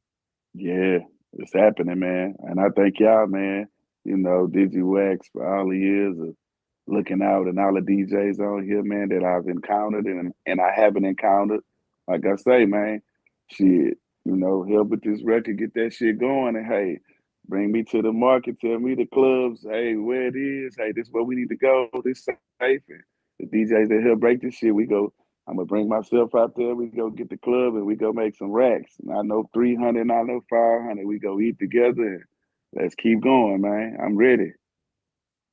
Yeah, it's happening, man. And I thank y'all, man. Digiwaxx for all the years of looking out and all the DJs on here, man, that I've encountered and I haven't encountered. Like I say, man, shit, help with this record, get that shit going, and hey, bring me to the market, tell me the clubs, hey, where it is, hey, this is where we need to go, this safe. And the DJs that help break this shit, I'm gonna bring myself out there, we go get the club and we go make some racks. And I know 300, I know 500, we go eat together and let's keep going, man. I'm ready.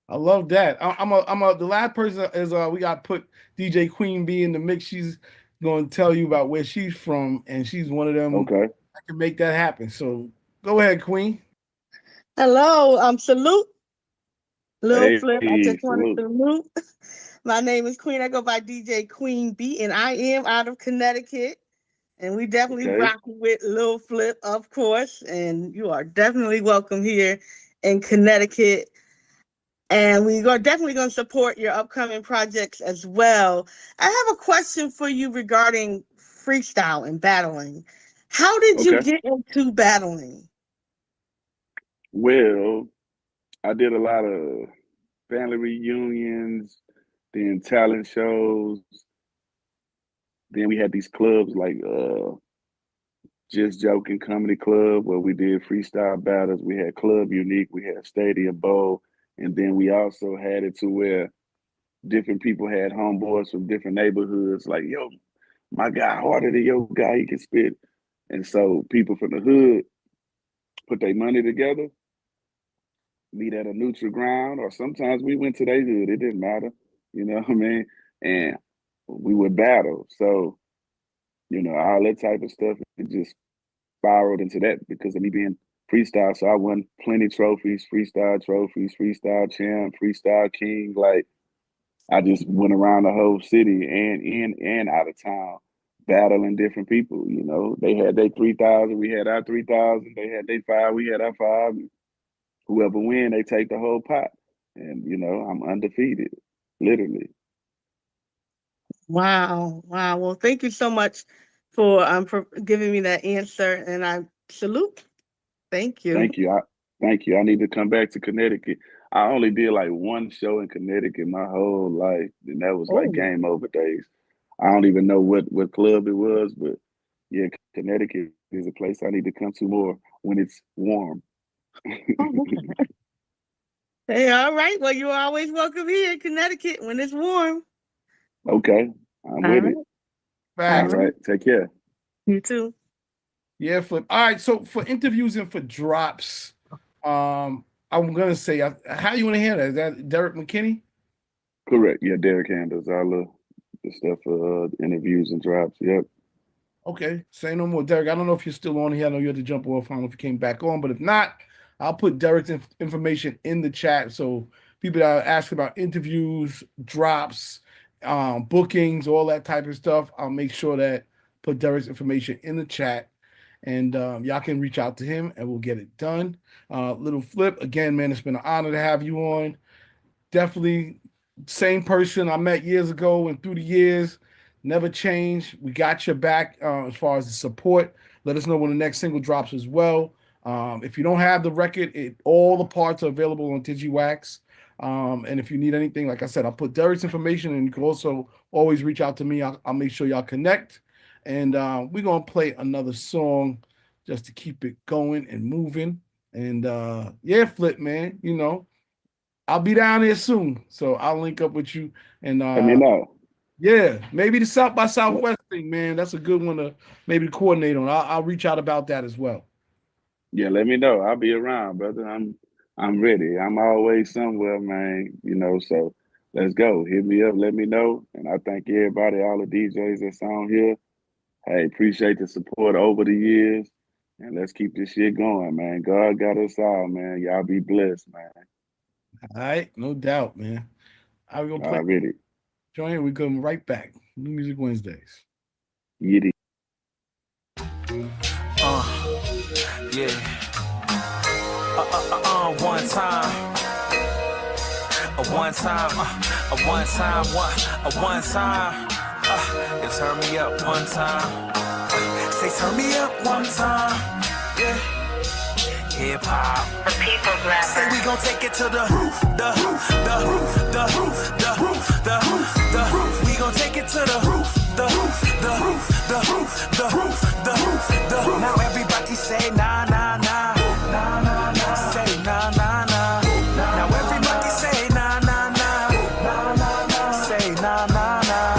I love that. The last person is we got to put DJ Queen B in the mix. She's going to tell you about where she's from, and she's one of them Okay. that can make that happen. So go ahead, Queen. Hello, salute. Lil Hey, Flip, I just want to salute. salute. My name is Queen. I go by DJ Queen B, and I am out of Connecticut. And we definitely Okay. rock with Lil Flip, of course. And you are definitely welcome here in Connecticut. And we are definitely going to support your upcoming projects as well. I have a question for you regarding freestyle and battling. How did you Okay. get into battling? Well, I did a lot of family reunions, then talent shows. Then we had these clubs like Just Joking Comedy Club where we did freestyle battles. We had Club Unique, we had Stadium Bowl, and then we also had it to where different people had homeboys from different neighborhoods. Like, yo, my guy harder than your guy, he can spit. And so people from the hood put their money together, meet at a neutral ground, or sometimes we went to their hood. It didn't matter. You know what I mean? And we would battle. So all that type of stuff. It just spiraled into that because of me being freestyle. So I won plenty trophies, freestyle champ, freestyle king. Like I just went around the whole city and in and out of town battling different people. They had their 3,000, we had our 3,000. They had their 5, we had our 5. Whoever win, they take the whole pot. And I'm undefeated, literally. Wow. Wow. Well, thank you so much for giving me that answer, and I salute. Thank you. Thank you. Thank you. I need to come back to Connecticut. I only did like one show in Connecticut my whole life, and that was like game over days. I don't even know what club it was, but yeah, Connecticut is a place I need to come to more when it's warm. Hey, all right. Well, you're always welcome here in Connecticut when it's warm. Okay, I'm with it. Facts. All right, take care. You too. Yeah, Flip. All right, so for interviews and for drops, I'm gonna say, how you want to handle that? Is that Derek McKinney? Correct. Yeah, Derek handles all the stuff for interviews and drops. Yep. Okay, say no more, Derek. I don't know if you're still on here. I know you had to jump off. I don't know if you came back on, but if not, I'll put Derek's information in the chat. So people that are asking about interviews, drops, bookings, all that type of stuff, I'll make sure that put Derek's information in the chat, and y'all can reach out to him, and we'll get it done. Little Flip, again, man, it's been an honor to have you on. Definitely same person I met years ago, and through the years, never changed. We got your back as far as the support. Let us know when the next single drops as well. If you don't have the record, all the parts are available on Digiwaxx. And if you need anything, like I said, I'll put Derek's information, and you can also always reach out to me. I'll make sure y'all connect. And we're going to play another song just to keep it going and moving. And yeah, Flip, man, I'll be down there soon. So I'll link up with you. And let me know. Yeah, maybe the South by Southwest thing, man. That's a good one to maybe coordinate on. I'll reach out about that as well. Yeah, let me know. I'll be around, brother. I'm ready. I'm always somewhere, man. So let's go. Hit me up, let me know. And I thank everybody, all the DJs that's on here. Hey, appreciate the support over the years. And let's keep this shit going, man. God got us all, man. Y'all be blessed, man. All right, no doubt, man. I will play. Already. Join. We come right back. New Music Wednesdays. Yiddy. Yeah. One time. One time. You turn me up one time. Say turn me up one time. Yeah. Hip hop. The people's rapper. Say we gon' take it to the roof. We gon' take it to the roof. Now everybody say nah nah nah. Nah nah nah. Say nah nah nah. Now everybody say nah nah nah. Nah nah nah. Say nah nah nah.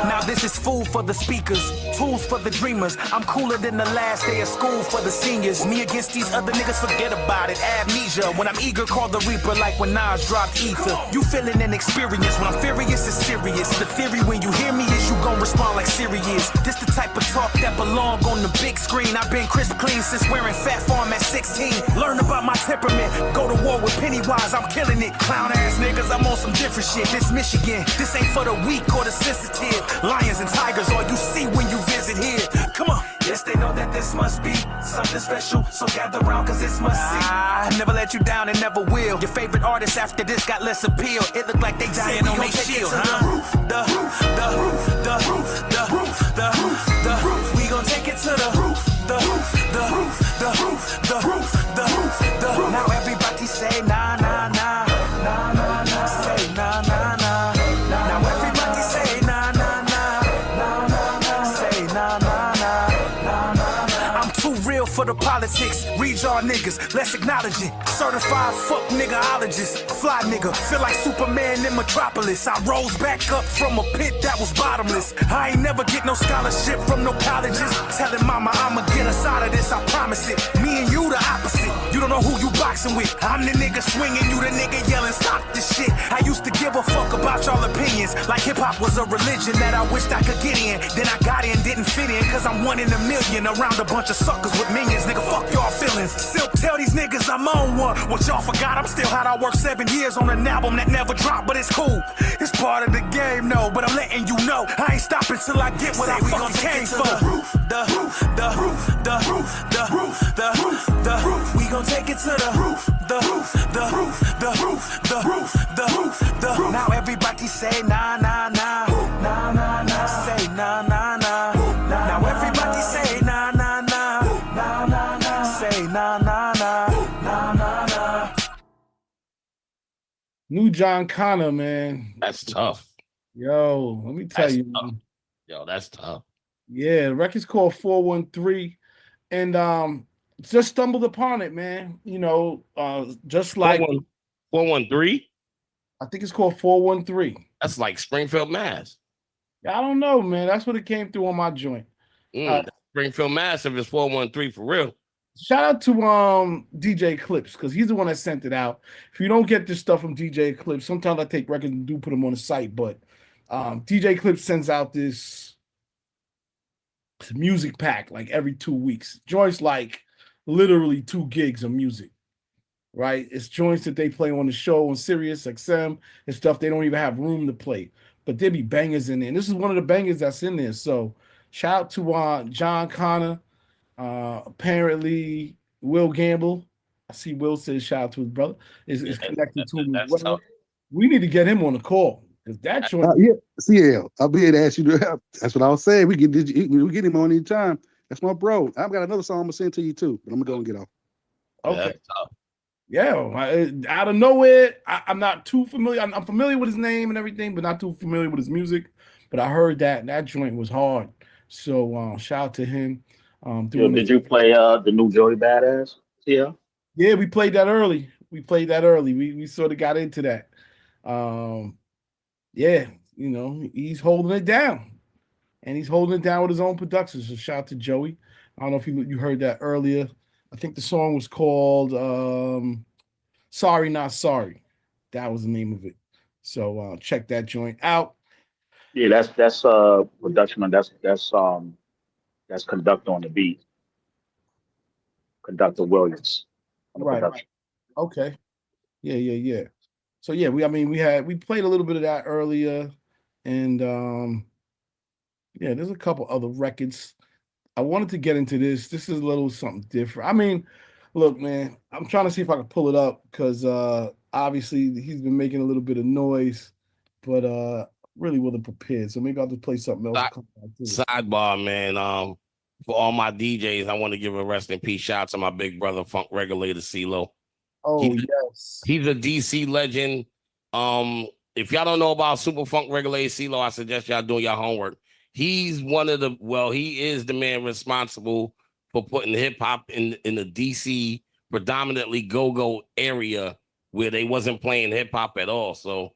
Now this is food for the speakers, tools for the dreamers. I'm cooler than the last day of school for the seniors. Me against these other niggas, forget about it. Amnesia. When I'm eager, call the reaper like when Nas dropped Ether. You feeling an experience. When I'm furious, it's serious. The theory when you hear me is you gon' respond like serious. This the type of talk that belong on the big screen. I've been crisp clean since wearing Fat Farm at 16. Learn about my temperament. Go to war with Pennywise, I'm killing it. Clown ass niggas, I'm on some different shit. This Michigan, this ain't for the weak or the sensitive. Lions and tigers, all you see when you visit here. Come on. Yes, they know that this must be something special, so gather round cause it's must see. I never let you down and never will. Your favorite artist after this got less appeal. It look like they dying on their shield, huh? We gon' take it to the roof. Now everybody say nah nah nah. Nah nah nah. Say nah nah nah. Now everybody say nah nah nah. Nah nah nah. Say nah nah nah. I'm too real for the politics. Read y'all niggas, let's acknowledge it. Certified fuck niggaologist, fly nigga, feel like Superman in Metropolis. I rose back up from a pit that was bottomless. I ain't never get no scholarship from no colleges. Telling mama I'ma get us out of this, I promise it. Me and you the opposite, you don't know who you boxing with. I'm the nigga swinging, you the nigga yelling, stop this shit. I used to give a fuck about y'all opinions, like hip-hop was a religion that I wished I could get in. Then I got in, didn't fit in, cause I'm one in a million. Around a bunch of suckers with minions, nigga, fuck y'all feelings. Silk, tell these niggas I'm on one. What y'all forgot, I'm still hot. I worked 7 years on an album that never dropped, but it's cool. It's part of the game, no, but I'm letting you know I ain't stopping till I get what I fucking came for. We gon' take it to the roof. Now everybody say nah, nah, nah. Nah, nah, nah. Say nah, nah, nah. Now everybody say nah, nah, nah. Nah, nah, nah. Say nah, nah, nah. Nah, nah, nah. New John Connor, man. That's tough. Yo, let me tell That's you. tough. Man. Yo, that's tough. Yeah, the record's called 413. And just stumbled upon it, man. You know, just like 413? I think it's called 413. That's like Springfield, Mass. I don't know, man. That's what it came through on my joint. Springfield, Mass, if it's 413 for real. Shout out to DJ Clips, because he's the one that sent it out. If you don't get this stuff from DJ Clips, sometimes I take records and do put them on the site, but DJ Clips sends out this music pack like every 2 weeks. Joints like literally 2 gigs of music, right? It's joints that they play on the show on Sirius XM and stuff they don't even have room to play, but there be bangers in there. And this is one of the bangers that's in there. So shout out to John Connor. Apparently Will Gamble. I see Will says shout out to his brother. Is connected to him as well. We need to get him on the call because that joint. Yeah, CL. I'll be here to ask you to help. That's what I was saying. We get him on any time. That's my bro. I've got another song I'm gonna send to you too, but I'm gonna go and get off. Okay. Yeah, out of nowhere, I'm not too familiar. I'm familiar with his name and everything, but not too familiar with his music. But I heard that joint was hard. So shout out to him. Yo, did you play the new Joey Badass? Yeah. Yeah, we played that early. We sort of got into that. Yeah, you know, he's holding it down. And he's holding it down with his own production. So shout out to Joey. I don't know if you heard that earlier. I think the song was called Sorry Not Sorry. That was the name of it. So check that joint out. Yeah, that's production and that's conductor on the beat. Conductor Williams on the production. Okay. Yeah. So yeah, we played a little bit of that earlier, and yeah, there's a couple other records. I wanted to get into this. This is a little something different. I mean, look, man, I'm trying to see if I can pull it up because obviously he's been making a little bit of noise, but really wasn't prepared. So maybe I'll just play something else. Sidebar, man. For all my DJs, I want to give a rest in peace shout out to my big brother, Funk Regulator CeeLo. Oh, yes. He's a DC legend. If y'all don't know about Super Funk Regulator CeeLo, I suggest y'all doing your homework. He's he is the man responsible for putting hip hop in the DC predominantly go-go area where they wasn't playing hip hop at all. So,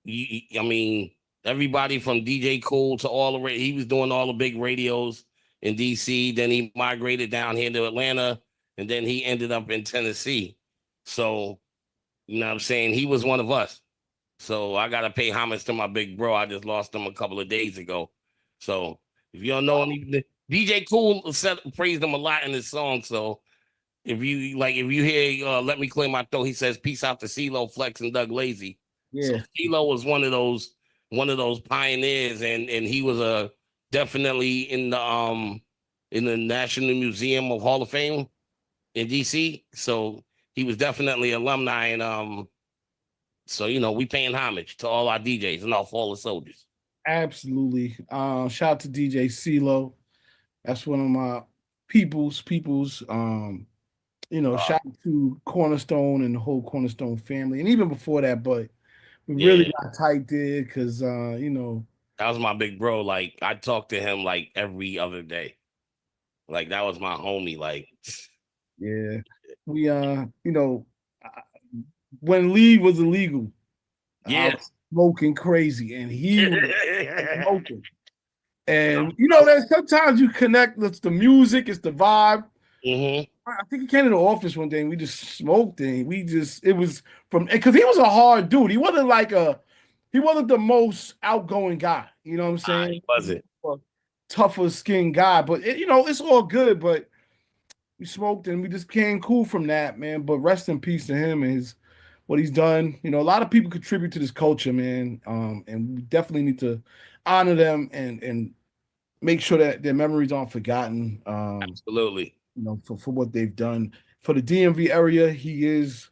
I mean, everybody from DJ Cool to all the he was doing all the big radios in DC. Then he migrated down here to Atlanta, and then he ended up in Tennessee. So, you know what I'm saying? He was one of us. So I gotta pay homage to my big bro. I just lost him a couple of days ago. So if you don't know him, DJ Cool praised him a lot in his song. So if you hear Let Me Clear My Throat, he says peace out to CeeLo, Flex, and Doug Lazy. Yeah. So CeeLo was one of those pioneers, and he was definitely in the National Museum of Hall of Fame in DC. So he was definitely alumni, and so you know we paying homage to all our DJs and our fallen soldiers. Absolutely. Shout out to DJ CeeLo. That's one of my people's. Shout out to Cornerstone and the whole Cornerstone family, and even before that, but we really got tight there because that was my big bro. Like I talked to him like every other day. Like that was my homie. Like yeah. we you know, when lead was illegal, I Yeah. was smoking crazy, and he was smoking. And you know that sometimes you connect. It's the music, it's the vibe. Mm-hmm. I think he came to the office one day and we just smoked and it was from because he was a hard dude. He wasn't the most outgoing guy. You know what I'm saying? He wasn't. A tougher skinned guy, but it's all good. But we smoked and we just became cool from that, man. But rest in peace to him and what he's done. You know, a lot of people contribute to this culture, man. And we definitely need to honor them and make sure that their memories aren't forgotten. Absolutely. You know, for what they've done for the DMV area, he's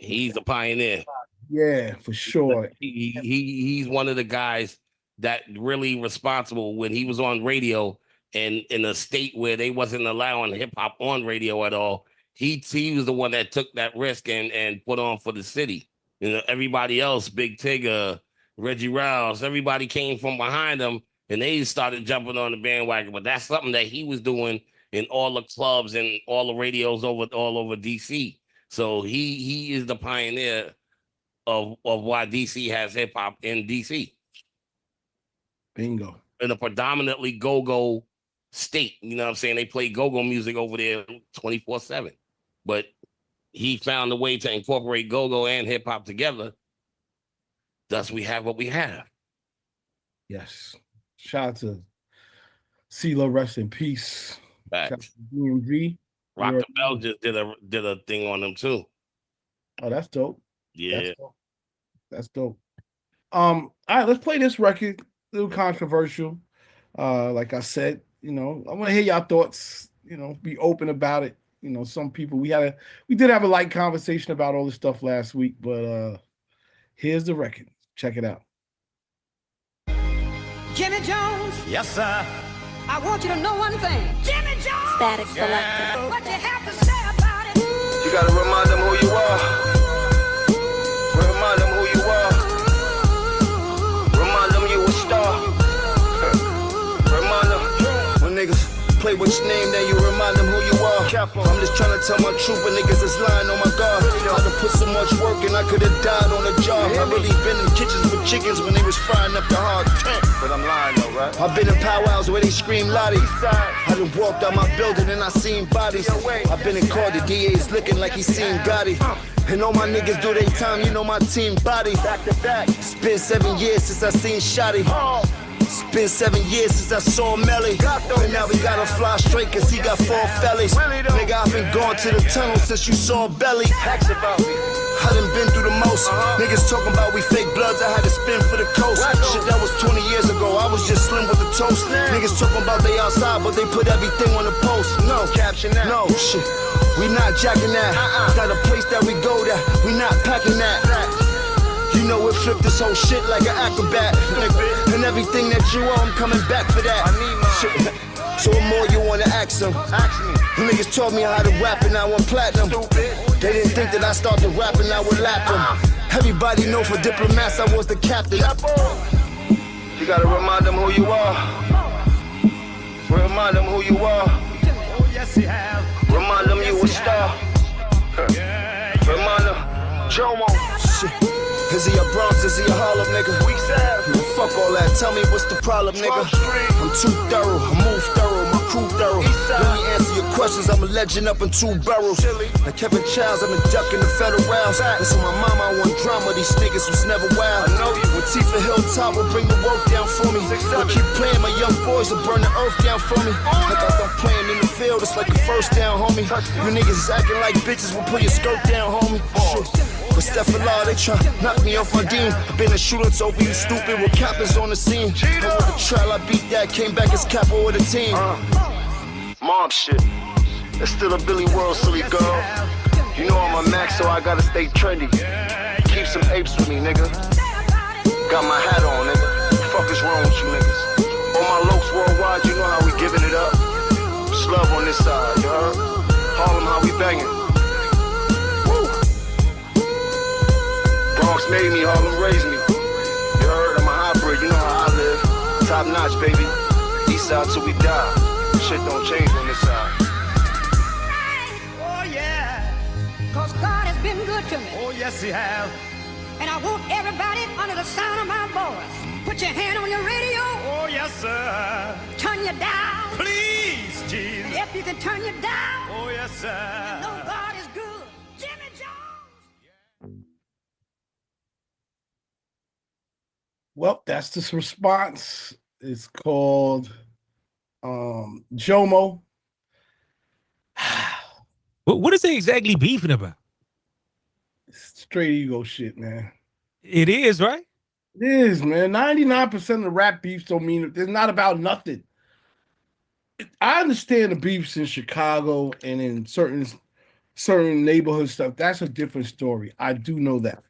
a pioneer. Yeah, for sure. He's one of the guys that really responsible when he was on radio and in a state where they wasn't allowing hip hop on radio at all. He was the one that took that risk and put on for the city. You know, everybody else, Big Tigger, Reggie Rouse, everybody came from behind him and they started jumping on the bandwagon. But that's something that he was doing in all the clubs and all the radios all over DC. So he is the pioneer of why DC has hip hop in DC. Bingo. In a predominantly go-go state. You know what I'm saying? They play go-go music over there 24/7. But he found a way to incorporate go-go and hip hop together. Thus we have what we have. Yes. Shout out to CeeLo, rest in peace. Shout out to DMV. Rock the Bell just did a thing on them too. Oh, that's dope. Yeah. That's dope. All right, let's play this record. A little controversial. Like I said, you know, I want to hear y'all thoughts, you know, be open about it. You know, some people we did have a light conversation about all this stuff last week, but here's the record. Check it out. Jimmy Jones. Yes, sir. I want you to know one thing. Jimmy Jones. Static Selector. What you have to say about it? You gotta remind them who you are. Remind them who you are. Remind them you a star. Remind them when niggas play with your name, then you remind them who you are. I'm just trying to tell my truth, but niggas is lying on my guard. I done put so much work and I could have died on the job. I really been in kitchens with chickens when they was frying up the hard tent. But I'm lying though, right? I've been in powwows where they scream Lottie. I done walked out my building and I seen bodies. I've been in court, the DA's looking like he seen Gotti. And all my niggas do their time, you know my team body. Back to back. It's been 7 years since I seen Shotty. It's been 7 years since I saw Melly. And now we gotta fly straight cause he got 4 fellies. Nigga, I've been going to the tunnel since you saw Belly. Facts about me. I done been through the most. Niggas talking about we fake bloods, I had to spin for the coast. Shit, that was 20 years ago, I was just slim with the toast. Niggas talking about they outside, but they put everything on the post. No, caption that. No, shit, we not jacking that. Got a place that we go there, we not packing that. You know it flipped this whole shit like an acrobat. And everything that you owe, I'm coming back for that. Shit. So what more you wanna ask them? Niggas taught me how to rap and I went platinum. They didn't think that I started rapping, I would lap them. Everybody know for diplomats I was the captain. You gotta remind them who you are. Remind them who you are. Remind them you a star. Remind them, Jomo. Is he a Bronx? Is he a Harlem nigga? Fuck all that. Tell me what's the problem, nigga? I'm too thorough. I move thorough. My crew thorough. Let me answer your questions. I'm a legend up in 2 barrels. Like Kevin Childs, I've been ducking the federals. Listen, my mama, I want drama. These niggas was never wild. When Tifa Hilltop will bring the work down for me. But keep playing, my young boys will burn the earth down for me. Like I done playing in the field. It's like the first down, homie. You niggas is acting like bitches. Will pull your skirt down, homie. Shit. But Stephen Law, they try knock me off my dean. I've been a shooter, it's over, you stupid, with cappers on the scene. I with the trial, I beat that, came back as capo with the team. Mom shit, it's still a Billy World, silly girl. You know I'm a max, so I gotta stay trendy. Keep some apes with me, nigga. Got my hat on, nigga. Fuck is wrong with you niggas? All my lokes worldwide, you know how we giving it up. Just love on this side, you heard? Harlem, how we banging. Bronx made me, Harlem raised me. You heard, I'm a hybrid, you know how I live. Top notch, baby. East side till we die. Shit don't change on this side. Oh yeah. God has been good to me. Oh, yes, he have. And I want everybody under the sound of my voice. Put your hand on your radio. Oh, yes, sir. Turn you down. Please, Jesus. And if you can turn you down. Oh, yes, sir. I know God is good. Jimmy Jones. Well, that's this response. It's called Jomo. What is they exactly beefing about? Straight ego shit, man. It is, right? It is, man. 99% of the rap beefs don't mean it's not about nothing. I understand the beefs in Chicago and in certain neighborhood stuff. That's a different story. I do know that.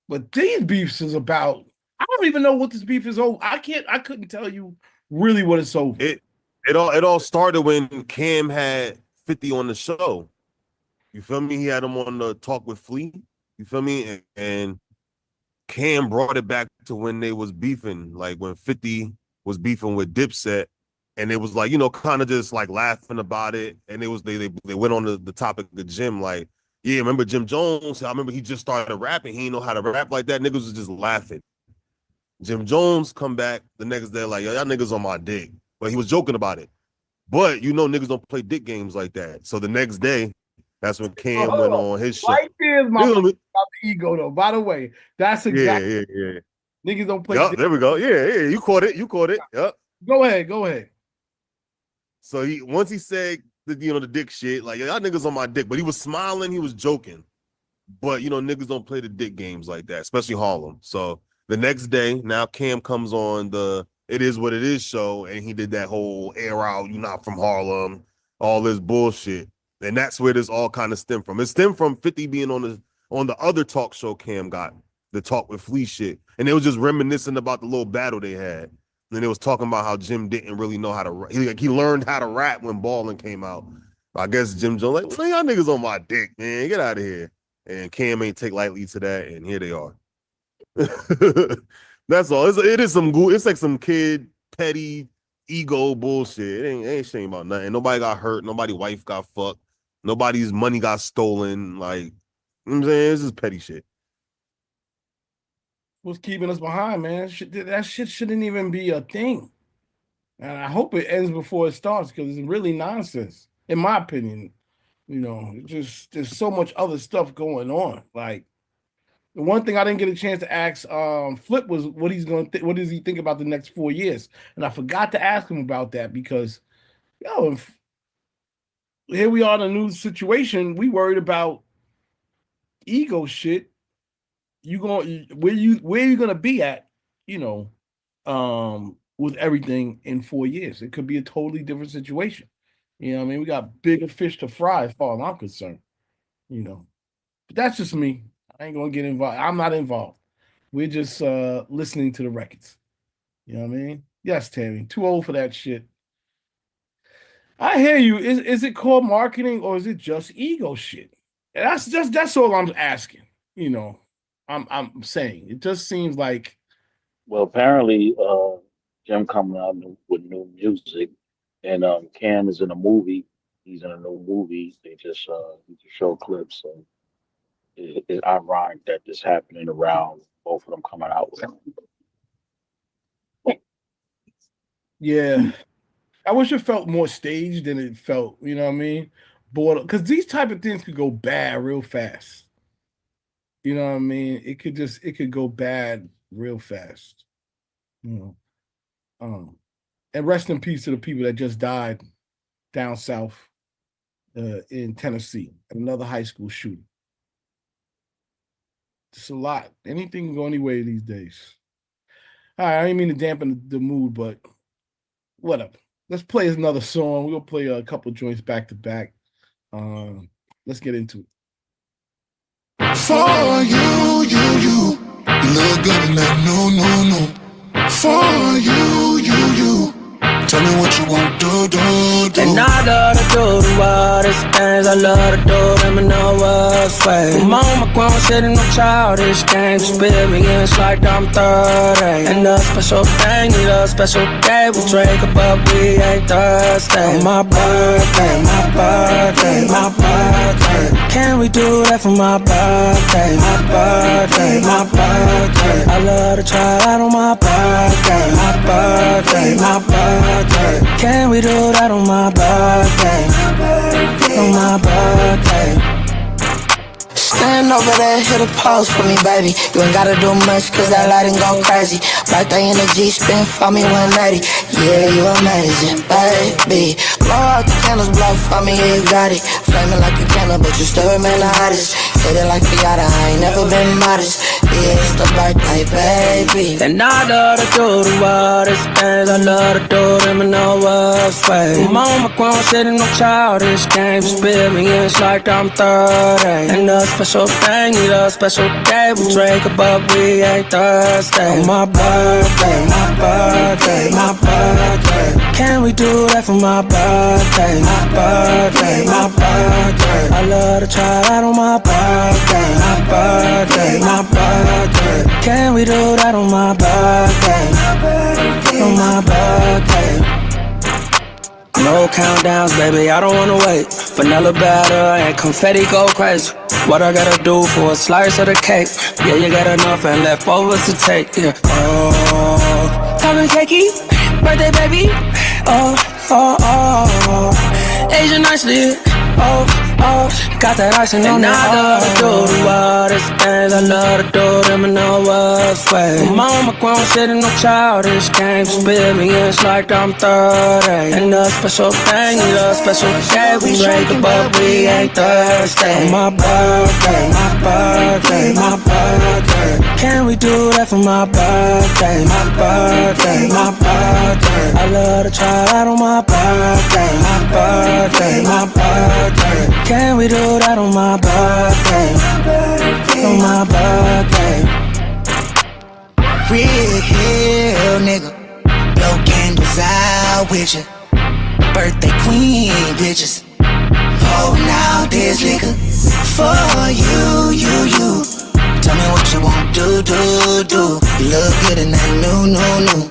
But these beefs is about, I don't even know what this beef is over. I couldn't tell you really what it's over. It all started when Cam had 50 on the show. You feel me? He had him on the Talk with Flea. You feel me? And Cam brought it back to when they was beefing, like when 50 was beefing with Dipset, and it was like, you know, kind of just like laughing about it. And it was they went on the topic of Jim, like, yeah, remember Jim Jones? I remember he just started rapping. He didn't know how to rap like that. Niggas was just laughing. Jim Jones come back the next day like, yo, y'all niggas on my dick. But he was joking about it. But you know niggas don't play dick games like that. So the next day, that's when Cam went on his show. Right there's my about the ego, though. By the way, that's exactly. Yeah. Niggas don't play. Yep, there we go. Yeah. You caught it. Yep. Go ahead. So once he said the dick shit, like y'all niggas on my dick, but he was smiling, he was joking. But you know, niggas don't play the dick games like that, especially Harlem. So the next day, now Cam comes on the It Is What It Is show, and he did that whole air out, you not from Harlem, all this bullshit. And that's where this all kind of stemmed from. It stemmed from 50 being on the other talk show Cam got, the Talk with Flea shit. And they was just reminiscing about the little battle they had. And they was talking about how Jim didn't really know how to he learned how to rap when Ballin' came out. I guess Jim Jones like, well, y'all niggas on my dick, man. Get out of here. And Cam ain't take lightly to that, and here they are. That's all. It is some good. It's like some kid petty ego bullshit. It ain't shame about nothing. Nobody got hurt. Nobody's wife got fucked. Nobody's money got stolen. Like, you know what I'm saying? This is petty shit. What's keeping us behind, man? That shit shouldn't even be a thing. And I hope it ends before it starts because it's really nonsense, in my opinion. You know, there's so much other stuff going on. Like, the one thing I didn't get a chance to ask Flip was what does he think about the next 4 years? And I forgot to ask him about that because, here we are in a new situation. We worried about ego shit. Where you gonna be at, with everything in 4 years? It could be a totally different situation. You know what I mean? We got bigger fish to fry as far as I'm concerned. But that's just me. I ain't gonna get involved. I'm not involved. We're just listening to the records. You know what I mean? Yes, Tammy. Too old for that shit. I hear you. Is it called marketing or is it just ego shit? And that's all I'm asking. I'm saying it just seems like. Well, apparently, Jim coming out with new music, and Cam is in a movie. He's in a new movie. They just show clips. So it's ironic that this happening around both of them coming out with it. Yeah. I wish it felt more staged than it felt, you know what I mean? Because these type of things could go bad real fast. You know what I mean? It could go bad real fast. And rest in peace to the people that just died down south in Tennessee at another high school shooting. It's a lot. Anything can go anyway these days. All right, I didn't mean to dampen the mood, but whatever. Let's play another song. We're going to play a couple joints back to back. Let's get into it. For you look good in that no. For you, tell me what you want, do. And I gotta do what is things I love to do, them and know what's way. I'm on my grown shit and no childish games. Experience like I'm 30. And a special thing, need a special day. We drink but we ain't thirsty. My birthday, my birthday, my birthday. Can we do that for my birthday? My birthday, my birthday. I love to try out on my birthday. My birthday, my birthday. Can we do that on my birthday? On my birthday. Stand over there, hit a pose for me, baby. You ain't gotta do much, cause that lighting go crazy. Birthday energy, spin for me 180. Yeah, you amazing, baby. Blow out the candles, blow for me, you got it. Flaming like a candle, but you still remain the hottest. Hit it like Fiata, I ain't never been modest. Yeah, it's the birthday, baby. And I love to do the wildest things. I love to do them and know what's way. I'm on my grown shit and no childish games. Experience like I'm 30. And a special thing, need a special day. We drink but we ain't thirsty. On my birthday, my birthday, my birthday. Can we do that for my birthday? My birthday, my birthday. I love to try that on my birthday. My birthday, my birthday. Can we do that on my birthday? On my birthday. No countdowns, baby, I don't wanna wait. Vanilla batter and confetti go crazy. What I gotta do for a slice of the cake? Yeah, you got enough and leftovers to take, yeah. Oh, talking cakey, birthday baby. Oh, oh, oh, Asian nicely. Oh, oh, got that icing on that. I love to do the wildest things. I love to do them and know what's way. I'm on my grown shit and no childish games. Experience like I'm 30. And a special thing, need a special day. We drink but we ain't thirsty. My birthday, my birthday, my birthday. Can we do that for my birthday? My birthday, my birthday. I love to try that on my birthday. My birthday, my birthday. Can we do that on my birthday? On my birthday. Real nigga, blow candles out with you. Birthday queen bitches. Oh, now there's liquor for you. Tell me what you want, do. You look good in that new.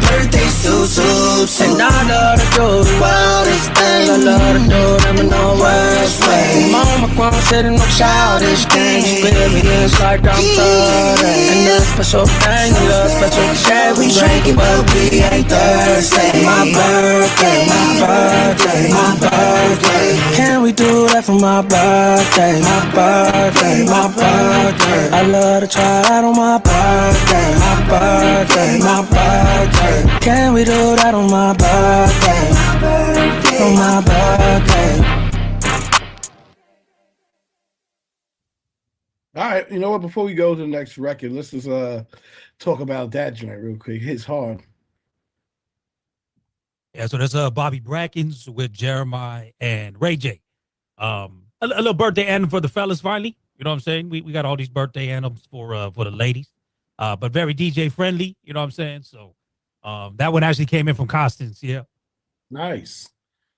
Birthday suit. And I love to do the wildest things. I love to do them in no worst way. I'm on my grown shit and no childish games. Experience like I'm 30. And a special thing, need a special day. We drinking but we ain't thirsty. My birthday, my birthday, my birthday. Can we do that for my birthday? My birthday, my birthday. I love to try that on my birthday. My birthday, my birthday. Can we do that on my birthday? On my birthday. All right, you know what? Before we go to the next record, let's just talk about that joint real quick. Hits hard. Yeah, so that's Bobby Brackens with Jeremiah and Ray J. A little birthday anthem for the fellas finally. You know what I'm saying? We got all these birthday anthems for the ladies, but very DJ friendly. You know what I'm saying? So that one actually came in from Constance. Yeah. Nice.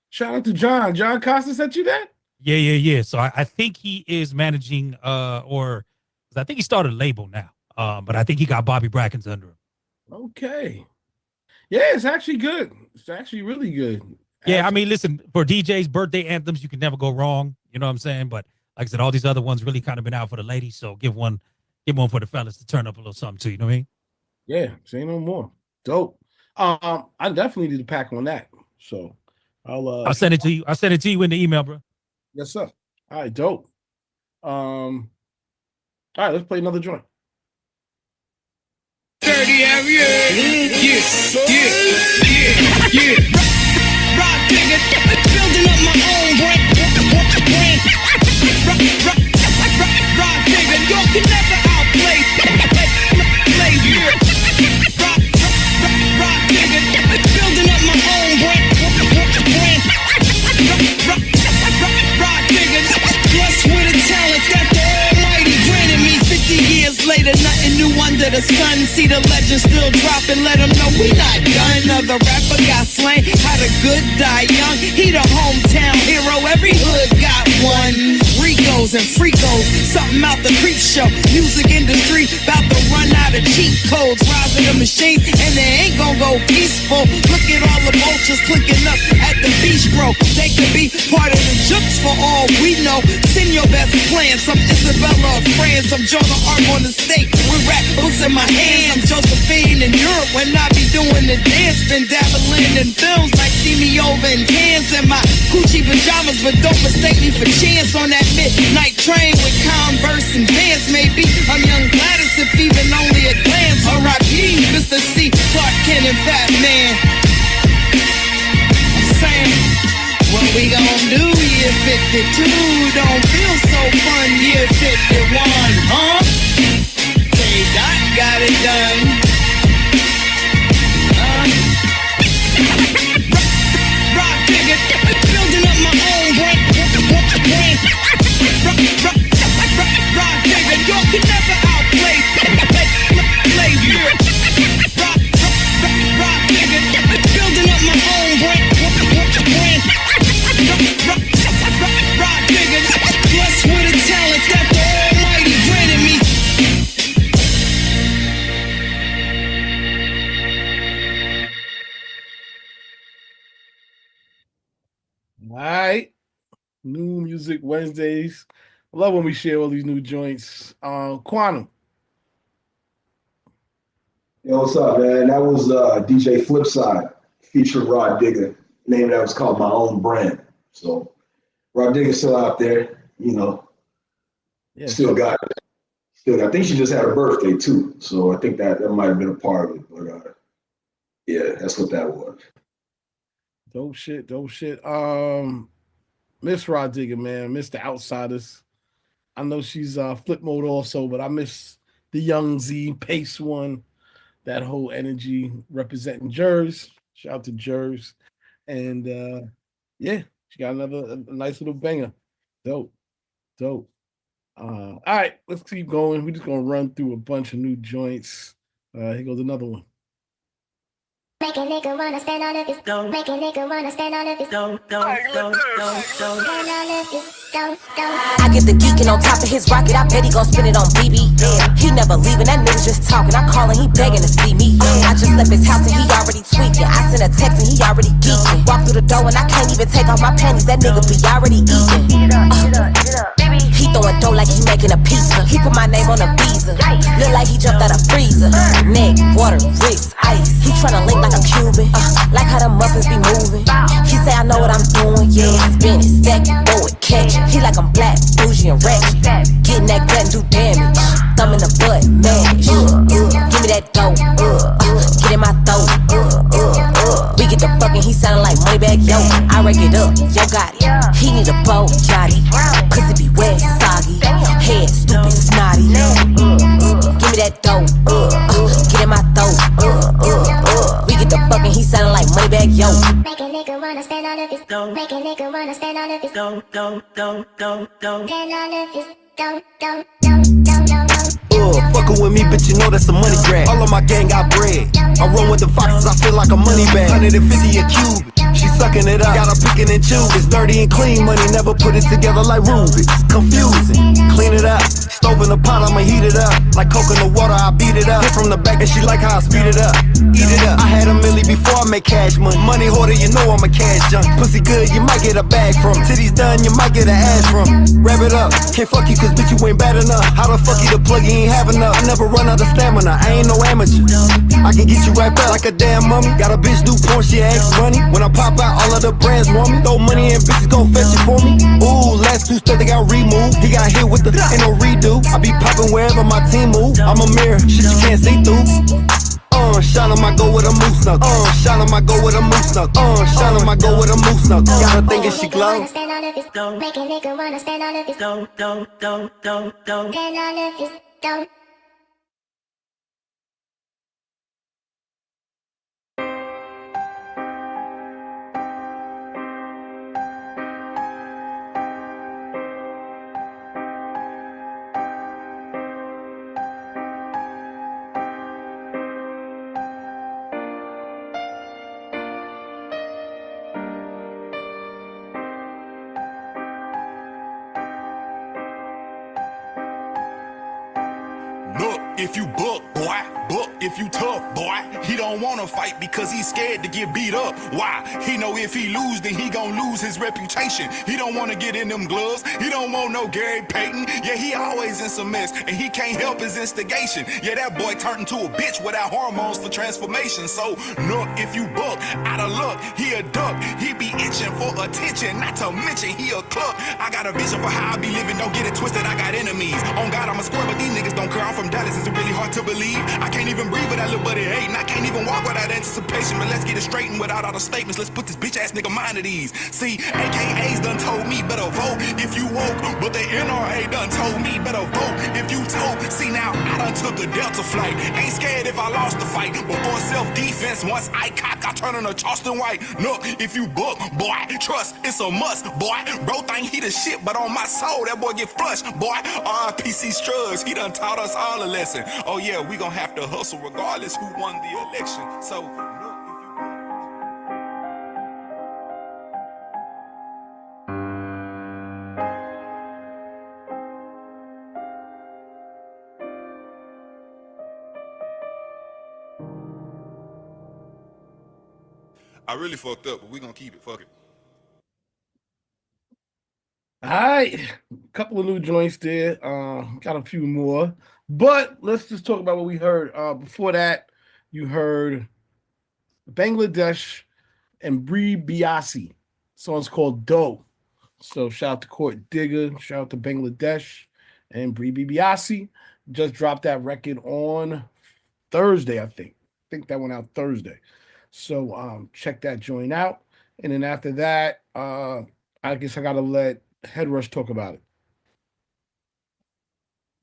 Shout out to John. John Costa sent you that? Yeah. So I think he is managing, or I think he started a label now. But I think he got Bobby Brackens under him. Okay. Yeah, it's actually good. It's actually really good. Yeah, I mean, listen, for DJ's birthday anthems, you can never go wrong. You know what I'm saying? But like I said, all these other ones really kind of been out for the ladies. So give one for the fellas to turn up a little something too. You know what I mean? Yeah, say no more. Dope. I definitely need to pack on that. So I'll send it to you. I'll send it to you in the email, bro. Yes, sir. All right, dope. All right, let's play another joint. 30 yeah. Rock nigga, building up my own brand. Rock nigga, you can never outplay. Rock nigga, building up my own brand. Rock nigga, blessed with a talent that the Almighty granted me. 50 years later, nothing new under the sun. See the legend still dropping, let them know we not done. Another rapper got slain, had the good die young. He the hometown hero, every hood got one. Ricos and Fricos, something out the creep show. Music industry about to run out of cheat codes. Rising the machines and they ain't gonna go peaceful. Look at all the vultures clicking up at the bistro. They could be part of the jokes for all we know. Send your best plan, some Isabella or friends. I'm Joan of Arc on the stage with rap boots in my hands. I'm Josephine in Europe when I be doing the dance. Been dabbling in films like See Me Over in Cannes in my Gucci pajamas, but don't mistake me for chance on that midnight train with Converse and Vans. Maybe I'm young Gladys if even only a glance. R.I.P. Mr. C, Clark Kent and Batman. I'm saying, what we gon' do year 52? Don't feel so fun year 51, huh? K-Dot got it done. Rock digger, building up my own brand. Rock digger, y'all can never outplay. Rock digger, building up my own brand. Rock digger, blessed with a talent that the Almighty granted me. All right. New Music Wednesdays. I love when we share all these new joints. Quantum. Yo, what's up, man? That was DJ Flipside featuring Rod Digger. Name of that was called My Own Brand. So Rod Digger's still out there, you know. Yeah. Still got. I think she just had her birthday too. So I think that might have been a part of it. But yeah, that's what that was. Dope shit. Miss Rod Digger, man. Miss the Outsiders. I know she's flip mode also, but I miss the Young Z Pace one. That whole energy representing Jers. Shout out to Jers. And yeah, she got a nice little banger. Dope. All right, let's keep going. We're just gonna run through a bunch of new joints. Here goes another one. Make a nigga wanna spend all of his dough. Make a nigga wanna spend all of his dough. Spend all of his dough. I get the geeking on top of his rocket. I bet he gon' spend it on BB. Yeah. He never leaving. That nigga just talking. I call he begging to see me. Yeah. I just left his house and he already tweaking. I sent a text and he already geeking. Walk through the door and I can't even take off my panties. That nigga be already eating. He throwing dough like he making a pizza. He put my name on a visa. Look like he jumped out a freezer. Neck, water, wrist, ice. He tryna link like a Cuban. Like how the muffins be moving. He say I know what I'm doing. Yeah, spin it, stack it, throw it, catch it. He like I'm black, bougie and ratchet. Getting that gut and do damage. Thumb in the butt, mash. Give me that dough. Get in my throat. We get the fucking, he sounding like Moneybag Yo. I rake it up, yo got it. He need a bow, yachty. Cause it be wet, soggy. Head stupid, snotty. Give me that dough. Get in my throat. We get the fucking, he sounding like Moneybag Yo. Make a nigga wanna spend all of his dough. Make a nigga wanna spend all of his dough. Spend all of his dough. Fucking with me, bitch, you know that's a money grab. All of my gang got bread. I run with the foxes, I feel like a money bag. 150 a cube, she sucking it up. Got her picking and choose. It's dirty and clean money, never put it together like Rubik's. Confusing, clean it up. Stove in the pot, I'ma heat it up. Like coke in the water, I beat it up. Hit from the back and she like how I speed it up. Eat it up. I had a milli before I make cash money. Money hoarder, you know I'm a cash junk. Pussy good, you might get a bag from. Titties done, you might get an ass from. Wrap it up, can't fuck you cause bitch you ain't bad enough. How the fuck you the plug, you ain't have enough. I never run out of stamina, I ain't no amateur. I can get you right back like a damn mummy. Got a bitch do porn, she asks money. When I pop out, all of the brands want me. Throw money and bitches gon' fetch it for me. Ooh, last two steps they got removed. He got hit with the ain't no redo. I be popping wherever my team move. I'm a mirror, shit you can't see through. Shine 'em, I go with a moose snuck. Shine 'em, I go with a moose snuck. Shine 'em, I go with a moose snuck. Got her thinking she glow. Make a nigga wanna spend all of his dough. Spend all of his dough. Look, if you book if you tough, boy. He don't wanna fight because he's scared to get beat up. Why? He know if he lose, then he gon' lose his reputation. He don't wanna get in them gloves. He don't want no Gary Payton. Yeah, he always in some mess, and he can't help his instigation. Yeah, that boy turned into a bitch without hormones for transformation. So, look, if you buck, out of luck, he a duck. He be itching for attention, not to mention he a cluck. I got a vision for how I be living, don't get it twisted, I got enemies. On God, I'm a square, but these niggas don't care. I'm from Dallas, is it really hard to believe? I can't even breathe without little buddy hating. I can't even walk without anticipation. But let's get it straightened without all the statements. Let's put this bitch ass nigga mind at ease. See, AKA's done told me better vote if you woke. But the NRA done told me better vote if you told. See, now I done took a Delta flight. Ain't scared if I lost the fight. Before self-defense, once I cock, I turn into Charleston White. Look, if you book, boy, trust, it's a must, boy. Bro think he the shit, but on my soul, that boy get flushed, boy. RPC Strugs, he done taught us all a lesson. Oh yeah, we gon' have to hustle regardless who won the election. So, I really fucked up, but we gonna keep it. Fuck it. All right, a couple of new joints there. Got a few more, but let's just talk about what we heard. Before that, you heard Bangladesh and Bree Biasi. Song's called Dough. So shout out to Court Digger, shout out to Bangladesh and Bree Biasi. Just dropped that record on Thursday, I think. I think that went out Thursday. So check that joint out. And then after that, I guess I gotta let Headrush talk about it.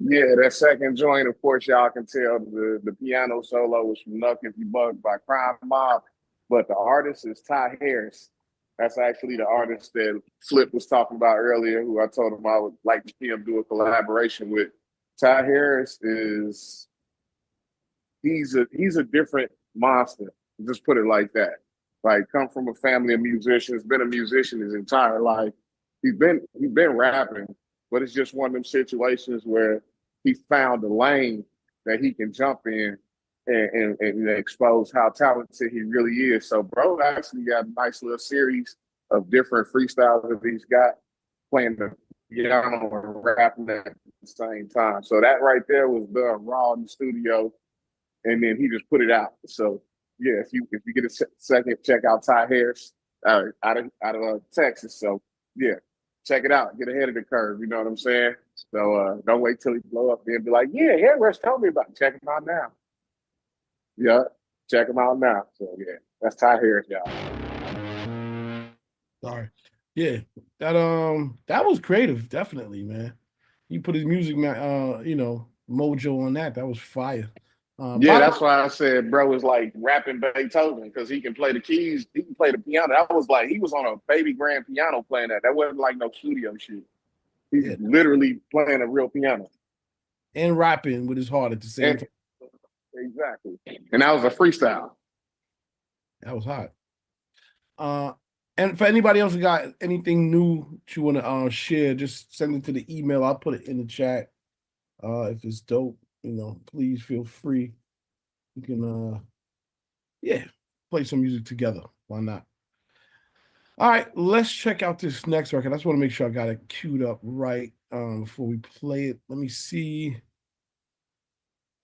Yeah, that second joint, of course, y'all can tell the piano solo was from Nuck If You Bug by Crime Mob, but the artist is Ty Harris. That's actually the artist that Flip was talking about earlier, who I told him I would like to see him do a collaboration with. Ty Harris he's a different monster. Just put it like that. Like, come from a family of musicians, been a musician his entire life. He's been rapping, but it's just one of them situations where he found a lane that he can jump in and expose how talented he really is. So bro actually got a nice little series of different freestyles that he's got, playing the piano and rapping at the same time. So that right there was done raw in the studio, and then he just put it out. So yeah, if you get a second, check out Ty Harris out of Texas. So yeah, check it out. Get ahead of the curve. You know what I'm saying? So don't wait till he blow up and be like, yeah, Headrush told me about it. Check him out now. Yeah, check him out now. So yeah, that's Ty Harris, y'all. Sorry. Yeah, that was creative, definitely, man. He put his music, mojo on that. That was fire. Yeah, that's why I said bro is like rapping Beethoven, because he can play the keys, he can play the piano. That was like he was on a baby grand piano playing that. That wasn't like no studio shit. He's literally playing a real piano. And rapping with his heart at the same time. Exactly. And that was a freestyle. That was hot. And for anybody else who got anything new that you want to share, just send it to the email. I'll put it in the chat. If it's dope, please feel free. You can, play some music together. Why not? All right, let's check out this next record. I just want to make sure I got it queued up right before we play it. Let me see.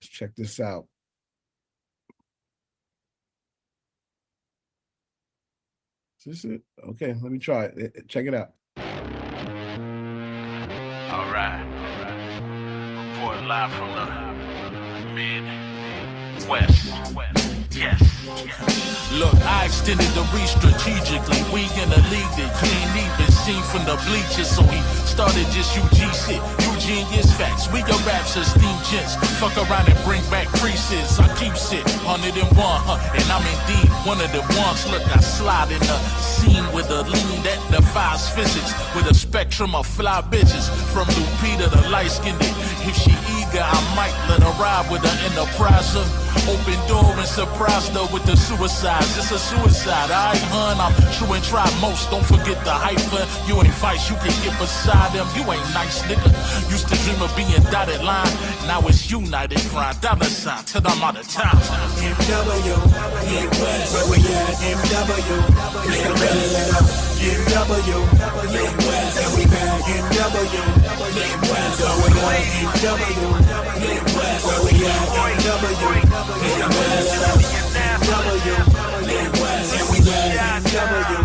Let's check this out. Is this it? Okay, let me try it. Check it out. All right. Report live from the Midwest. Yes. Look, I extended the reach strategically. We in a league that you ain't even seen from the bleachers. So we started just UG shit. Genius facts. We got raps as steam gents. Fuck around and bring back creases. I keep shit 101, and I'm indeed one of the ones. Look, I slide in the scene with a lean that defies physics, with a spectrum of fly bitches from Lupita to light skinned. If she eager, I might let her ride with her enterpriser. Open door and surprise her with the suicides. It's a suicide, alright, hun. I'm true and try most. Don't forget the hyphen. You ain't vice, you can get beside them. You ain't nice, nigga. Used to dream of being dotted line. Now it's united crime. $sign till I'm out of time. MW, Midwest, where we at? MW, nigga better let up. MW, Midwest, and we back. MW, Midwest, where we at? MW, Midwest, where we at? MW, nigga better let up. MW, Midwest, and we back. MW,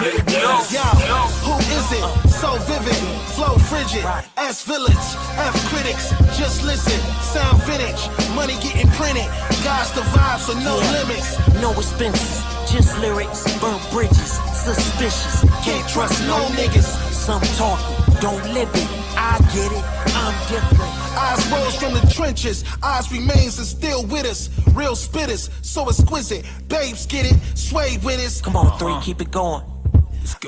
Midwest. Yo, who is it? So vivid, flow frigid, S village, F critics, just listen, sound vintage, money getting printed, God's the vibe, so no limits. No expenses, just lyrics, burnt bridges, suspicious. Can't trust no niggas. Some talking, don't live it. I get it, I'm different. Eyes rose from the trenches, eyes remains and still with us. Real spitters, so exquisite, babes get it, sway with us. Come on, 3, keep it going.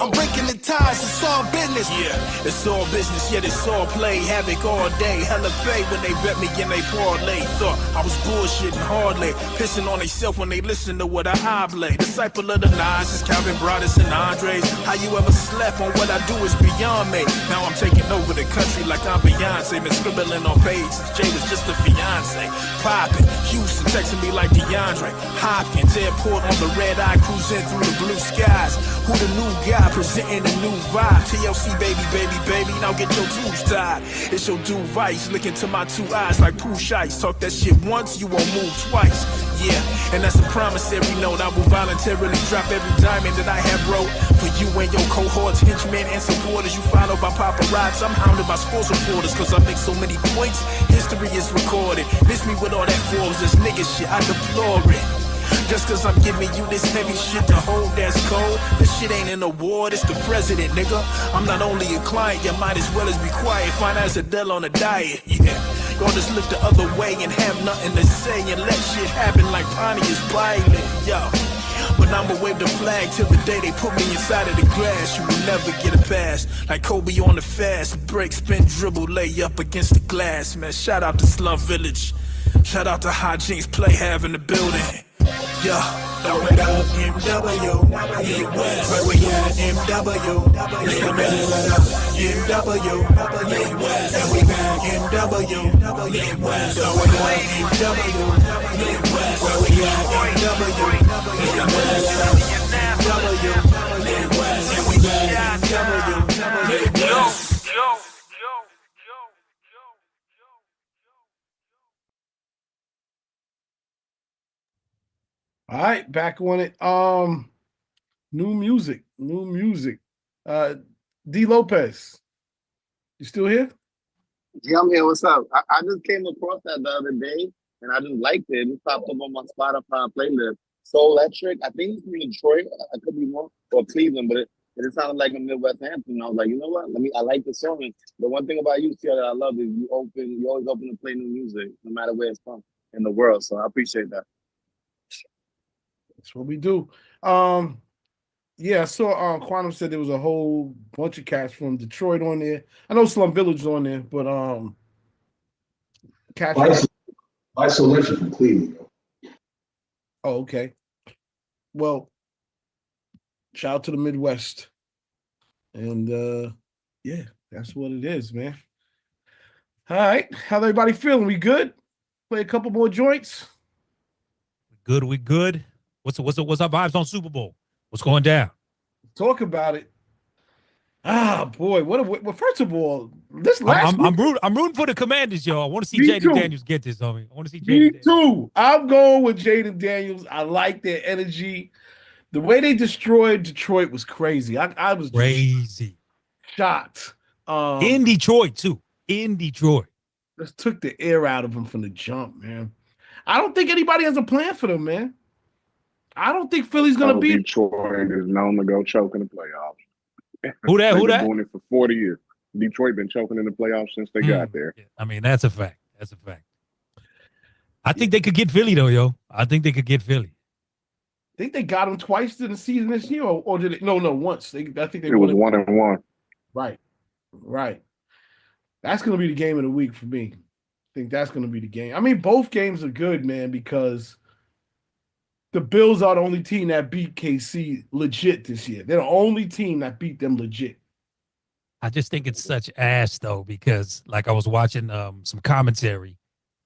I'm breaking the ties, it's all business. Yeah, it's all business, yet it's all play. Havoc all day, hella pay when they bet me and they parlay. Thought I was bullshitting hardly, pissing on theyself when they listen to what I oblate. Disciple of the nines is Calvin Broadus and Andres. How you ever slept on what I do is beyond me. Now I'm taking over the country like I'm Beyonce. Been scribbling on pages, Jada's just a fiance. Poppin', Houston texting me like DeAndre Hopkins. Airport on the red eye, cruising through the blue skies. Who the new guy presenting a new vibe? TLC baby, now get your tubes tied. It's your dude Vice, look into my 2 eyes like poo shites. Talk that shit once, you won't move twice. Yeah, and that's a promissory note. I will voluntarily drop every diamond that I have wrote for you and your cohorts, henchmen and supporters. You followed by paparazzi, I'm hounded by sports reporters, cause I make so many points, history is recorded. Miss me with all that Forbes, this nigga shit, I deplore it. Just cause I'm giving you this heavy shit to hold that's cold. This shit ain't an award, it's the president, nigga. I'm not only a client, you might as well as be quiet. Fine as Adele on a diet, yeah. Y'all just look the other way and have nothing to say and let shit happen like Pontius Pilate, yo. But I'ma wave the flag till the day they put me inside of the grass. You will never get a pass. Like Kobe on the fast. Break, spin, dribble, lay up against the glass. Man, shout out to Slum Village. Shout out to High Jinks Play Have in the building. Yeah, throw it up, MW, Midwest, where we at, MW, nigga better let up, MW, Midwest, and we back, MW, Midwest, throw it up, MW, Midwest, where we at, MW, nigga better let up, MW, Midwest, and we back, MW, Midwest. All right, back on it. New music. D Lopez, you still here? Yeah, I'm here. What's up? I just came across that the other day, and I just liked it. It popped up on my Spotify playlist. Soul Electric. I think he's from Detroit. I could be wrong, or Cleveland, but it sounded like a Midwest anthem. And I was like, you know what? I like the song. And the one thing about you, Tia, that I love is you always open to play new music, no matter where it's from in the world. So I appreciate that. That's what we do. Yeah, I saw Quantum said there was a whole bunch of cats from Detroit on there. I know Slum Village is on there, but cats. My selection from Cleveland. Oh, okay. Well, shout out to the Midwest. And yeah, that's what it is, man. All right. How's everybody feeling? We good? Play a couple more joints. We good. What's our vibes on Super Bowl? What's going down? Talk about it. Ah, boy. Well, first of all, this last I'm rooting for the Commanders, yo. I want to see Jaden Daniels get this, homie. I want to see Jaden. Me too. I'm going with Jaden Daniels. I like their energy. The way they destroyed Detroit was crazy. I was crazy. Shocked. In Detroit, too. In Detroit. Just took the air out of them from the jump, man. I don't think anybody has a plan for them, man. I don't think Philly's going to beat Detroit is known to go choke in the playoffs. Who that? They've been doing it for 40 years. Detroit been choking in the playoffs since they got there. I mean, that's a fact. That's a fact. I think they could get Philly, though, yo. I think they could get Philly. I think they got them twice in the season this year, or did it? No, once. I think they it was 1-1. Right. That's going to be the game of the week for me. think that's going to be the game. I mean, both games are good, man, because the Bills are the only team that beat KC legit this year. They're the only team that beat them legit. I just think it's such ass though, because like I was watching some commentary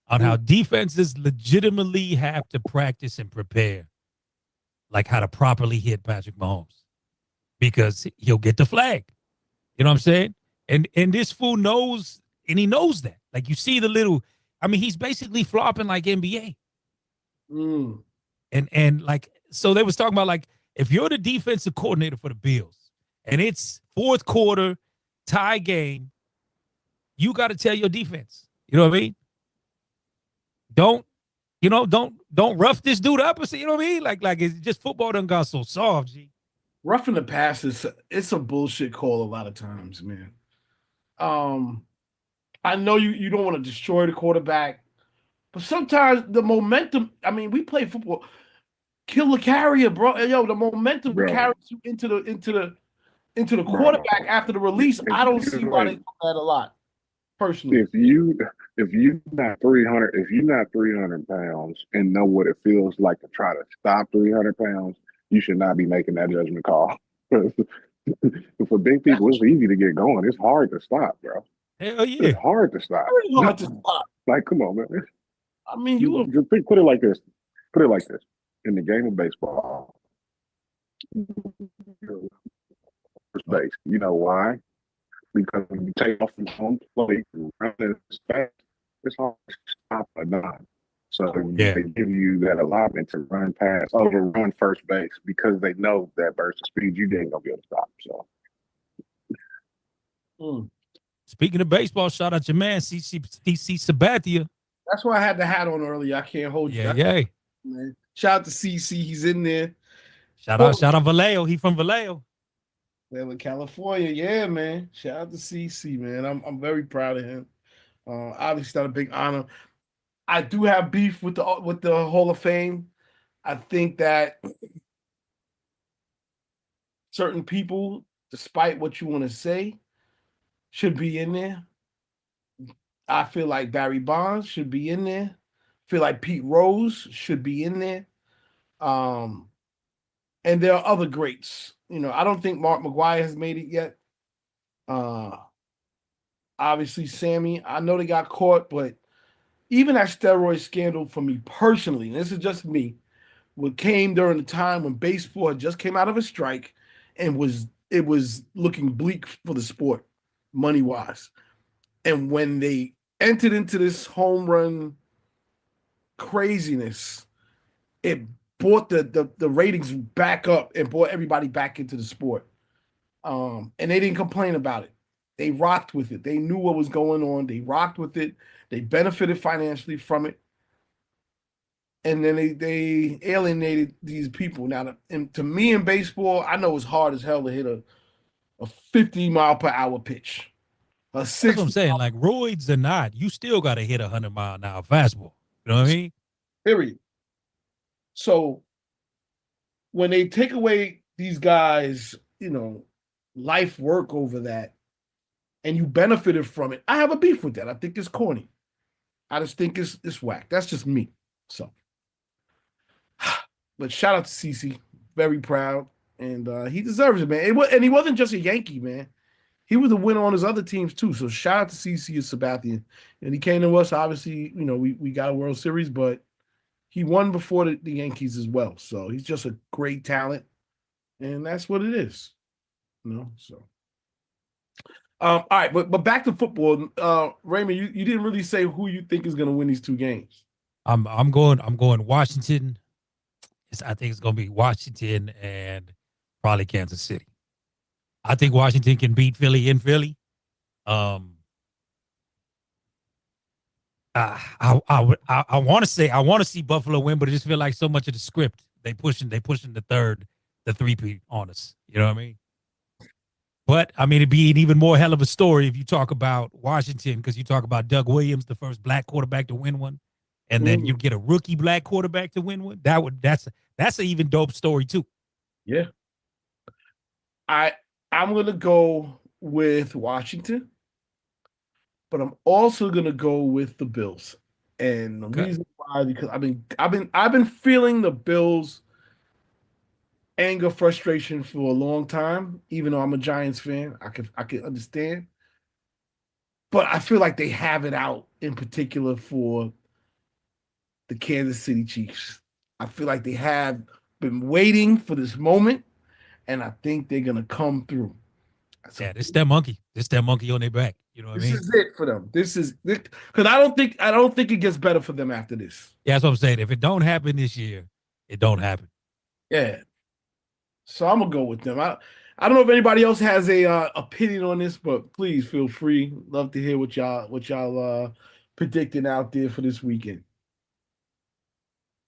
on how defenses legitimately have to practice and prepare, like how to properly hit Patrick Mahomes, because he'll get the flag. You know what I'm saying? And this fool knows, and he knows that. Like you see the little, I mean, he's basically flopping like NBA. And like, so they was talking about like, if you're the defensive coordinator for the Bills and it's fourth quarter tie game, you got to tell your defense. You know what I mean? Don't rough this dude up or say, you know what I mean? Like it's just football done got so soft, G. Roughing the pass it's a bullshit call a lot of times, man. I know you don't want to destroy the quarterback, but sometimes the momentum. I mean, we play football. Kill the carrier, bro. Yo, the momentum carries you into the quarterback after the release. I don't see why they do that a lot. Personally, if you not 300, if you're not 300 pounds and know what it feels like to try to stop 300 pounds, you should not be making that judgment call. For big people, it's easy to get going. It's hard to stop, bro. Hell yeah. It's hard to stop. Very hard to stop. Like, come on, man. I mean, just put it like this. Put it like this. In the game of baseball, first base. You know why? Because when you take off from home plate and run as fast, it's hard to stop a non. So they give you that allotment to run past, overrun first base because they know that burst of speed you ain't gonna be able to stop. So. Speaking of baseball, shout out your man, CC Sabathia. That's why I had the hat on earlier. I can't hold you. Yeah. Man. Shout out to CC. He's in there. Shout out Vallejo. He from Vallejo. in California. Yeah, man. Shout out to CC, man. I'm very proud of him. Obviously, not a big honor. I do have beef with the Hall of Fame. I think that certain people, despite what you want to say, should be in there. I feel like Barry Bonds should be in there. I feel like Pete Rose should be in there. And there are other greats. You know, I don't think Mark McGwire has made it yet. Obviously, Sammy, I know they got caught, but even that steroid scandal for me personally, and this is just me, what came during the time when baseball had just came out of a strike and it was looking bleak for the sport, money-wise. And when they entered into this home run craziness, it brought the ratings back up and brought everybody back into the sport. And they didn't complain about it. They rocked with it. They knew what was going on. They rocked with it. They benefited financially from it. And then they alienated these people. Now, and to me in baseball, I know it's hard as hell to hit a 50-mile-per-hour pitch. That's what I'm saying. Like, roids or not, you still got to hit 100-mile-an-hour fastball. You know what I mean? Period. So when they take away these guys, you know, life work over that, and you benefited from it, I have a beef with that. I think it's corny. I just think it's whack. That's just me. So, but shout out to CC. Very proud. And he deserves it, man. And he wasn't just a Yankee, man. He was a winner on his other teams, too. So shout out to CC and Sabathia. And he came to us, obviously, you know, we got a World Series, but he won before the Yankees as well. So he's just a great talent. And that's what it is. You know, so. All right, but back to football. Raymond, you didn't really say who you think is going to win these two games. I'm going Washington. I think it's going to be Washington and probably Kansas City. I think Washington can beat Philly in Philly. I want to see Buffalo win, but I just feel like so much of the script they pushing the three-peat on us. You know what I mean? But I mean, it'd be an even more hell of a story if you talk about Washington, because you talk about Doug Williams, the first black quarterback to win one, and then you get a rookie black quarterback to win one. That's an even dope story too. Yeah. I'm gonna go with Washington. but I'm also gonna go with the Bills. And the reason why, because I've been feeling the Bills anger, frustration for a long time, even though I'm a Giants fan. I can understand. But I feel like they have it out in particular for the Kansas City Chiefs. I feel like they have been waiting for this moment, and I think they're gonna come through. Yeah, this that monkey. This that monkey on their back. You know what I This mean? is it for them. This is because I don't think it gets better for them after this. Yeah, that's what I'm saying. If it don't happen this year, it don't happen. Yeah. So I'm gonna go with them. I don't know if anybody else has a opinion on this, but please feel free. Love to hear what y'all predicting out there for this weekend.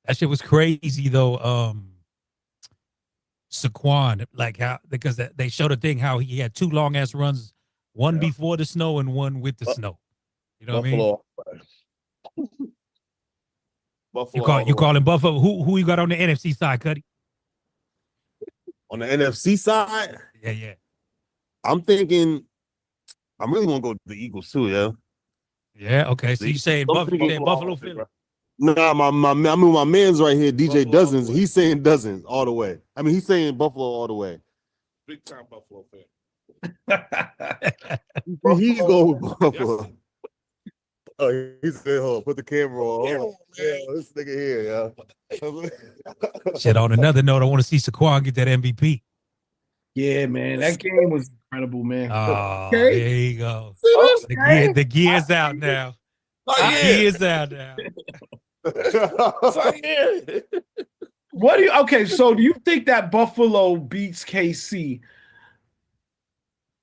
That shit was crazy though. Saquon, like how because they showed a thing how he had two long ass runs, one before the snow and one with the snow. You know Buffalo. what I mean? Buffalo. You calling Buffalo? Who you got on the NFC side, Cuddy? On the NFC side, yeah. I'm thinking. I'm really gonna go with the Eagles too, yeah. Yeah, okay. So you saying Buffalo, Philly? Nah, my man's right here, DJ Dozens. He's saying Dozens all the way. I mean, he's saying Buffalo all the way. Big time Buffalo fan. He's going with Buffalo. Oh, he said, "Hold on, put the camera on." Oh, yeah, this nigga here, yeah. Shit. On another note, I want to see Saquon get that MVP. Yeah, man, that game was incredible, man. Oh, Okay. there you go. Okay. The gear's out now. Oh, The gear's out now. What do you? Okay, so do you think that Buffalo beats KC,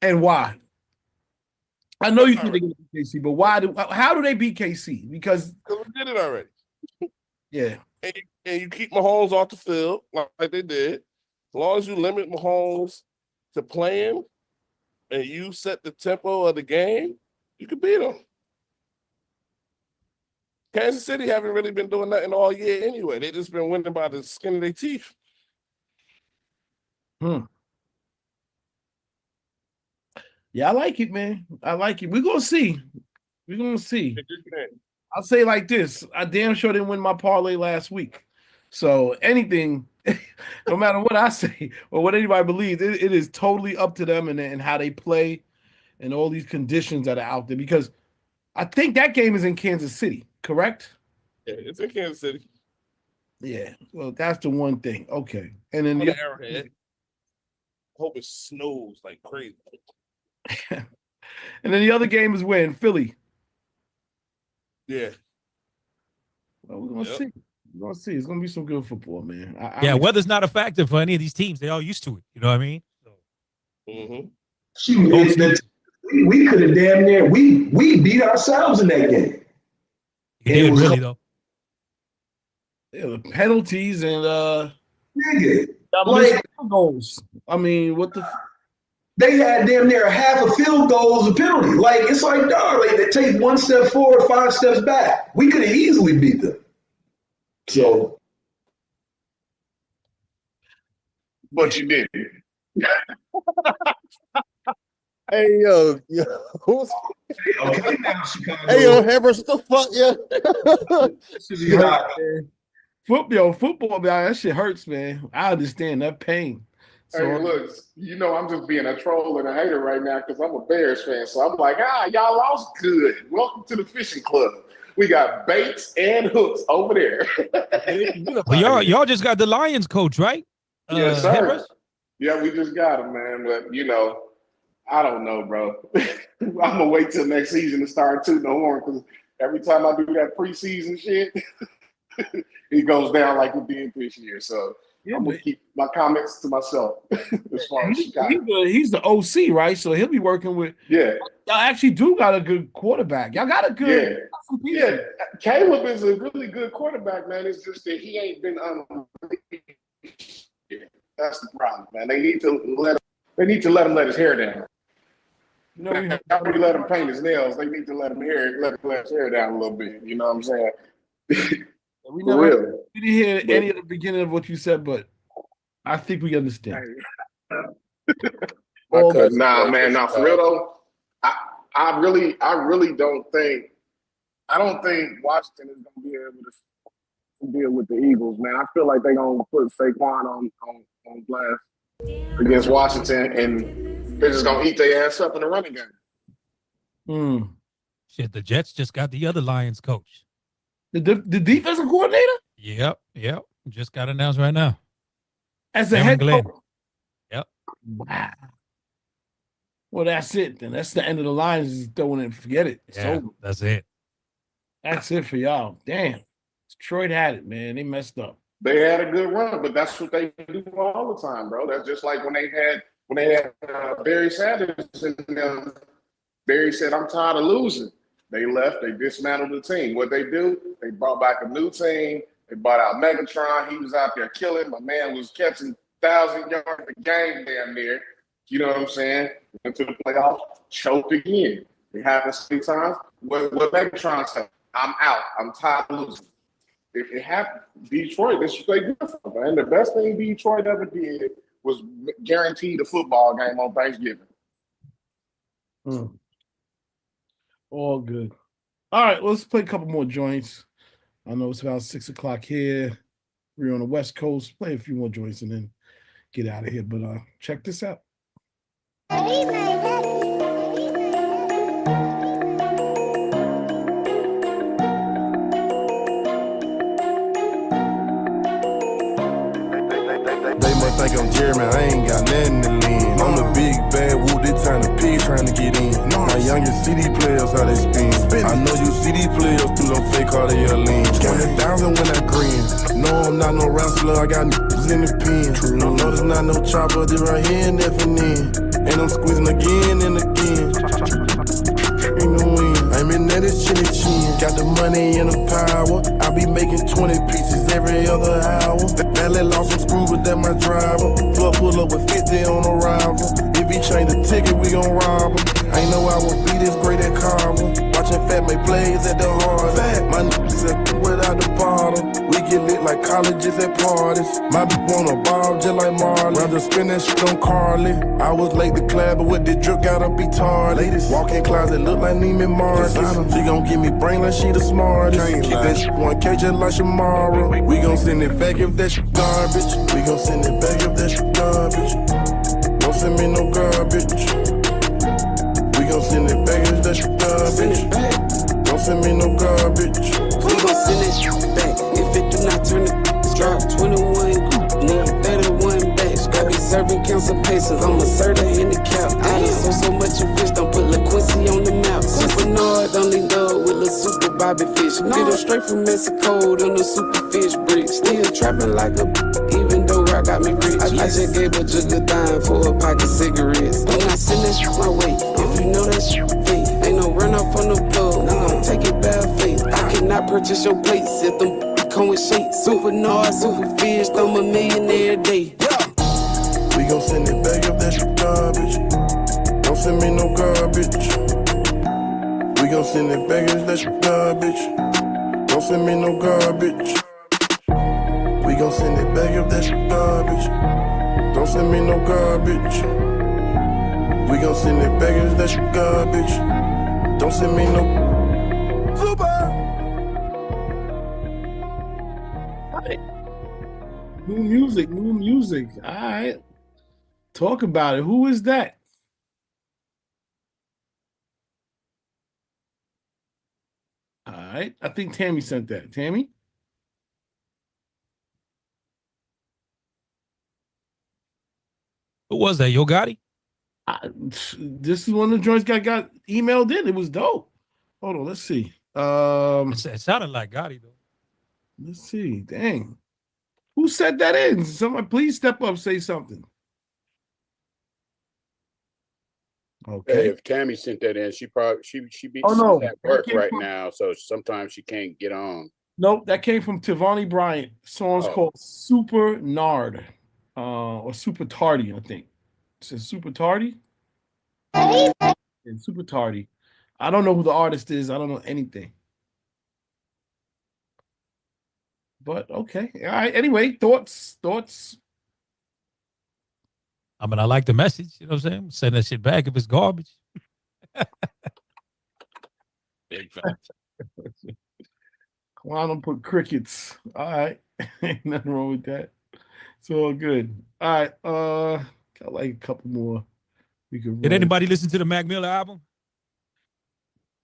and why? I know you think they're going to beat KC, but why? How do they beat KC? Because we did it already. Yeah, and you keep Mahomes off the field like they did. As long as you limit Mahomes to playing, and you set the tempo of the game, you can beat them. Kansas City haven't really been doing nothing all year anyway. They just been winning by the skin of their teeth. Yeah, I like it, man. I like it. We're gonna see. I'll say it like this: I damn sure didn't win my parlay last week. So anything, no matter what I say or what anybody believes, it is totally up to them and how they play and all these conditions that are out there. Because I think that game is in Kansas City, correct? Yeah, it's in Kansas City. Yeah. Well, that's the one thing. Okay. And then the Arrowhead. Hope it snows like crazy. And then the other game is where in Philly. Yeah. Well, we're gonna see. We're gonna see. It's gonna be some good football, man. Weather's not a factor for any of these teams. They're all used to it. You know what I mean? We could have damn near we beat ourselves in that game. You did really though. Yeah, the penalties and nigga, like goals. I mean, what the? They had damn near half a field goal as a penalty. Like it's like dog, like they take one step forward, 5 steps back. We could have easily beat them. So, but you did. Hey yo, who's? Okay, now Chicago. Hey yo, Harris, what the fuck, yeah. Football, man, that shit hurts, man. I understand that pain. So, hey, look, you know I'm just being a troll and a hater right now because I'm a Bears fan. So I'm like, y'all lost good. Welcome to the fishing club. We got baits and hooks over there. Well, y'all just got the Lions coach, right? Yes, sir. Harris? Yeah, we just got him, man. But I don't know, bro. I'm gonna wait till next season to start tooting the horn because every time I do that preseason shit, it goes down like it did this year. So I'm gonna keep my comments to myself as far as Chicago. He's the OC, right? So he'll be working with. Yeah, y'all actually do got a good quarterback. Y'all got a good. Yeah. Caleb is a really good quarterback, man. It's just that he ain't been unleashed. That's the problem, man. They need to let him let his hair down. I already let him paint his nails. They need to let him let his hair down a little bit. You know what I'm saying? We didn't hear any of the beginning of what you said, but I think we understand. Nah, man. Now, for real though, I really don't think Washington is gonna be able to deal with the Eagles, man. I feel like they're gonna put Saquon on blast against Washington, and they're just gonna eat their ass up in the running game. Shit, the Jets just got the other Lions coach. The defensive coordinator? Yep. Just got announced right now. As a Aaron head Glenn. coach? Yep. Wow. Well, that's it then. That's the end of the Lions. Is throwing it and forget it. It's Yeah, over. that's it. That's it for y'all. Damn. Detroit had it, man. They messed up. They had a good run, but that's what they do all the time, bro. That's just like when they had Barry Sanders and them. Barry said, "I'm tired of losing." They left. They dismantled the team. What they do? They brought back a new team. They bought out Megatron. He was out there killing. My man was catching 1,000 yards a game damn near. You know what I'm saying? Went to the playoffs, choked again. It happens 3 times. What Megatron said, "I'm out. I'm tired of losing." It happened. Detroit, this is what they do, man. The best thing Detroit ever did was guaranteed a football game on Thanksgiving. All good. All right, let's play a couple more joints. I know it's about 6 o'clock here. We're on the West Coast. Play a few more joints and then get out of here. But check this out. They must think I'm Jeremy, I ain't got nothing to lean. I'm the big bad whoop, they time to pig trying to get in. My youngest CD players, how they spin. I know you CD players through them fake cardio lean. 20,000 when I grin. No, I'm not no wrestler, I got niggas in the pen. No, there's not no chopper, they right here and in. And I'm squeezing again and again. Ain't no win. I'm in that chinny chin. Got the money and the power. I be making 20 pieces every other hour. Barely lost some screws, but that my driver. Plug pull up with 50 on a rival. If he change the ticket, we gon' rob him. Ain't know I would be this great at carving. Watching Fat make plays at the hard. My niggas without the bottle. We get lit like colleges at parties. My bitch wanna ball just like Marley. Rather spend that shit on Carly. I was late to class, but with the drip gotta be tardy. Walk-in closet look like Neiman Marcus. She gon' give me brain like she the smartest. Keep that shit 1K just like Shamara. We gon' send it back if that shit garbage. We gon' send it back if that shit garbage. Don't send me no garbage. We gon' send it back if that shit garbage. Don't send me no garbage. We gon' send that shit back if it do not turn the drop 21. Need 31 backs. Got me serving council paces. I'm a server handicap. I done so much of fish. Don't put LaQuincy on the map. Super Nord only dog with a super Bobby fish. Get her straight from Mexico on the super fish brick. Still trapping like a even though I got me rich. I just gave a jug of dime for a pack of cigarettes. I'm not send that shit my way. If you know that shit fake, ain't no run off on the plug. We gon' take it bad faith. I cannot purchase your plates if them come with shake. Super Nord, super fish, I'm a millionaire a day. We gon' send it back if that shit garbage. Don't send me no garbage. We gon' send it back if that shit garbage. Don't send me no garbage. We gon' send it back if that shit garbage. Don't send me no garbage. We gon' send it back if that shit garbage. Don't send me no. New music. All right. Talk about it. Who is that? All right. I think Tammy sent that. Tammy? Who was that? Yo Gotti? This is one of the joints got emailed in. It was dope. Hold on. Let's see. It sounded like Gotti, though. Let's see. Dang. Who said that in? Somebody please step up, say something. Okay. Hey, if Tammy sent that in, she probably she's at work right now, so sometimes she can't get on. Nope, that came from Tivani Bryant. Song's called Super Nard. Or Super Tardy, I think. It says Super Tardy. And Super Tardy. I don't know who the artist is. I don't know anything. But okay. All right. Anyway, thoughts. I mean, I like the message. You know what I'm saying? Send that shit back if it's garbage. Big facts. Quantum put crickets. All right. Ain't nothing wrong with that. It's all good. All right. Got like a couple more we could Did run. anybody listen to the Mac Miller album?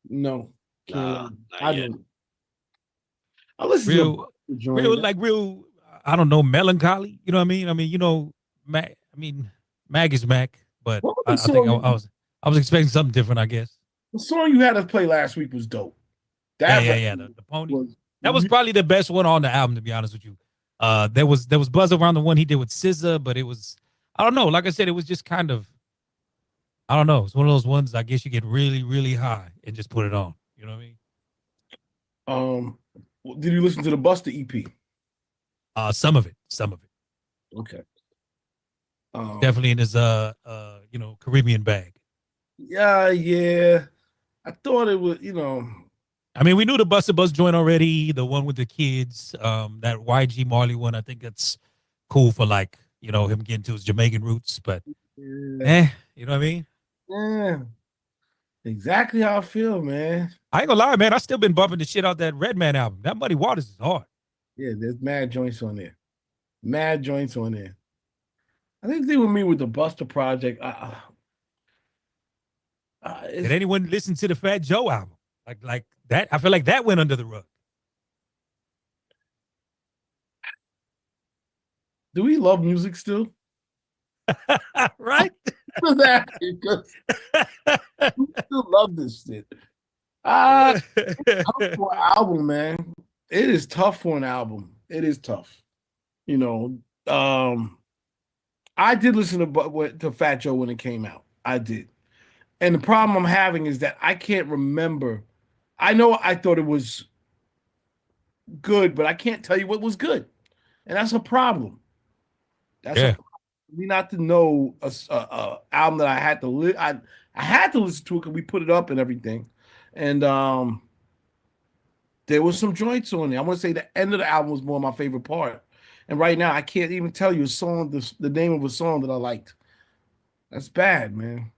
No. Nah, I not yet. don't. I listen to the joint. Real, I don't know, melancholy. You know what I mean? I mean, you know, Mac. I mean, Mac is Mac, but What I was the think song I was expecting something different. I guess. the song you had us play last week was dope. Yeah. record The pony. was That was probably the best one on the album, to be honest with you. There was buzz around the one he did with SZA, but it was, I don't know. Like I said, it was just kind of, I don't know. It's one of those ones I guess you get really, really high and just put it on. You know what I mean? Did you listen to the Buster EP? Some of it. Okay. Definitely in his Caribbean bag. Yeah. I thought it was, I mean, we knew the Buster Buzz joint already, the one with the kids, that YG Marley one. I think that's cool for like, him getting to his Jamaican roots, but you know what I mean? Yeah. Exactly how I feel, man. I ain't gonna lie, man. I still been bumping the shit out that Redman album. That Muddy Waters is hard. Yeah, there's mad joints on there. I think they were me with the Buster Project. Did anyone listen to the Fat Joe album? Like that? I feel like that went under the rug. Do we love music still? Right? Because we still love this shit. It's tough for an album, man. It is tough for an album. It is tough. I did listen to Fat Joe when it came out. I did. And the problem I'm having is that I can't remember. I know I thought it was good, but I can't tell you what was good. And that's a problem. That's a problem. Me not to know a album that I had to I had to listen to it because we put it up and everything. And there was some joints on there. I want to say the end of the album was more my favorite part. And right now I can't even tell you the name of a song that I liked. That's bad, man.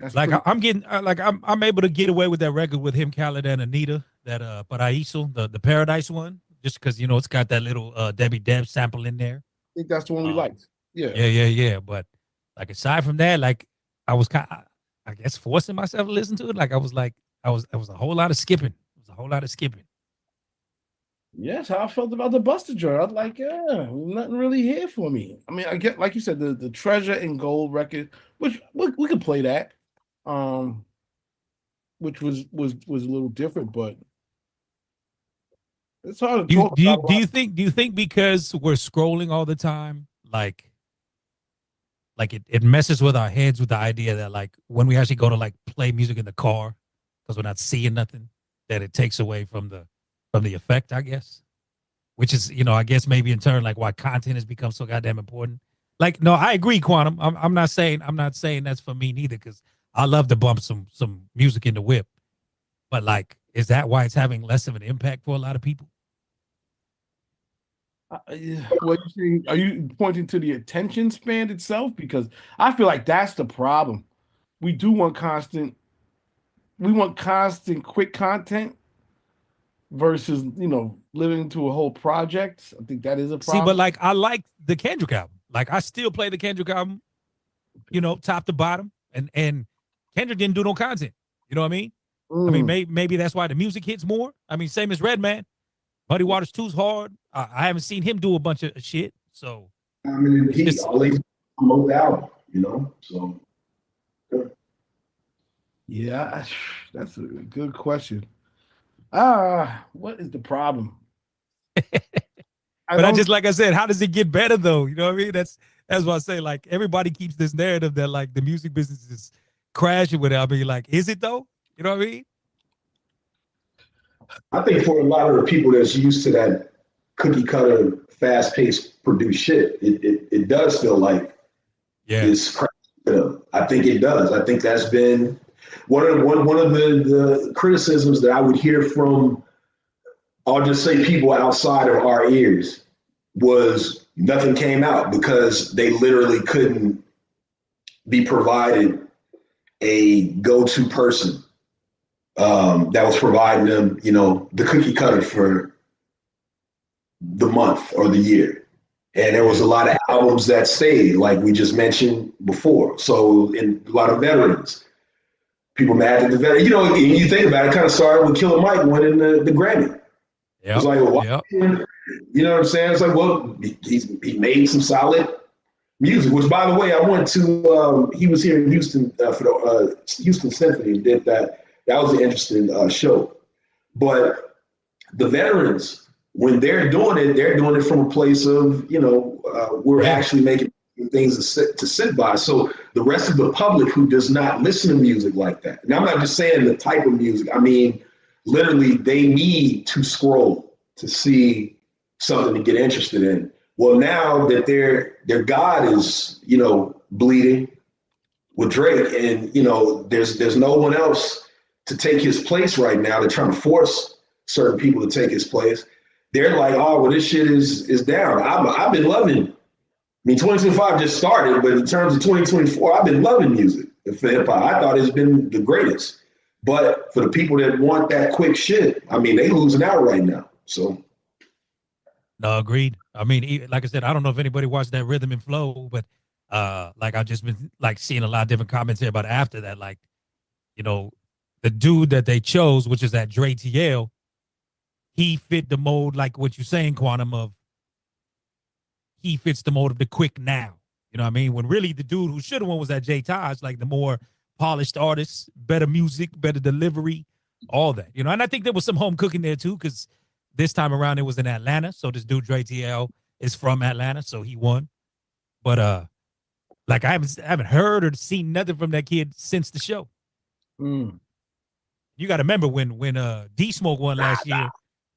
I'm able to get away with that record with him, Khaled, and Anita, that Paraíso, the Paradise one, just because it's got that little Debbie Deb sample in there. I think that's the one we liked. Yeah. But like aside from that, like I was kind of, I guess, forcing myself to listen to it. Like I was a whole lot of skipping. Yes, how I felt about the Buster joint. I was like, nothing really here for me. I mean, I get, like you said, the Treasure and Gold record, which we could play that, which was a little different, but it's hard to talk about. Do you think because we're scrolling all the time, like it messes with our heads with the idea that like when we actually go to like play music in the car because we're not seeing nothing, that it takes away from the effect, I guess, which is, I guess maybe in turn, like why content has become so goddamn important. Like, no, I agree, Quantum. I'm not saying that's for me neither, because I love to bump some music in the whip. But like, is that why it's having less of an impact for a lot of people? What you saying? Are you pointing to the attention span itself? Because I feel like that's the problem. We want constant, quick content versus, living to a whole project. I think that is a problem. See, but like, I like the Kendrick album. Like, I still play the Kendrick album, top to bottom. And Kendrick didn't do no content. You know what I mean? I mean, maybe that's why the music hits more. I mean, same as Redman. Muddy Waters 2's hard. I haven't seen him do a bunch of shit. So, I mean, he always promote the album, so. Yeah, that's a good question. What is the problem? But like I said, how does it get better though? You know what I mean? That's why I say, like, everybody keeps this narrative that like the music business is crashing with it. I mean, like, is it though? You know what I mean? I think for a lot of the people that's used to that cookie cutter, fast paced, produced shit, it does feel like it's crashing. I think it does. I think that's been one of the criticisms that I would hear from, I'll just say, people outside of our ears, was nothing came out because they literally couldn't be provided a go-to person that was providing them, the cookie cutter for the month or the year. And there was a lot of albums that stayed, like we just mentioned before. So, and a lot of veterans. People mad at the veteran. You think about it, kind of started with Killer Mike winning the Grammy. Yep. It's like, why? You know what I'm saying? It's like, well, he made some solid music, which, by the way, I went to, he was here in Houston for the Houston Symphony and did that. That was an interesting show. But the veterans, when they're doing it from a place of, we're actually making things to sit by. So the rest of the public who does not listen to music like that, and I'm not just saying the type of music, I mean, literally they need to scroll to see something to get interested in. Well, now that their God is, bleeding with Drake, and there's no one else to take his place right now. They're trying to force certain people to take his place. They're like, oh, well, this shit is down. I've been loving. 2025 just started, but in terms of 2024, I've been loving music for hip hop. I thought it's been the greatest. But for the people that want that quick shit, they losing out right now. So. No, agreed. Like I said, I don't know if anybody watched that Rhythm and Flow, but I've just been seeing a lot of different comments here about after that, the dude that they chose, which is that Dre TL, he fit the mold, like what you're saying, Quantum, of he fits the mold of the quick now. You know what I mean? When really the dude who should have won was that J Taj, like the more polished artist, better music, better delivery, all that. And I think there was some home cooking there too, because this time around it was in Atlanta. So this dude Dre TL is from Atlanta, so he won. But I haven't heard or seen nothing from that kid since the show. Mm. You got to remember when D Smoke won last year.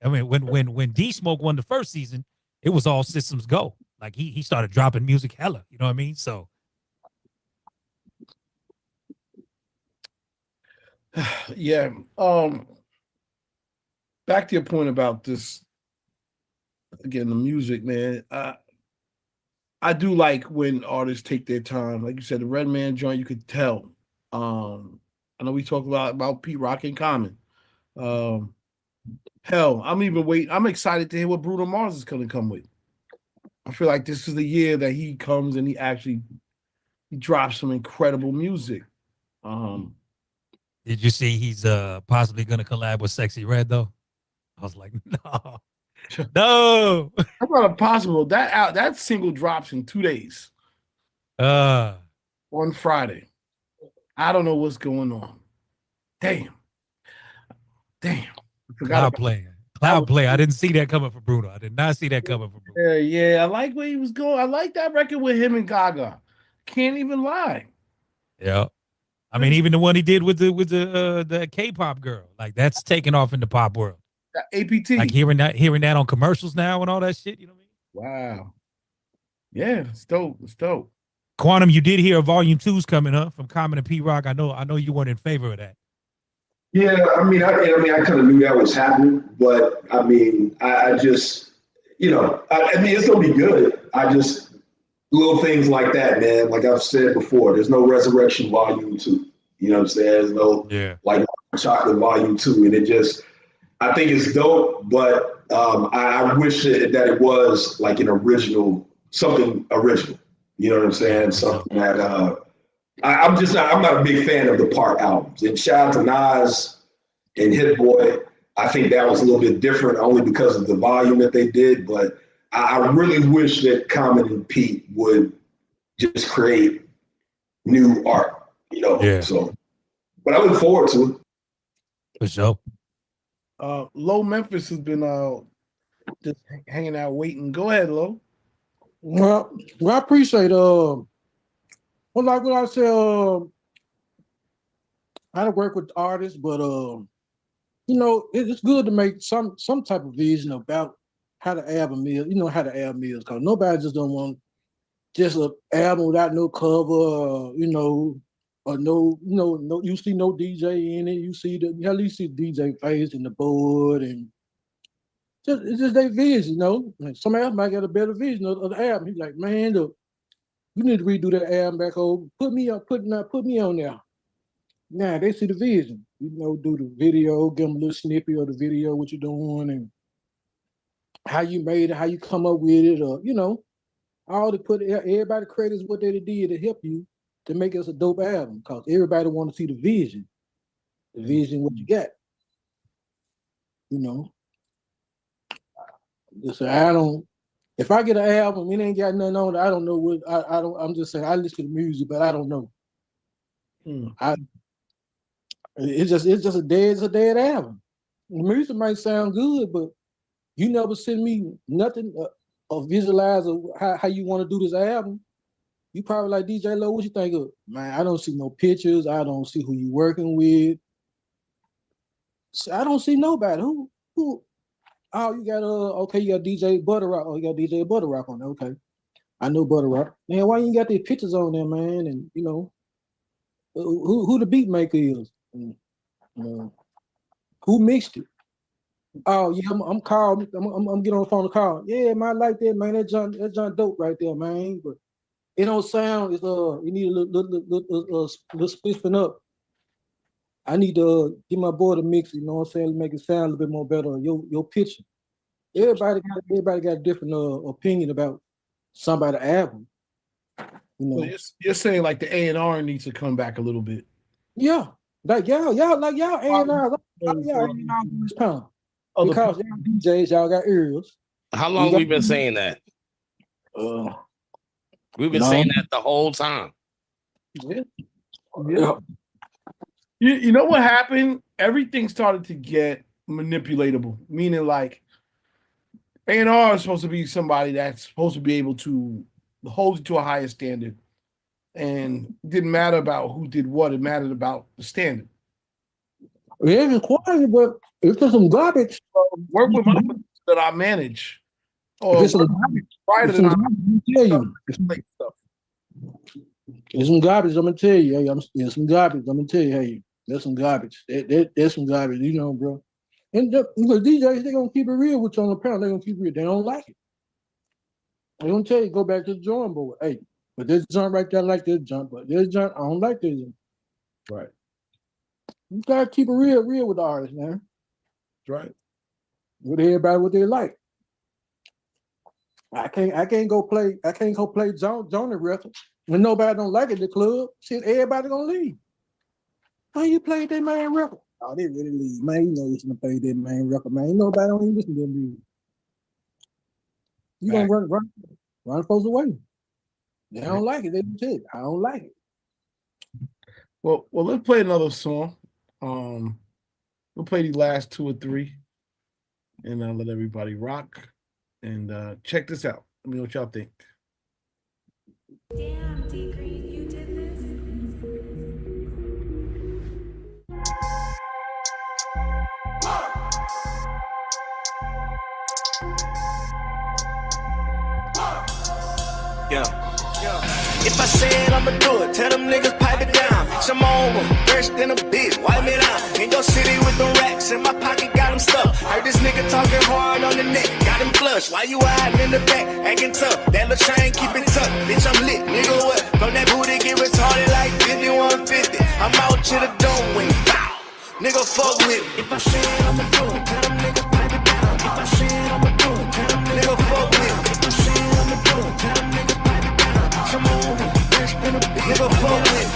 When D Smoke won the first season, it was all systems go. Like he started dropping music hella. You know what I mean? So yeah. Back to your point about this again, the music, man. I do like when artists take their time. Like you said, the Redman joint, you could tell. I know we talk a lot about Pete Rock and Common. Hell, I'm excited to hear what Bruno Mars is going to come with. I feel like this is the year that he comes and he drops some incredible music. Did you see he's possibly going to collab with Sexy Red though? I was like, no. No. How about impossible? That single drops in 2 days. On Friday. I don't know what's going on. Damn. Cloud Play. I didn't see that coming for Bruno. I did not see that coming for Bruno. Yeah. I like where he was going. I like that record with him and Gaga. Can't even lie. Yeah. Even the one he did with the K-pop girl, like that's taking off in the pop world. APT. Like hearing that on commercials now and all that shit. You know what I mean? Wow. Yeah, it's dope. Quantum, you did hear Volume 2's coming up from Common and P Rock. I know you weren't in favor of that. Yeah, I kind of knew that was happening, but I just, it's gonna be good. I just little things like that, man. Like I've said before, there's no Resurrection Volume 2. You know what I'm saying? There's no like Chocolate Volume 2, and it just, I think it's dope, but I wish that it was like something original. You know what I'm saying? Something that I'm not a big fan of the part albums. And shout out to Nas and Hit Boy. I think that was a little bit different only because of the volume that they did. But I really wish that Common and Pete would just create new art, Yeah. So, but I look forward to it. For sure. Low Memphis has been just hanging out waiting. Go ahead, Low. Well, I appreciate like what I said, I don't work with artists, but it's good to make some type of vision about how the album is, how the album is, because nobody just don't want just an album without no cover, or no, you see no DJ in it, you see at least see the DJ face and the board, and it's just their vision, Like somebody else might get a better vision of the album. He's like, man, look, you need to redo that album back over. Put me on there. Now they see the vision. do the video, give them a little snippet of the video, what you're doing, and how you made it, how you come up with it, or all to put everybody credits what they did to help you to make us a dope album. Cause everybody want to see the vision what you got. So I don't. If I get an album, it ain't got nothing on it. I don't know what I don't. I'm just saying I listen to music, but I don't know. It's just a dead album. The music might sound good, but you never send me nothing or visualize how you want to do this album. You probably like DJ Low. What you think of? Man, I don't see no pictures. I don't see who you working with. I don't see nobody. Who? Oh, you got okay, you got DJ Butter Rock. Oh, you got DJ Butter Rock on there. Okay. I know Butter Rock. Man, why you ain't got these pictures on there, man? And who the beat maker is? Who mixed it? Oh yeah, I'm Carl. I'm getting on the phone to Carl. Yeah, man, I like that, man. That John dope right there, man. But it don't sound. It need a little spiffing up. I need to get my boy to mix it, you know what I'm saying? Make it sound a little bit more better. Your picture. Everybody got a different opinion about somebody's album. So you're saying like the A&R needs to come back a little bit. Yeah. Like y'all A&R. This time. Because y'all DJs, y'all got ears. How long we been saying that? We've been saying that the whole time. Yeah. You know what happened? Everything started to get manipulatable, meaning like A&R is supposed to be somebody that's supposed to be able to hold you to a higher standard. And it didn't matter about who did what, it mattered about the standard. It ain't quiet, but if there's some garbage, work with my that I manage. Or there's some garbage, there's some garbage, I'm gonna tell you. Hey, there's some garbage. I'm gonna tell you, hey, there's some garbage. There's some garbage, bro. And the DJs, they're gonna keep it real with you on the panel. They're gonna keep it real. They don't like it. They're gonna tell you, go back to the drawing board. Hey, but this jump right there, I like this jump, but this jump, I don't like this jump. Right. You gotta keep it real with the artists, man. Right. With everybody what they like. I can't go play Jonah record. When nobody don't like it in the club, shit, everybody gonna leave. How you played that man record? Oh, they really leave, man. You know you play that man record, man. Nobody don't even listen to that music. You gonna run folks away. They don't like it. They just I don't like it. Well, let's play another song. We'll play the last 2 or 3, and I'll let everybody rock. And check this out. Let me know what y'all think. Damn, D Green, you did this. If I said I'ma do it, tell them niggas pipe it down. Some over, fresh than a bitch, wipe me down. In your city with the racks, in my pocket got them stuck. Heard this nigga talking hard on the neck, got him flush. Why you hiding in the back, acting tough? That little chain keep it tucked, bitch I'm lit, nigga what? From that booty get retarded like 5150. I'm out to the dome when bow, nigga fuck with me. If I said I'ma do it, tell them niggas pipe it down. If I said I'ma do it, tell them nigga fuck with me. If I said I'ma do it, tell them niggas come on, nigga, fuck with.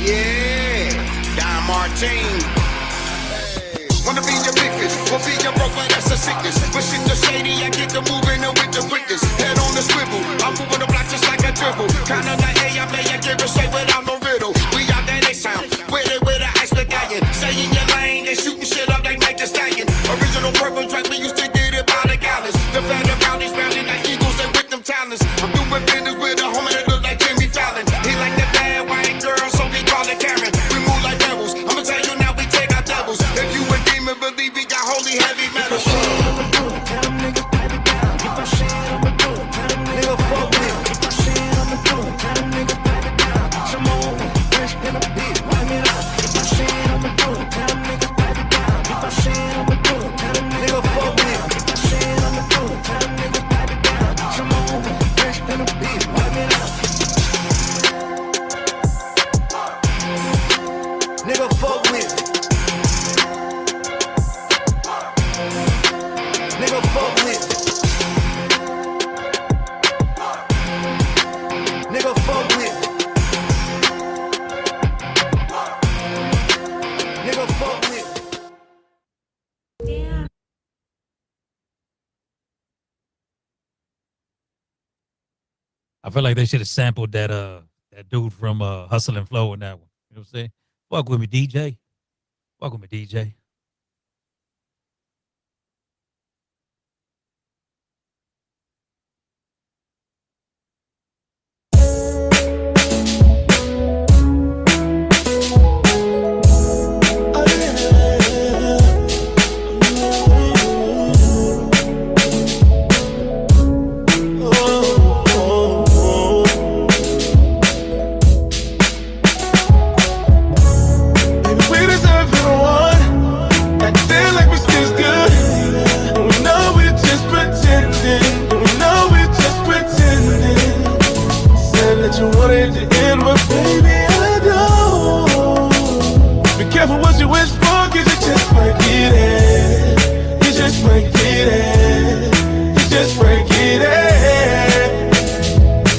Yeah, Don Martin. Wanna be your big fish, wanna be your broke, but that's a sickness. But shit the shady, I get the moving and with the quickness. Head on the swivel, I'm moving the block just like a dribble. Kinda like, hey, I may I give a shit without no riddle. We out there, they sound with the ice medallion. Stay in your lane, they shooting shit up like Mike the Stallion. Original purple track, we used to get it by the gallons. The fat brownies rounding like eagles, they with them talents. I'm doing business with a homie that look like Jimmy Fallon. He like the bad white girl, so we call it Karen. We move like devils, I'ma tell you now we take our devils. If you a demon, believe we got holy heavy metal. If I said I'ma do it, tell them niggas pipe it down. If I said I'ma do it, tell them niggas fuck with. If I said I'ma do it, tell them Nigga, fuck with me. Nigga, fuck with me. Nigga, fuck with me. Nigga, fuck with me. I feel like they should have sampled that dude from Hustle and Flow in that one. You know what I'm saying? Fuck with me, DJ. Fuck with me, DJ. You wanted to end, but baby, I don't. Be careful what you wish for, cause you just might get it. You just might get it. You just might get it.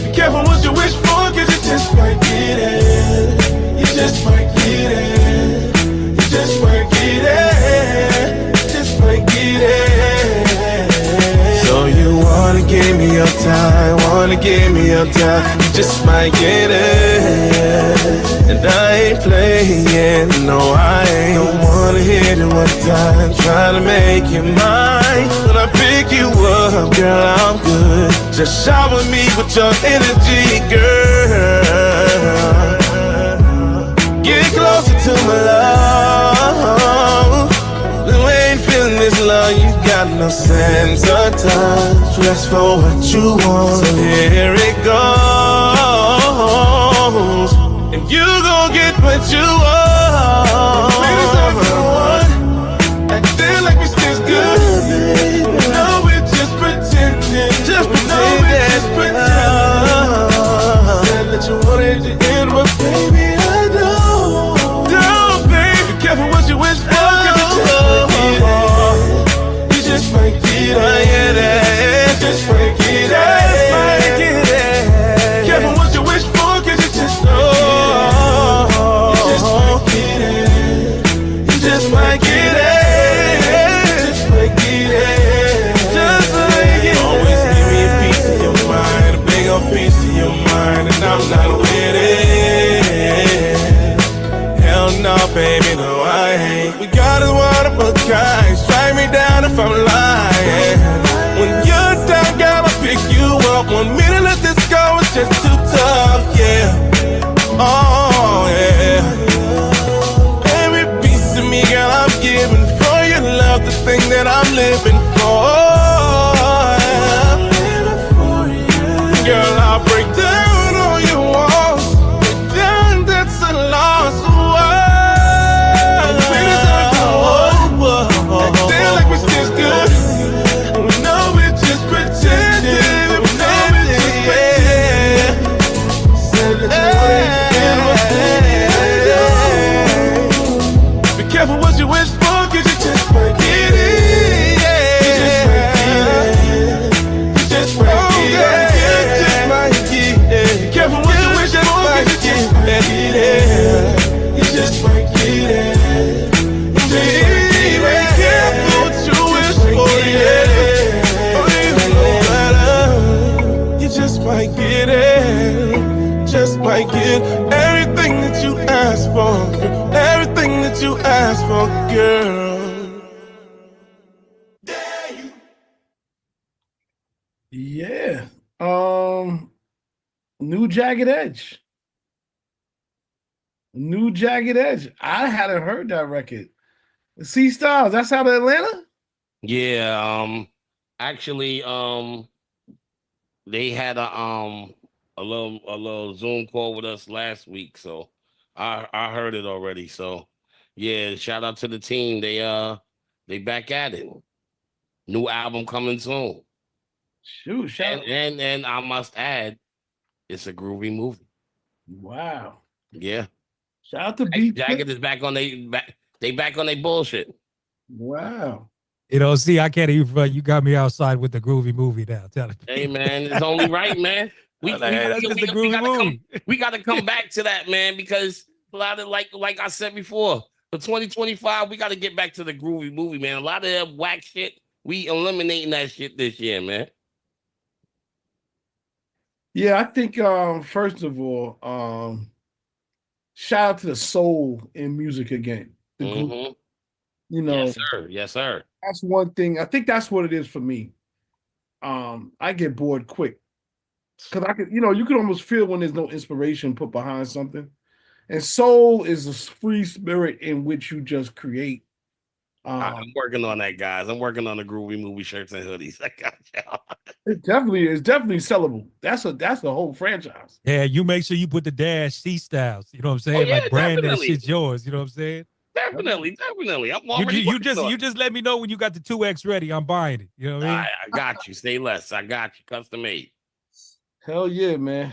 Be careful what you wish for, cause you just might get it. You just might get it. You just might get it. Just might get it. So you wanna give me your time, wanna give me your time. Just might get it, and I ain't playing, no I ain't. Don't wanna hit it one time, try to make you mine. When I pick you up, girl, I'm good. Just shower me with your energy, girl. Get closer to my love. You ain't feeling this love, you got no sense of touch. That's for what you want, so here it goes. And you gon' get what you want. Acting like we still good, baby. No, we're just pretending. Just pretending. Said that you wanted to end, but baby, I don't. Don't, baby. Be careful what you wish for, cause you just might get it. You just might get it. You just might get it. Careful what you wish for, cause you just might get it. You just might get it. Just might get it. Just might get it. Always give me a piece of your mind, a big old piece of your mind, and I'm not with it. Hell no, baby, no, I ain't. We got us one of a kind. Strike me down if I'm lying. When you're down, girl, I'll pick you up. 1 minute, let this go, it's just too tough, yeah. Oh, yeah. Every piece of me, girl, I'm giving for your love, the thing that I'm living for. Girl, I'll break down all your walls. Break down, that's a loss. Acting like we still good. We know we're just pretending. We know we're just pretending. Said that you wanted to end, but baby, I don't. Be careful what you wish for, cause you just might get it. You just might get it. You just might get it. You just might get it. Be careful what you wish for, cause you just might get it. You just might get it. Might get it, just might get everything that you asked for, girl. Everything that you asked for, girl. Yeah. New Jagged Edge. New Jagged Edge. I hadn't heard that record. C Styles, that's out of Atlanta? Yeah, actually, they had a little Zoom call with us last week, so I heard it already. So yeah, shout out to the team. They back at it. New album coming soon. Shoot, shout and I must add, it's a groovy movie. Wow. Yeah. Shout out to B. Jagged is back on they back on their bullshit. Wow. You know, see, I can't even front. You got me outside with the groovy movie now. Tell me. Hey man, it's only right, man. We that's just the groovy movie. We got to come back to that, man, because a lot of like I said before, for 2025, we got to get back to the groovy movie, man. A lot of that whack shit, we eliminating that shit this year, man. Yeah, I think first of all, shout out to the soul in music again. The group, you know, yes, sir. Yes, sir. That's one thing. I think that's what it is for me. I get bored quick because I could, you can almost feel when there's no inspiration put behind something. And soul is a free spirit in which you just create. I'm working on that, guys. I'm working on the groovy movie shirts and hoodies. I got y'all. It's definitely sellable. That's the whole franchise. Yeah, you make sure you put the dash C styles. You know what I'm saying? Yeah, like brand definitely. that shit's yours. You know what I'm saying? Definitely. I'm already You just let me know when you got the 2X ready. I'm buying it. You know what I mean? I got you. Stay less. I got you. Custom made. Hell yeah, man.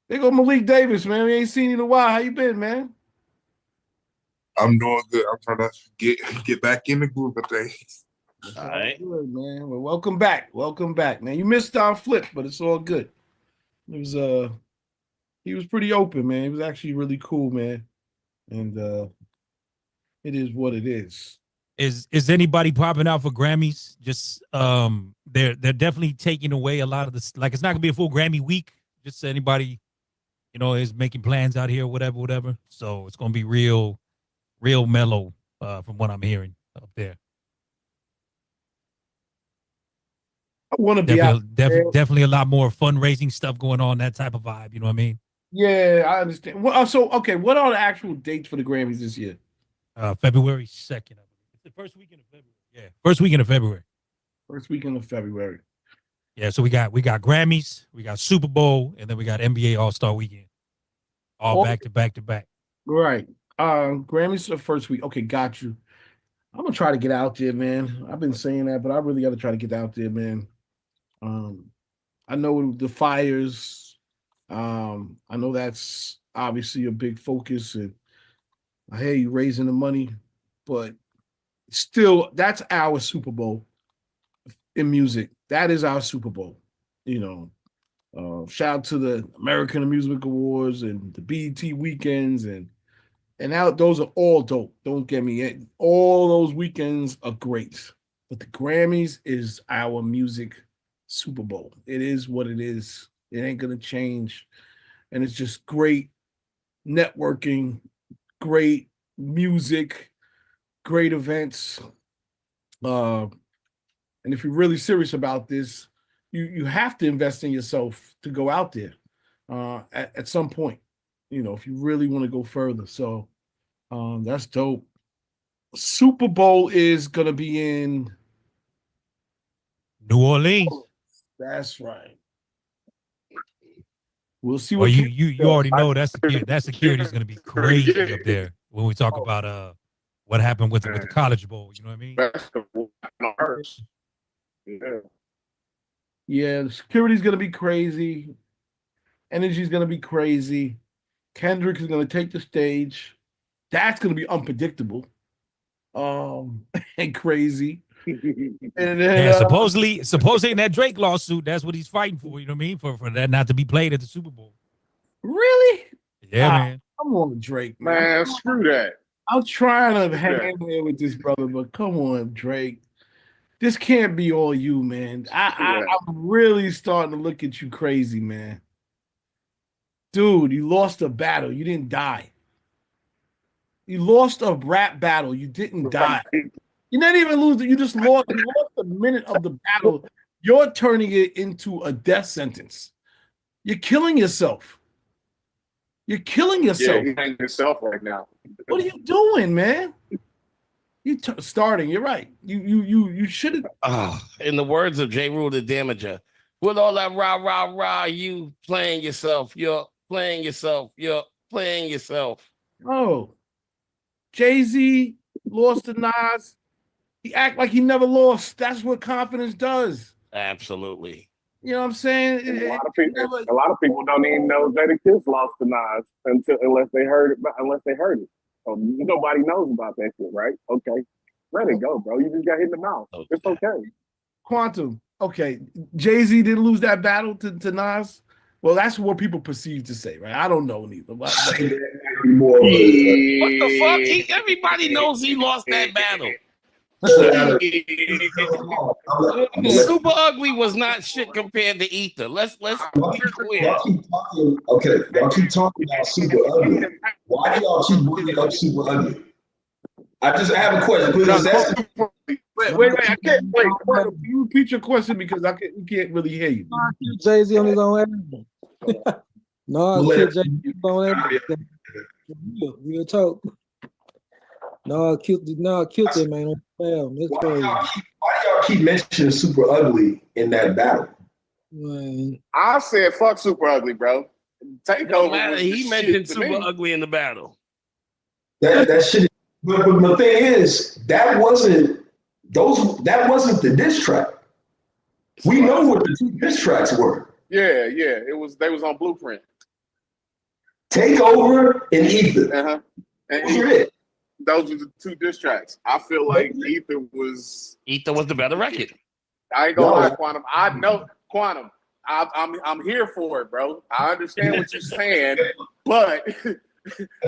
There go Malik Davis, man. We ain't seen you in a while. How you been, man? I'm doing good. I'm trying to get back in the groove of things. All right, good, man. Well, welcome back. Welcome back, man. You missed Don Flip, but it's all good. It was he was pretty open, man. He was actually really cool, man. And it is what it is. Is anybody popping out for Grammys? Just they're definitely taking away a lot of this. Like, it's not gonna be a full Grammy week. Just anybody, is making plans out here, whatever. So it's gonna be real mellow, from what I'm hearing up there. I want to be out. Definitely a lot more fundraising stuff going on, that type of vibe. You know what I mean? Yeah, I understand. Well, so okay, what are the actual dates for the Grammys this year? February 2nd. I believe. It's the first weekend of February. Yeah, first weekend of February. First weekend of February. Yeah, so we got Grammys, we got Super Bowl, and then we got NBA All-Star Weekend. All back to back to back. Right. Grammys the first week. Okay, got you. I'm gonna try to get out there, man. I've been saying that, but I really got to try to get out there, man. I know the fires. I know that's obviously a big focus, and I hear you raising the money, but still, that's our Super Bowl in music. That is our Super Bowl. Shout out to the American Music Awards and the BET weekends, and those are all dope. Don't get me in. All those weekends are great, but the Grammys is our music Super Bowl. It is what it is. It ain't gonna change, and it's just great networking, great music, great events. And if you're really serious about this, you have to invest in yourself to go out there at some point, if you really want to go further. So that's dope. Super Bowl is going to be in New Orleans. That's right. We'll see well, what you already know that security is going to be crazy up there when we talk about what happened with the College Bowl. You know what I mean? Yeah, the security's going to be crazy. Energy's going to be crazy. Kendrick is going to take the stage. That's going to be unpredictable and crazy. And then, supposedly in that Drake lawsuit, that's what he's fighting for. You know what I mean? For that not to be played at the Super Bowl. Really? Yeah, man. Come on, Drake, man. Screw that. I'm trying to hang in there with this brother, but come on, Drake. This can't be all you, man. I'm really starting to look at you crazy, man. Dude, you lost a battle. You didn't die. You lost a rap battle. You didn't die. You didn't even lose it. You just lost. You lost a minute of the battle. You're turning it into a death sentence. You're killing yourself. You're killing yourself. Yeah, he's hanging himself right now. What are you doing, man? You starting. You're right. You should have. In the words of J. Rule the Damager, with all that rah, you playing yourself. You're playing yourself. You're playing yourself. Oh, Jay-Z lost to Nas. He act like he never lost. That's what confidence does. Absolutely. You know what I'm saying? A lot of people don't even know Jadakiss lost to Nas unless they heard it. So nobody knows about that shit, right? Okay, let it go, bro. You just got hit in the mouth. It's okay. Quantum. Okay, Jay-Z didn't lose that battle to Nas. Well, that's what people perceive to say, right? I don't know neither. What the fuck? Everybody knows he lost that battle. Super Ugly was not shit compared to Ether. Let's be clear. Y'all keep talking about Super Ugly. Why do y'all keep bringing up Super Ugly? I have a question. Wait, I can't wait. You repeat your question because we can't really hear you. Jay-Z on his own album. No, Jay-Z on his own album. Real talk. No, killed it, man. Why do y'all keep mentioning Super Ugly in that battle? Man. I said fuck Super Ugly, bro. He mentioned Super Ugly in the battle. That shit. But the thing is, that wasn't the diss track. We know what the two diss tracks were. Yeah. They was on Blueprint. Takeover and Ether. And those were the two diss tracks. I feel like Ether was the better record. I ain't gonna lie, Quantum. I know Quantum. I'm here for it, bro. I understand what you're saying, but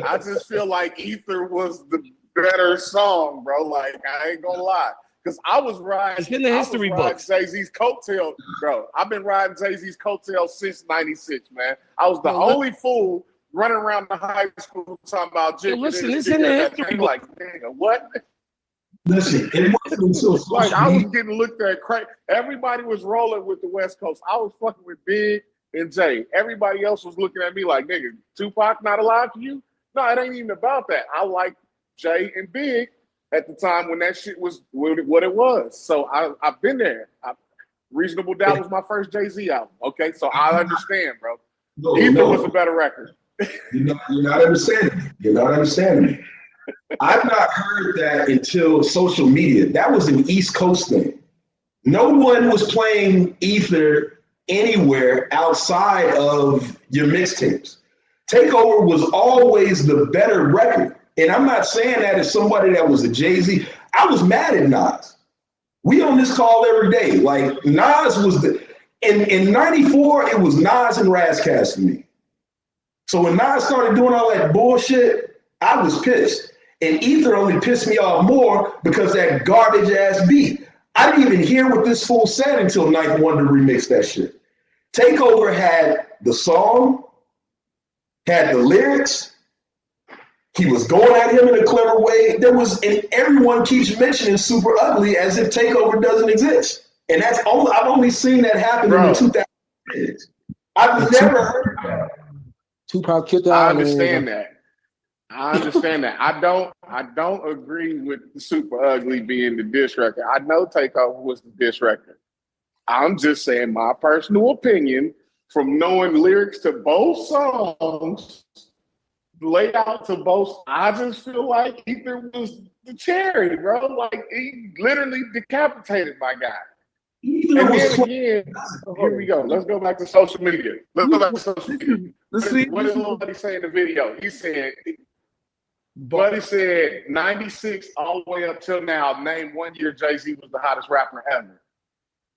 I just feel like Ether was the better song, bro. Like, I ain't gonna lie. Because I was riding Jay-Z's coattail, bro. I've been riding Jay-Z's coattail since 96, man. I was the only fool running around the high school talking about Jay. Listen, it's in the history book. Like, nigga, what? Listen, it wasn't until like I was getting looked at crazy. Everybody was rolling with the West Coast. I was fucking with Big and Jay. Everybody else was looking at me like, nigga, Tupac not alive to you? No, it ain't even about that. I like Jay and Big at the time when that shit was what it was. So I've been there. Reasonable Doubt was my first Jay-Z album. Okay, so I understand, bro. Ether was a better record. You're not understanding. You're not understanding me. I've not heard that until social media. That was an East Coast thing. No one was playing Ether anywhere outside of your mixtapes. Takeover was always the better record. And I'm not saying that as somebody that was a Jay-Z. I was mad at Nas. We on this call every day. Like, Nas was in 94, it was Nas and Razzcast for me. So when Nas started doing all that bullshit, I was pissed. And Ether only pissed me off more because that garbage ass beat. I didn't even hear what this fool said until Ninth Wonder remixed that shit. Takeover had the song, had the lyrics. He was going at him in a clever way. And everyone keeps mentioning Super Ugly as if Takeover doesn't exist. And I've only seen that happen in the 2010s. I've never heard that. Tupac killed that. I understand that. I don't agree with Super Ugly being the diss record. I know Takeover was the diss record. I'm just saying my personal opinion from knowing lyrics to both songs, laid out to both. I just feel like Ether was the cherry, bro. Like, he literally decapitated my guy. And then again, here we go. Let's go back to social media. Let's go back to social media. What did Buddy say in the video? He said, Buddy said 96 all the way up till now, name 1 year Jay-Z was the hottest rapper ever.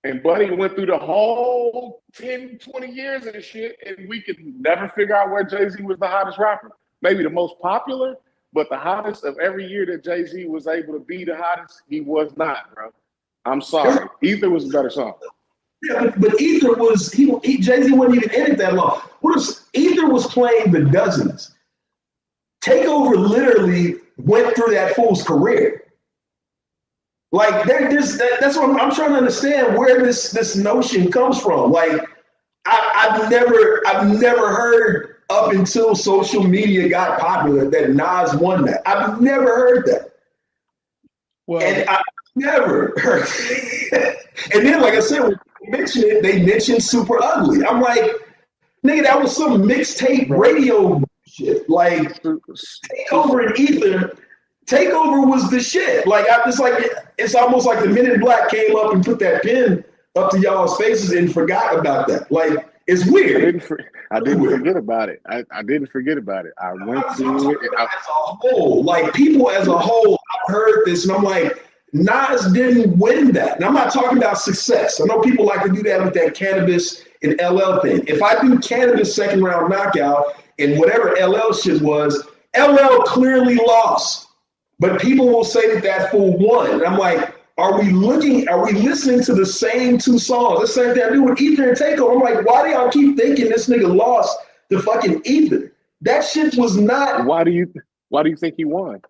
And Buddy went through the whole 10, 20 years of this shit, and we could never figure out where Jay-Z was the hottest rapper. Maybe the most popular, but the hottest of every year that Jay-Z was able to be the hottest, he was not, bro. I'm sorry. Ether was a better song. Yeah, but Ether was, Jay-Z wasn't even in it that long. Ether was playing the dozens. Takeover literally went through that fool's career. Like, that's what I'm trying to understand where this notion comes from. Like, I've never heard up until social media got popular that Nas won that. I've never heard that. Well, and I never heard it. And then, like I said, when they mentioned Super Ugly. I'm like, nigga, that was some mixtape radio shit. Like, Takeover and Ether. Takeover was the shit. Like, it's almost like the Men in Black came up and put that pin up to y'all's faces and forgot about that. Like, it's weird. I didn't forget about it. I didn't forget about it. I went through it. As a whole, like people as a whole, I've heard this and I'm like, Nas didn't win that. And I'm not talking about success. I know people like to do that with that Cannabis and LL thing. If I do Cannabis second round knockout and whatever LL shit was, LL clearly lost. But people will say that that fool won. And I'm like, are we listening to the same two songs? The same thing I do with Ether and Takeover. I'm like, why do y'all keep thinking this nigga lost to fucking Ether? That shit was not. Why do you think he won?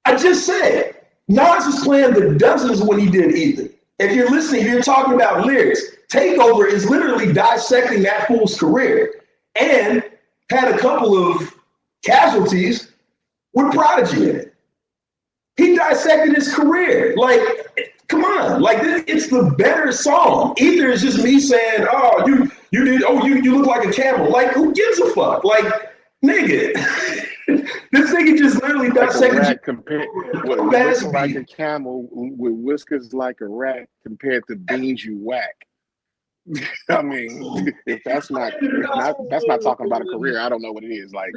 I just said Nas was playing the dozens when he did Ether. If you're listening, you're talking about lyrics. Takeover is literally dissecting that fool's career and had a couple of casualties with Prodigy in it. He dissected his career. Like, come on. Like, it's the better song. Ether is just me saying, oh, you look like a camel. Like, who gives a fuck? Like, nigga. This nigga just literally dissected whiskers like a camel with whiskers like a rat compared to beans you whack. I mean, if that's not talking about a career, I don't know what it is. Like,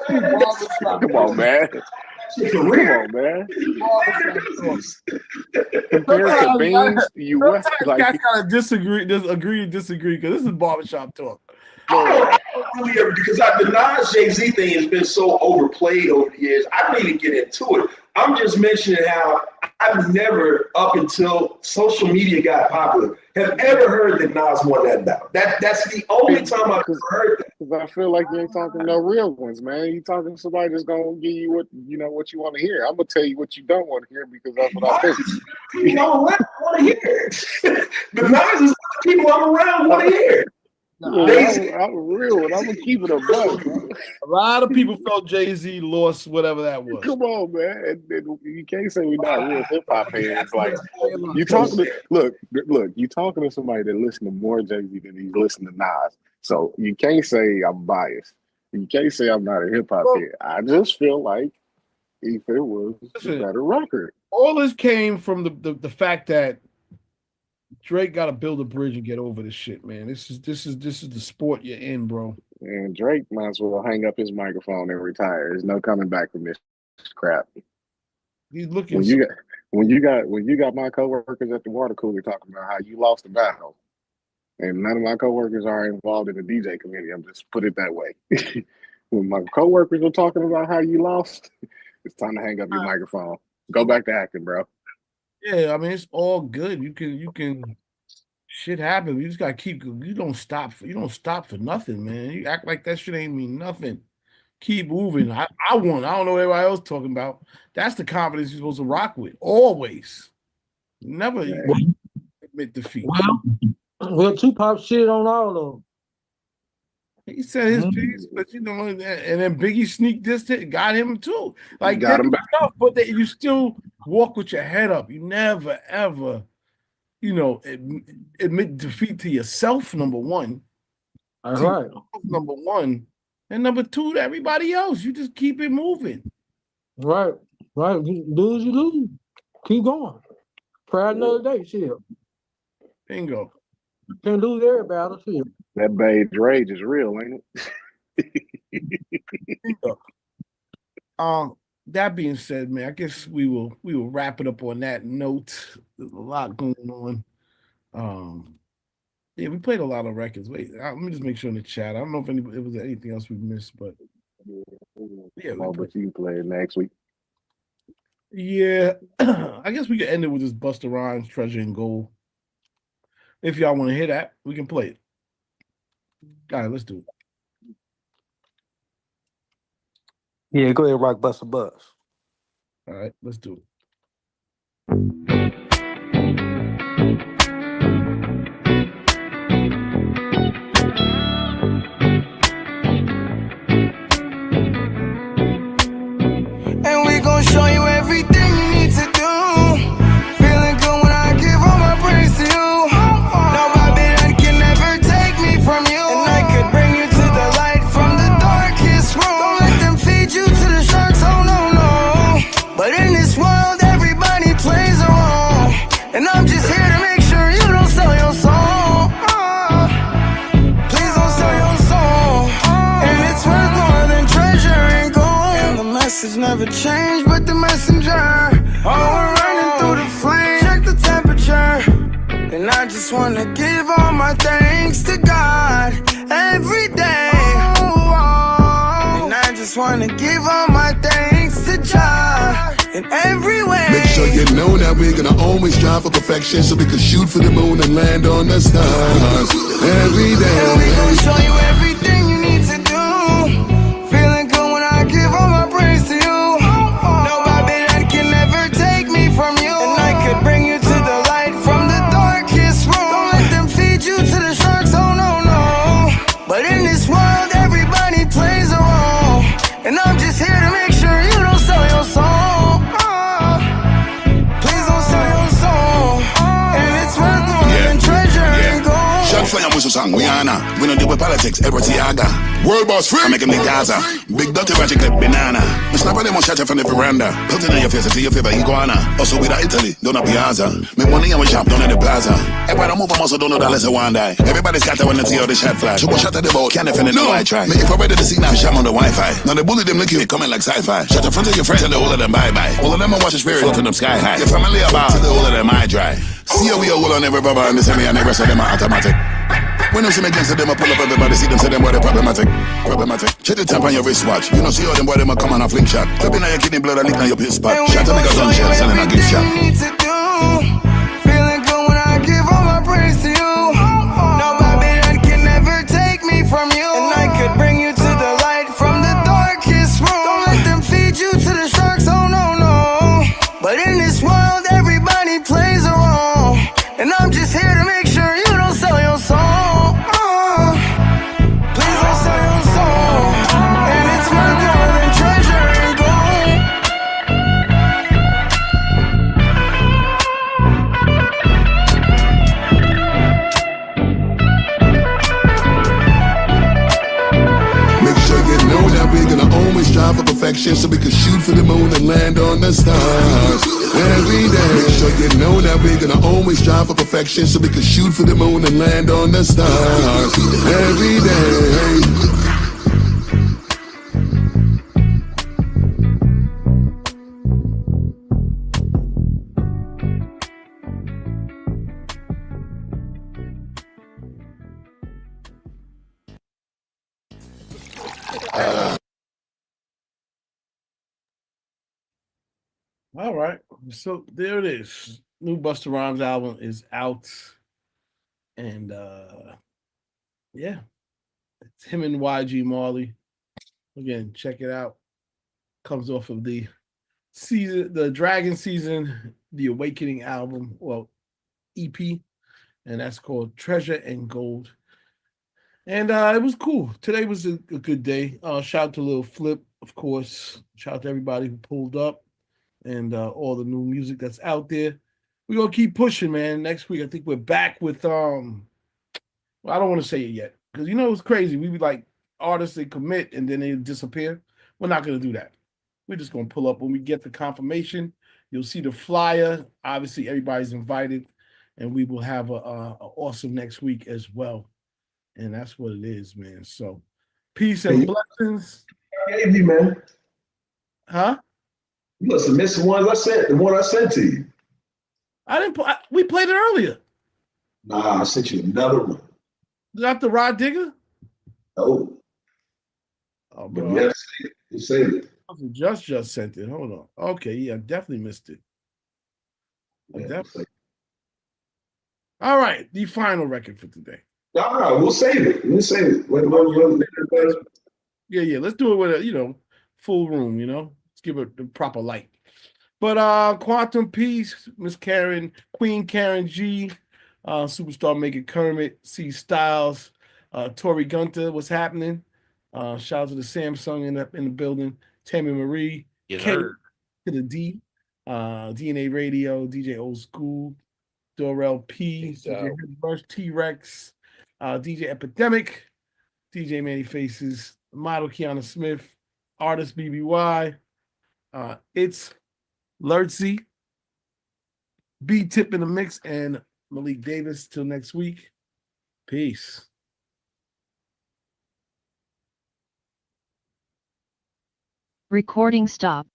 come on, man. Come on, man. Compared to beans, you whack. Like, I gotta disagree, because this is barbershop talk. I don't really ever, because the Nas Jay-Z thing has been so overplayed over the years. I don't even get into it. I'm just mentioning how I've never, up until social media got popular, have ever heard that Nas won that battle. That's the only time I've ever heard that. Because I feel like you ain't talking no real ones, man. You talking to somebody that's gonna give you what you want to hear. I'm gonna tell you what you don't want to hear because that's what I think. People I'm around want to hear. The Nas is what the people I'm around want to hear. I'm real and I'm gonna keep it a buck. A lot of people felt Jay-Z lost whatever that was. Come on, man. And you can't say we're not real hip hop fans. Like, you talking to look, you talking to somebody that listens to more Jay-Z than he's listening to Nas. So you can't say I'm biased. You can't say I'm not a hip hop fan. I just feel like if it was a better record. All this came from the fact that Drake got to build a bridge and get over this shit, man. This is the sport you're in, bro. And Drake might as well hang up his microphone and retire. There's no coming back from this crap. He's looking. When you got my coworkers at the water cooler talking about how you lost the battle, and none of my coworkers are involved in the DJ committee. I'm just put it that way. When my coworkers are talking about how you lost, it's time to hang up your microphone. Go back to acting, bro. Yeah, I mean, it's all good. You can shit happens. You just gotta keep. You don't stop for nothing, man. You act like that shit ain't mean nothing. Keep moving. I won. I don't know what everybody else talking about. That's the confidence you're supposed to rock with. Always. Never admit defeat. Well, Tupac shit on all of them. He said his piece, but and then Biggie sneak this got him too. Like, got him back. But you still walk with your head up. You never ever, admit defeat to yourself. Number one, that's right. Number one, and number two to everybody else. You just keep it moving. Right. You lose, you lose. Keep going. Try another day. Shit. Bingo. Can't lose every battle. Shit. That beige rage is real, ain't it? That being said, man, I guess we will wrap it up on that note. There's a lot going on. Yeah, we played a lot of records. Wait, let me just make sure in the chat. I don't know if it was anything else we missed, but yeah, but you play it next week. Yeah, I guess we could end it with this Busta Rhymes Treasure and Gold. If y'all want to hear that, we can play it. All right, let's do it. Yeah, go ahead, rock Busta Buzz. All right, let's do it. And we gon' show you everything you need to do. Feeling good when I give all my praise to you. Nobody can never take me from you. And I could bring you to the light from the darkest room. Don't let them feed you to the sharks, oh no, no. But in this world, message never changed, but the messenger. Oh, we're running through the flames. Check the temperature. And I just wanna give all my thanks to God every day. And I just wanna give all my thanks to God in every way. Make sure you know that we're gonna always strive for perfection, so we can shoot for the moon and land on the stars every day. And we gon' show you everything you need to do. Feeling good when I give all my praise to you. Nobody that can ever take me from you. And I could bring you to the light from the darkest room. Don't let them feed you to the sharks, oh no, no. But in this world, everybody plays a role. And I'm just here to make sure you don't sell your soul. Please don't sell your soul. And it's worth more than treasure and gold. Shot fire whistle song, Rihanna. We don't deal with politics, Edward Tiaga. World boss free. I make him the Gaza. Big dirty magic clip banana. The snapper them on shot from the veranda. Put in your face to your favor iguana. Also with Italy, don't have Piazza. Make money and we shop down in the plaza. Everybody move, I'm also don't know that let's one die. Everybody's got to when they see all the shot fly. So go shot at the ball, can't defend it, no I try. Make it for ready to see now, sham on the Wi-Fi. Now the bully them look you, coming like sci-fi. Shut the front of your friends, tell the all of them bye-bye. All of them are watching spirit, floating them sky high. Your family about, tell the all of them I dry. See how we all on every rubber and the semi and the rest of them are automatic. When them see me against them, I pull up everybody, see them, say them boy they problematic. Check the tap on your wristwatch. You know see all them boy them a come on a fling shot. Clubbing on your kidney blood, I leak on your piss spot. Shot to make a gun shell, selling a gift shop. Feeling good when I give all my praise to you. Nobody that can ever take me from you. And I could bring you to the light from the darkest room. Don't let them feed you to the sharks, oh no, no. But in this world, everybody plays a role. And I'm just here to make sure you don't sell your soul. Please don't sell your soul. And it's worth more than treasure and gold. Make sure you know that we're gonna always strive for perfection, so we can shoot for the moon and land on the stars every day. Make sure you know that we're gonna always strive for perfection, so we can shoot for the moon and land on the stars every day. All right. So there it is. New Busta Rhymes album is out. And yeah. It's him and YG Marley. Again, check it out. Comes off of the Dragon Season, the Awakening album, well, EP, and that's called Treasure and Gold. And it was cool. Today was a good day. Shout out to Lil Flip, of course. Shout out to everybody who pulled up and all the new music that's out there. We're gonna keep pushing, man. Next week, I think we're back with well, I don't want to say it yet, because you know it's crazy. We be like artists, they commit and then they disappear. We're not gonna do that. We're just gonna pull up when we get the confirmation. You'll see the flyer. Obviously, everybody's invited, and we will have a awesome next week as well. And that's what it is, man. So, peace and blessings. I gave you, man. Huh? You must have missed the ones I sent. The one I sent to you. I didn't. We played it earlier. Nah, I sent you another one. Not the Rod Digger. Oh. Oh, But bro. you have to save it. You saved it. Just sent it. Hold on. Okay, yeah, I definitely missed it. Definitely. All right, the final record for today. No, we'll save it. We'll save it. Yeah. Let's do it with a full room. Let's give it the proper light. But Quantum Peace, Miss Karen, Queen Karen G, Superstar Making Kermit, C Styles, Tori Gunter, what's happening? Shout out to the Samsung in the building, Tammy Marie, Yes, K sir. to the D, DNA Radio, DJ Old School, Dorel P, DJ Rush, T-Rex, DJ Epidemic, DJ Manny Faces, model Kiana Smith, artist BBY, it's Lurtsy, B-Tip in the mix, and Malik Davis. Till next week, peace. Recording stop.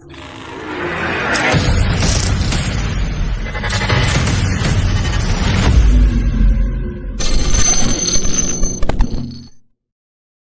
Hey.